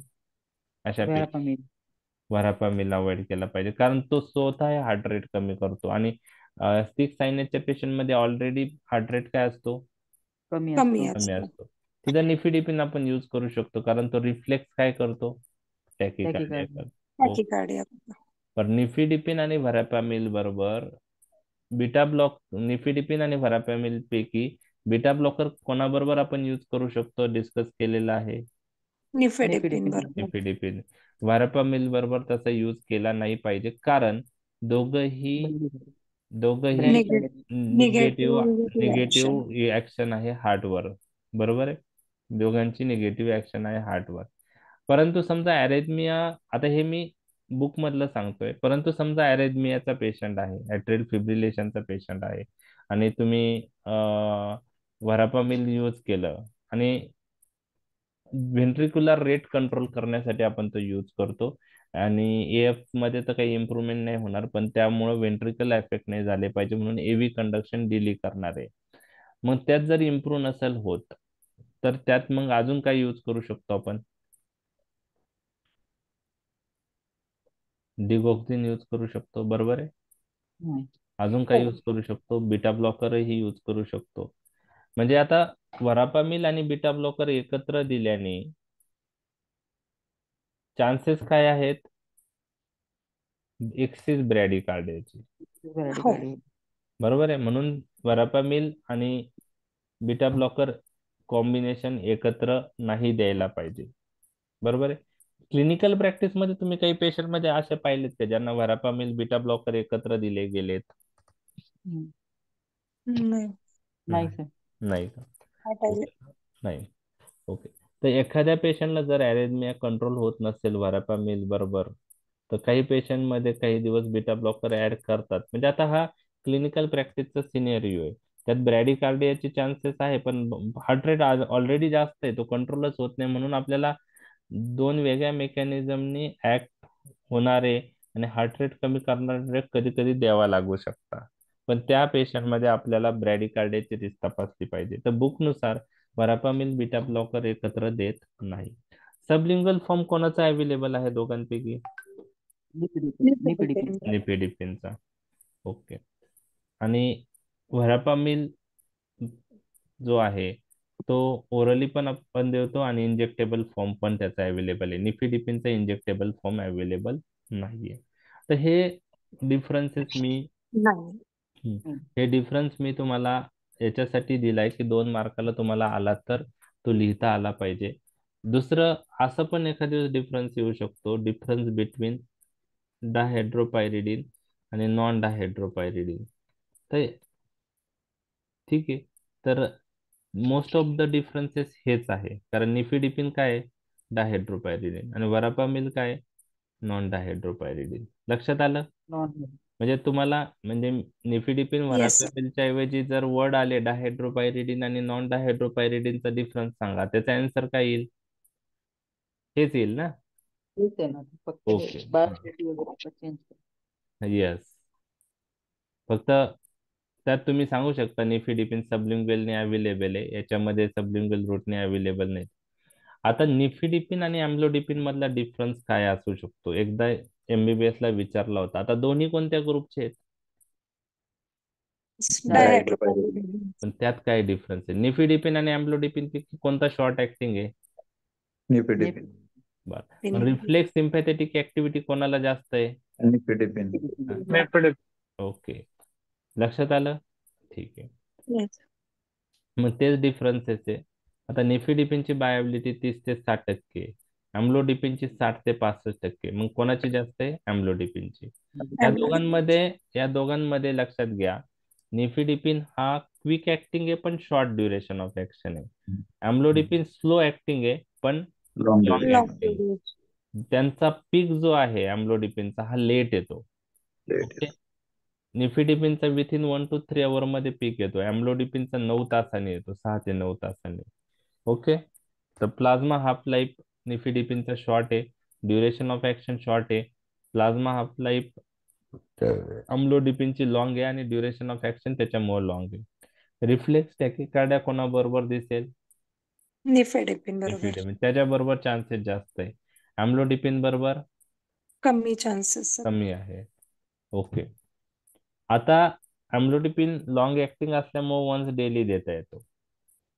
अशा व्हॅरापामिल वर्हॅपामिल अवॉइड केला पाहिजे, कारण तो स्वतः हार्ट रेट कमी करतो. आणि 6 सायनेसच्या पेशंट मध्ये ऑलरेडी हार्ट रेट काय असतो? कमी कमी असतो. कमी असतो. असतो. तिथं निफिडिपिन आपण यूज करू शकतो, कारण तो रिफ्लेक्स काय करतो? टॅकिकार्डिया टॅकिकार्डिया करतो. टॅकिकार्डिया. पण निफिडिपिन आणि व्हॅरापामिल बरोबर निफिडिपिन आणि व्हॅरापामिल पैकी बीटा ब्लॉकर कोणाबरोबर आपण यूज करू शकतो? डिस्कस केलेला आहे. निफेडेपिन निफिडिपिन बरोबर. निफिडिपिन. व्हॅरापामिल बरोबर तसा यूज केला नाही पाहिजे, कारण दोघही दोघही negative negative action. Negative action आहे हार्टवर. बरोबर आहे. दोघांची निगेटिव्ह ऍक्शन आहे हार्टवर. परंतु समजा अरेथमिया, आता हे मी बुक मधलं सांगतोय, परंतु समजा अरेथमियाचा पेशंट आहे, ऍट्रियल फिब्रिलेशनचा पेशंट आहे, आणि तुम्ही व्हरापामिल यूज केलं, आणि व्हेंट्रिक्युलर रेट कंट्रोल करण्यासाठी आपण तो यूज करतो, आणि एएफ मध्ये तर काही इम्प्रुव्हमेंट नाही होणार, पण त्यामुळे व्हेंट्रिकल इफेक्ट नाही झाले पाहिजे म्हणून एव्ही कंडक्शन डिली करणार आहे. मग त्यात जर इम्प्रूव्ह नसेल होत, तर त्यात मग अजून काय यूज करू शकतो आपण? डिगॉक्सिन यूज करू शकतो. बरोबर आहे. अजून काय यूज करू शकतो? बीटा ब्लॉकरही यूज करू शकतो. म्हणजे आता वरापामिल आणि बीटा ब्लॉकर एकत्र दिल्याने चान्सेस काय आहेत? एक्सिस ब्रॅडिकार्डियाची. हो. बरोबर आहे. म्हणून वरापामिल आणि बीटा ब्लॉकर कॉम्बिनेशन एकत्र नाही द्यायला पाहिजे. बरोबर आहे. क्लिनिकल प्रॅक्टिस मध्ये तुम्ही काही पेशंट मध्ये असे पाहिलेत का ज्यांना व्हॅरापामिल बीटा ब्लॉकर एकत्र दिले गेलेत? नाही नाही सर. नाही का? वाटायला. ओके. नाही. ओके. तर एखाद्या पेशंटला जर अरेथमिया कंट्रोल होत नसेल व्हॅरापामिल बरोबर, तर काही पेशंट मध्ये काही दिवस बीटा ब्लॉकर ऍड करतात. म्हणजे आता हा क्लिनिकल प्रॅक्टिसचा सिनेरिओ आहे. त्यात ब्रॅडिकार्डियाचे चान्सेस आहे, पण हार्ट रेट ऑलरेडी जास्त आहे, तो कंट्रोलच होत नाही. म्हणून आपल्याला दोन वेगळ्या मेकॅनिझमनी ऍक्ट होणारे आणि हार्ट रेट कमी करणारे कधी कधी द्यावा लागू शकतात. पण त्या पेशंट मध्ये आपल्याला ब्रॅडिकार्डियाची रिस्क तपासली पाहिजे. तर बुकनुसार वरापामिल बीटा ब्लॉकर एकत्र देत नाही. सबलिंगल फॉर्म कोणाचा अवेलेबल आहे दोघांपैकी? निफिडिपिन. निफिडिपिनचा. ओके. आणि व्हरापामिल जो आहे तो ओरली पण आपण देतो, आणि इंजेक्टेबल फॉर्म पण त्याचा अवेलेबल आहे. निफिडिपिनचा इंजेक्टेबल फॉर्म अवेलेबल नाहीये. तर हे डिफरन्सेस नाही. हे डिफरन्स मी तुम्हाला याच्यासाठी दिलाय की 2 मार्काला तुम्हाला आला तर तो लिहिता आला पाहिजे. दुसरं असं पण एखाद्या डिफरन्स येऊ शकतो, डिफरन्स बिटवीन डायहायड्रोपायरिडिन आणि नॉन डायहायड्रोपायरिडिन. तर ठीक आहे. तर मोस्ट ऑफ द डिफरन्सेस हेच आहे, कारण निफिडिपिन काय आहे? डायहायड्रोपायरिडिन, आणि वरापामिल काय? नॉन डायहायड्रोपायरिडिन. लक्षात आलं? म्हणजे तुम्हाला म्हणजे निफिडिपिन येस. वरापामिलच्या ऐवजी जर वर्ड आले डायहायड्रोपायरिडिन आणि नॉन डायहायड्रोपायरिडिनचा डिफरन्स सांगा, त्याचा आन्सर काय येईल? हेच येईल ना? तेच आहे ना, फक्त ओके. बायोसिटी वगैरे चेंज. येस. फक्त त्यात तुम्ही सांगू शकता निफिडिपिन सबलिंग्वेलने अवेलेबल आहे, याच्यामध्ये सबलिंग्वेल रूटने अवेलेबल नाही. आता निफिडिपिन आणि अम्लोडिपिन मधला डिफरन्स काय असू शकतो? एकदा एमबीबीएस ला विचारला होता. आता दोन्ही कोणत्या ग्रुपचे आहेत? डायहायड्रोपायरिडिन. पण त्यात काय डिफरन्स आहे? निफिडिपिन आणि अम्लोडिपिन पैकी कोणता शॉर्ट ऍक्टिंग आहे? निफिडिपिन. बरं. रिफ्लेक्स सिम्पॅथेटिक ऍक्टिव्हिटी कोणाला जास्त आहे? निफिडिपिन. निफिडिपिन. ओके. लक्षात आलं? ठीक आहे. येस. मग तेच डिफरन्सेस आहे. आता निफिडिपिनची बायोबिलिटी 30 ते 60%, अम्लोडिपिनची 60 ते 65%. मग कोणाची जास्त आहे? अम्लोडिपिनची. या दोघांमध्ये लक्षात घ्या, निफिडिपिन हा क्विक ऍक्टिंग आहे पण शॉर्ट ड्युरेशन ऑफ ऍक्शन आहे. अम्लोडिपिन स्लो ऍक्टिंग आहे पण लॉंग लॉंग ड्युरेशन. ऍक्टिंग. त्यांचा पीक जो आहे अम्लोडिपिनचा हा लेट येतो. ओके. निफिडिपिनचा विथिन 1 to 3 आवर मध्ये पीक येतो. अम्लोडिपिनचा 9 तासांनी येतो, 6 ते 9 तासांनी. ओके. तर प्लाझ्मा हाफ लाईफ निफिडिपिनचा शॉर्ट आहे, ड्युरेशन ऑफ ऍक्शन शॉर्ट आहे, प्लाझ्मा हाफ लाईफ अम्लोडिपिनची लॉंग आहे आणि ड्युरेशन ऑफ ऍक्शन त्याच्यामुळे लॉंग आहे. रिफ्लेक्स टॅकिकार्डिया कोणाबरोबर दिसेल? निफेडेपिन बरोबर. निफिडेमिन, त्याच्याबरोबर चान्सेस जास्त आहे. अम्लोडिपिन बरोबर कमी चान्सेस. कमी आहे. ओके. आता अम्लोडिपिन लॉंग ऍक्टिंग असल्यामुळे वन्स डेली देता येतो.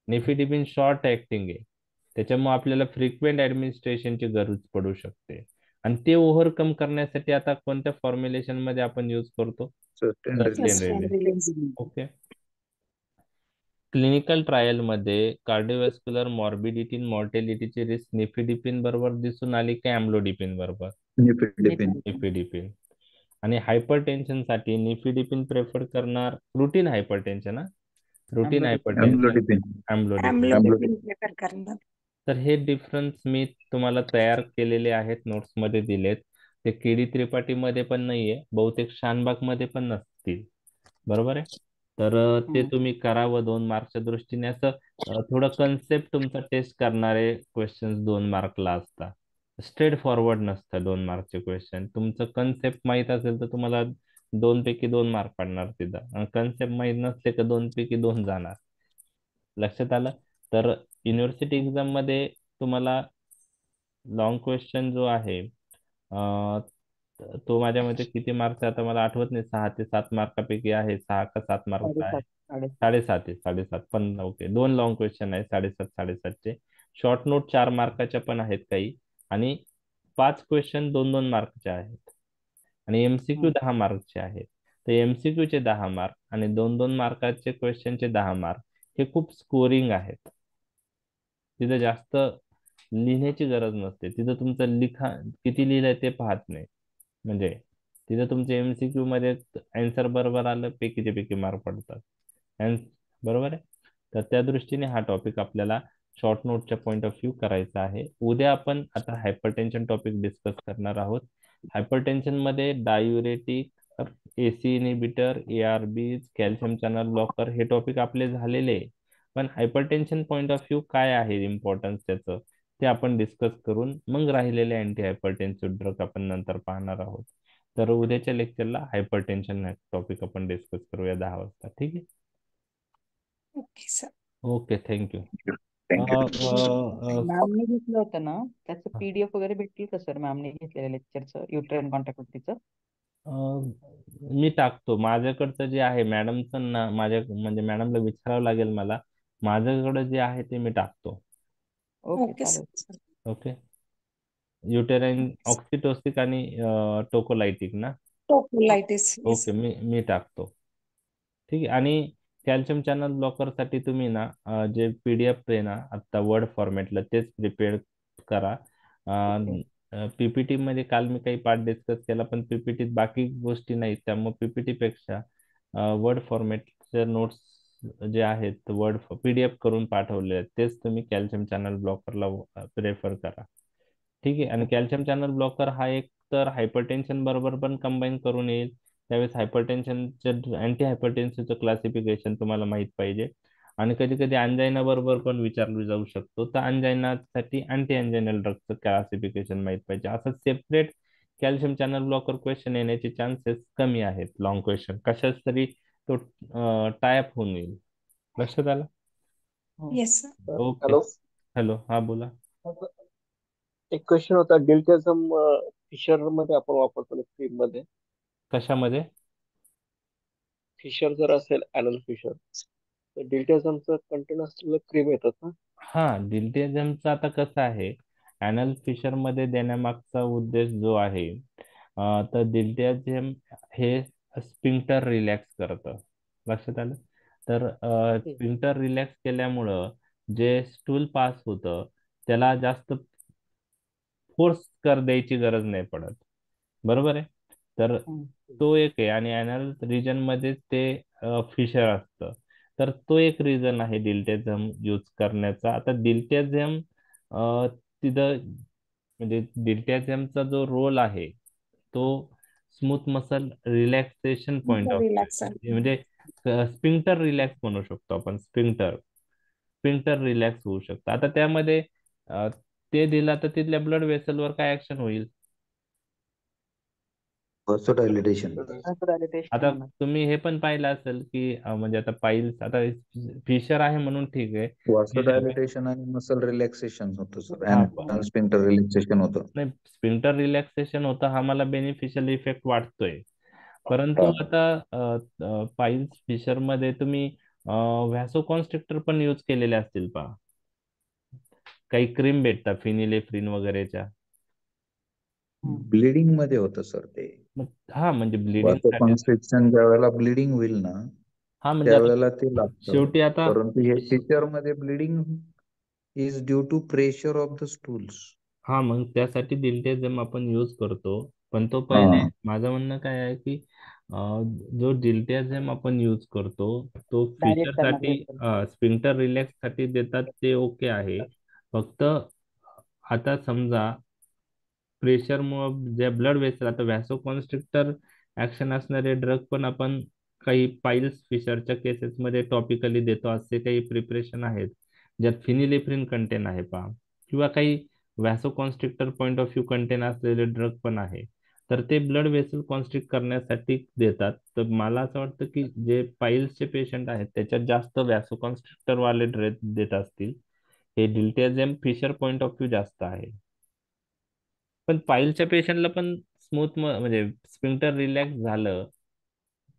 निफिडिपिन शॉर्ट ऍक्टिंग आहे, त्याच्यामुळे आपल्याला फ्रिक्वेंट ऍडमिनिस्ट्रेशनची गरज पडू शकते. आणि ते ओव्हरकम करण्यासाठी आता कोणत्या फॉर्म्युलेशन मध्ये आपण यूज करतो? Sustain sustain release. Release. Okay. Clinical trial मध्ये कार्डिओव्हास्क्युलर मॉर्बिडिटी मॉर्टेलिटीची रिस्क निफिडिपिन बरोबर दिसून आली की अम्लोडिपिन बरोबर? निफिडिपिन. निफिडिपिन. आणि हायपरटेन्शन साठी निफिडिपिन प्रेफर करणार, routine hypertension, routine hypertension amlodipine. Amlodipine. Amlodipine prefer करणार. तर हे डिफरन्स मी तुम्हाला तयार केलेले आहेत, नोट्स मध्ये दिलेत. ते केडी त्रिपाठी मध्ये पण नाहीये, बहुतेक शानबाग मध्ये पण नसतील, बरोबर आहे. तर ते तुम्ही करावं 2 मार्कच्या दृष्टीने. असं थोडं कन्सेप्ट तुमचा टेस्ट करणारे क्वेश्चन 2 मार्कला असतात. स्ट्रेट फॉरवर्ड नसतं 2 मार्कचे क्वेश्चन. तुमचं कन्सेप्ट माहित असेल तर तुम्हाला 2 पैकी 2 मार्क पडणार तिथं, आणि कन्सेप्ट माहित नसले तर 2 पैकी 2 जाणार. लक्षात आलं? तर युनिव्हर्सिटी एक्झाम मध्ये तुम्हाला लॉंग क्वेश्चन जो आहे तो माझ्या मते किती मार्कचा आता मला आठवत नाही, 6 ते 7 मार्कापैकी आहे. 6 का 7 मार्कचा आहे? 7.5 आहे. 7.5 पण ओके. 2 लॉंग क्वेश्चन आहे 7.5 7.5चे. शॉर्ट नोट 4 मार्काच्या पण आहेत काही, आणि 5 क्वेश्चन 2-2 मार्कचे आहेत, आणि एमसीक्यू 10 मार्कचे आहेत. तर एमसीक्यू चे 10 मार्क आणि 2-2 मार्काचे क्वेश्चनचे 10 मार्क हे खूप स्कोरिंग आहेत. तिथं जास्त लिहिण्याची गरज नसते, तिथं तुमचं किती लिहिलंय ते पाहत नाही. म्हणजे तिथं तुमचे एमसीक्यू मध्ये आन्सर बरोबर आलं पैकीचे पैकी मार्क पडतात. बरोबर आहे. तर त्या दृष्टीने हा टॉपिक आपल्याला शॉर्ट नोटच्या पॉईंट ऑफ व्ह्यू करायचा आहे. उद्या आपण आता हायपरटेन्शन टॉपिक डिस्कस करणार आहोत. हायपरटेन्शन मध्ये diuretic, AC inhibitor, ARB, calcium channel blocker हे टॉपिक आपले झालेले आहे. पण हायपरटेन्शन पॉईंट ऑफ व्ह्यू काय आहे, इम्पॉर्टन्स त्याचं, ते आपण डिस्कस करून मग राहिलेले अँटी हायपरटेन्सिव्ह ड्रग आपण नंतर पाहणार आहोत. तर उद्याच्या लेक्चरला हायपरटेन्शन टॉपिक आपण डिस्कस करूया 10 वाजता. ठीक आहे? Okay sir. Okay, thank you. मॅमने घेतलं होतं ना, त्याचं पीडीएफ वगैरे भेटतील का सर? मॅमने घेतलेल्या लेक्चरचं युट्रेन कॉन्टॅक्टिव्हिटीचं. मी टाकतो माझ्याकडचं जे आहे मॅडमचं ना, माझ्या म्हणजे मॅडमला विचारावं लागेल मला. माझ्याकडे जे आहे ते मी टाकतो. ओके ओके चालेल. सर. ओके. युटेराइन ऑक्सिटोसिक आणि टोकोलायटिक ना. टोकोलाइटिस. ओके, मी टाकतो. ठीक आहे. आणि कॅल्शियम चॅनल ब्लॉकर साठी तुम्ही ना जे पीडीएफ आहे ना आता वर्ड फॉर्मॅटला, तेच प्रिपेअर करा. पीपीटी मध्ये काल मी काही पार्ट डिस्कस केला, पण पीपीटीत बाकी गोष्टी नाहीत, त्यामुळे पीपीटी पेक्षा वर्ड फॉर्मॅटचे नोट्स जे आहेत वर्ड पीडीएफ करून पाठवले आहेत तेच तुम्ही कॅल्शियम चॅनल ब्लॉकरला प्रेफर करा. ठीक आहे. आणि कॅल्शियम चॅनल ब्लॉकर हा एक तर हायपरटेन्शन बरोबर पण कंबाईन करून येईल. त्यावेळेस हायपरटेन्शनचं अँटी हायपरटेन्सिव्हचं क्लासिफिकेशन तुम्हाला माहित पाहिजे. आणि कधी कधी अँजायना बरोबर पण विचारलं जाऊ शकतो, तर अँजायनासाठी अँटी अँजायनल ड्रगचं क्लासिफिकेशन माहित पाहिजे. असं separate calcium channel blocker question येण्याचे चान्सेस कमी आहेत. लॉंग क्वेश्चन कशाच तरी तो टायअप होऊन येईल. लक्षात आलं? Yes sir. Okay. Hello, hello, हा बोला. एक क्वेश्चन होता. डिल्टेझम फिशर मध्ये आपण वापरतो क्रीम मध्ये. कशामध्ये? फिशर जर असेल, ॲनल फिशर, तर डिल्टेझमचं कंटेन असलेलं क्रीम येतात ना. हा, डिल्टेझमचं आता कसं आहे, अॅनल फिशर मध्ये देण्यामागचा उद्देश जो आहे, तर डिल्टेझम हे स्पिंक्टर रिलॅक्स करतं. लक्षात आलं? तर स्पिंक्टर रिलॅक्स केल्यामुळं जे स्टूल पास होतं त्याला जास्त फोर्स द्यायची गरज नाही पडत. बरोबर आहे. तर तो एक आहे. आणि अॅनल रिजन मध्ये ते फिशर असतं, तर तो एक रिझन आहे डिल्टेझम यूज करण्याचा. आता डिल्टेझम तिथं म्हणजे डिल्टेझमचा जो रोल आहे तो smooth muscle relaxation point of relax. View म्हणजे स्पिंक्टर रिलॅक्स म्हणू शकतो आपण. स्पिंक्टर रिलॅक्स होऊ शकतं. आता त्यामध्ये ते दिला तर तिथल्या ब्लड वेसलवर काय ऍक्शन होईल? Vasodilation. Vasodilatation आता होणार. तुम्ही हे पण पाहिलं असेल की म्हणजे आता पाईल्स, आता फिशर आहे म्हणून ठीक आहे. Vasodilation आणि मसल रिलॅक्सेशन होतं सर. हा अॅनल स्फिंक्टर रिलॅक्सेशन होतं. नाही, स्पिंटर रिलॅक्सेशन होतं, हा मला बेनिफिशियल इफेक्ट वाटतोय. परंतु हा. आता पाईल्स फिशर मध्ये तुम्ही व्हॅसोकॉन्स्ट्रिक्टर पण यूज केलेले असतील पहा. काही क्रीम भेटतात फिनिलेफ्रिन वगैरेच्या. ब्लिडिंग मध्ये होतं सर ते. हा म्हणजे ब्लिडिंग साठी. वासोकॉन्स्ट्रिक्शन ज्या वेळेला ब्लिडिंग होईल ना, हा म्हणजे आता त्यावेळेला ते लागतं. शेवटी आता परंतु हे फिशर मध्ये bleeding is due to pressure of the stools. हा मग त्यासाठी डिल्टेझम आपण यूज करतो. पण तो हा. पहिले माझं म्हणणं काय आहे की जो डिल्टेझम आपण यूज करतो तो फिशर डायरेक्ट त्यांना साठी, स्पिंटर रिलॅक्स साठी देतात, ते ओके आहे. फक्त आता समजा प्रेशरमुळे जे ब्लड वेसल, आता व्हॅसोकॉन्स्ट्रिक्टर ऍक्शन असणारे ड्रग पण आपण काही पाईल्स फिशरच्या केसेसमध्ये टॉपिकली देतो, असे काही प्रिपरेशन आहेत ज्यात फिनिलेफ्रिन कंटेन आहे पहा, किंवा काही व्हॅसोकॉन्स्ट्रिक्टर पॉईंट ऑफ व्ह्यू कंटेन असलेले ड्रग पण आहे. तर ते ब्लड वेसल कॉन्स्ट्रिक्ट करण्यासाठी देतात. तर मला असं वाटतं की जे पाईल्सचे पेशंट आहेत त्याच्यात जास्त व्हॅसोकॉन्स्ट्रिक्टर वाले ड्रग देत असतील. हे डिल्टेझेम फिशर पॉईंट ऑफ व्ह्यू जास्त आहे. पण पाईलच्या पेशंटला पण स्मूथ म्हणजे स्पिंक्टर रिलॅक्स झालं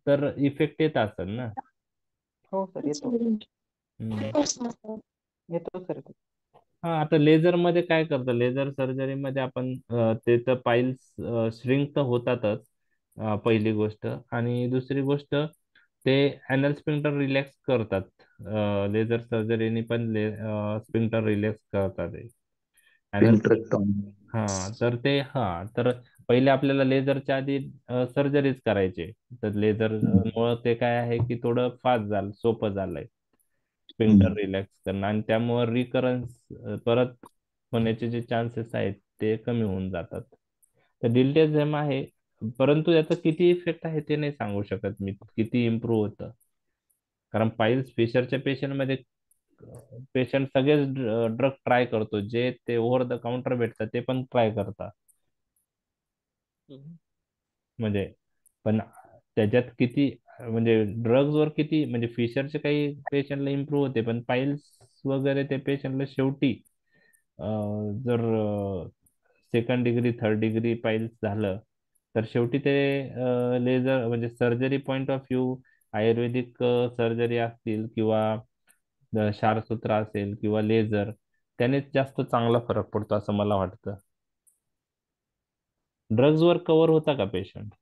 तर इफेक्ट येत असेल ना. हो सर, येतो येतो सर. हा, आता लेझर मध्ये काय करतं, लेझर सर्जरी मध्ये आपण ते तर पाईल्स श्रिंक तर होतातच, पहिली गोष्ट. आणि दुसरी गोष्ट, ते अॅनल स्पिंक्टर रिलॅक्स करतात. लेझर सर्जरीने पण स्पिंक्टर रिलॅक्स करतात अॅनल. Sphincterectomy. तर पहिले आपल्याला लेझरच्या आधी सर्जरीच करायचे. तर लेझर मुळे ते काय आहे की थोडं फास्ट झालं, सोपं झालंय स्पिंक्टर रिलॅक्स करणं, आणि त्यामुळे रिकरन्स परत होण्याचे जे चान्सेस आहेत ते कमी होऊन जातात. तर डिल्टेझेम आहे, परंतु याचा किती इफेक्ट आहे ते नाही सांगू शकत मी, किती इम्प्रूव्ह होतं. कारण पाईल्स फिशरच्या पेशंटमध्ये पेशंट सगळेच ड्रग ट्राय करतो, जे ते ओव्हर द काउंटर भेटतात ते पण ट्राय करतात. म्हणजे पण त्याच्यात किती म्हणजे ड्रग्ज वर किती, म्हणजे फिशरचे काही पेशंटला इम्प्रूव्ह होते, पण पाईल्स वगैरे ते पेशंटला शेवटी जर second degree third degree piles झालं तर शेवटी ते लेझर म्हणजे surgery point of view, Ayurvedic surgery असतील किंवा क्षारसूत्र असेल किंवा लेझर, त्यानेच जास्त चांगला फरक पडतो असं मला वाटतं. ड्रग्ज वर कव्हर होता का patient?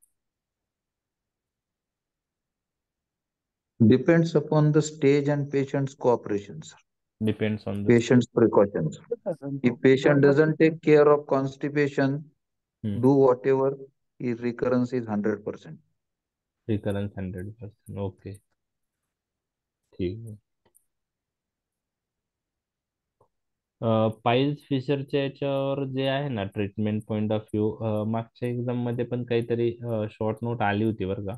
Depends upon the stage and patient's cooperation, sir. Depends on the Patient's precautions. If patient doesn't take care of constipation, do whatever, his recurrence is 100%. रिकरन्स 100%. Okay, ठीक आहे. पाईल्स फिशरच्या याच्यावर जे आहे ना ट्रीटमेंट पॉइंट ऑफ व्ह्यू, मागच्या exam मध्ये पण काहीतरी शॉर्ट नोट आली होती बरं का.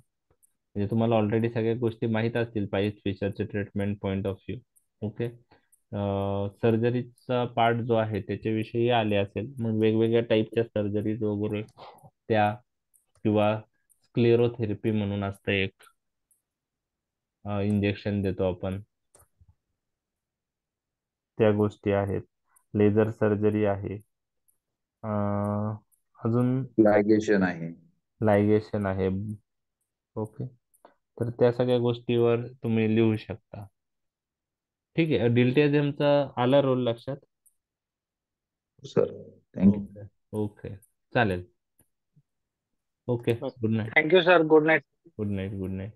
म्हणजे तुम्हाला ऑलरेडी सगळ्या गोष्टी माहीत असतील पाईल्स फिशरचे treatment point of view. Okay, सर्जरीचा पार्ट जो आहे त्याच्याविषयी आले असेल, मग वेगवेगळ्या टाईपच्या सर्जरीज वगैरे त्या, किंवा स्क्लेरोथेरपी म्हणून असतं एक, इंजेक्शन देतो आपण, त्या गोष्टी आहेत. लेझर सर्जरी आहे, अजून Ligation आहे. लायगेशन आहे. ओके, तर त्या सगळ्या गोष्टीवर तुम्ही लिहू शकता. ठीक आहे, डिल्टेझमचा आला रोल लक्षात. Sir, thank you. Okay, okay, चालेल. Okay, good night. Thank you sir. Good night. Good night. Good night.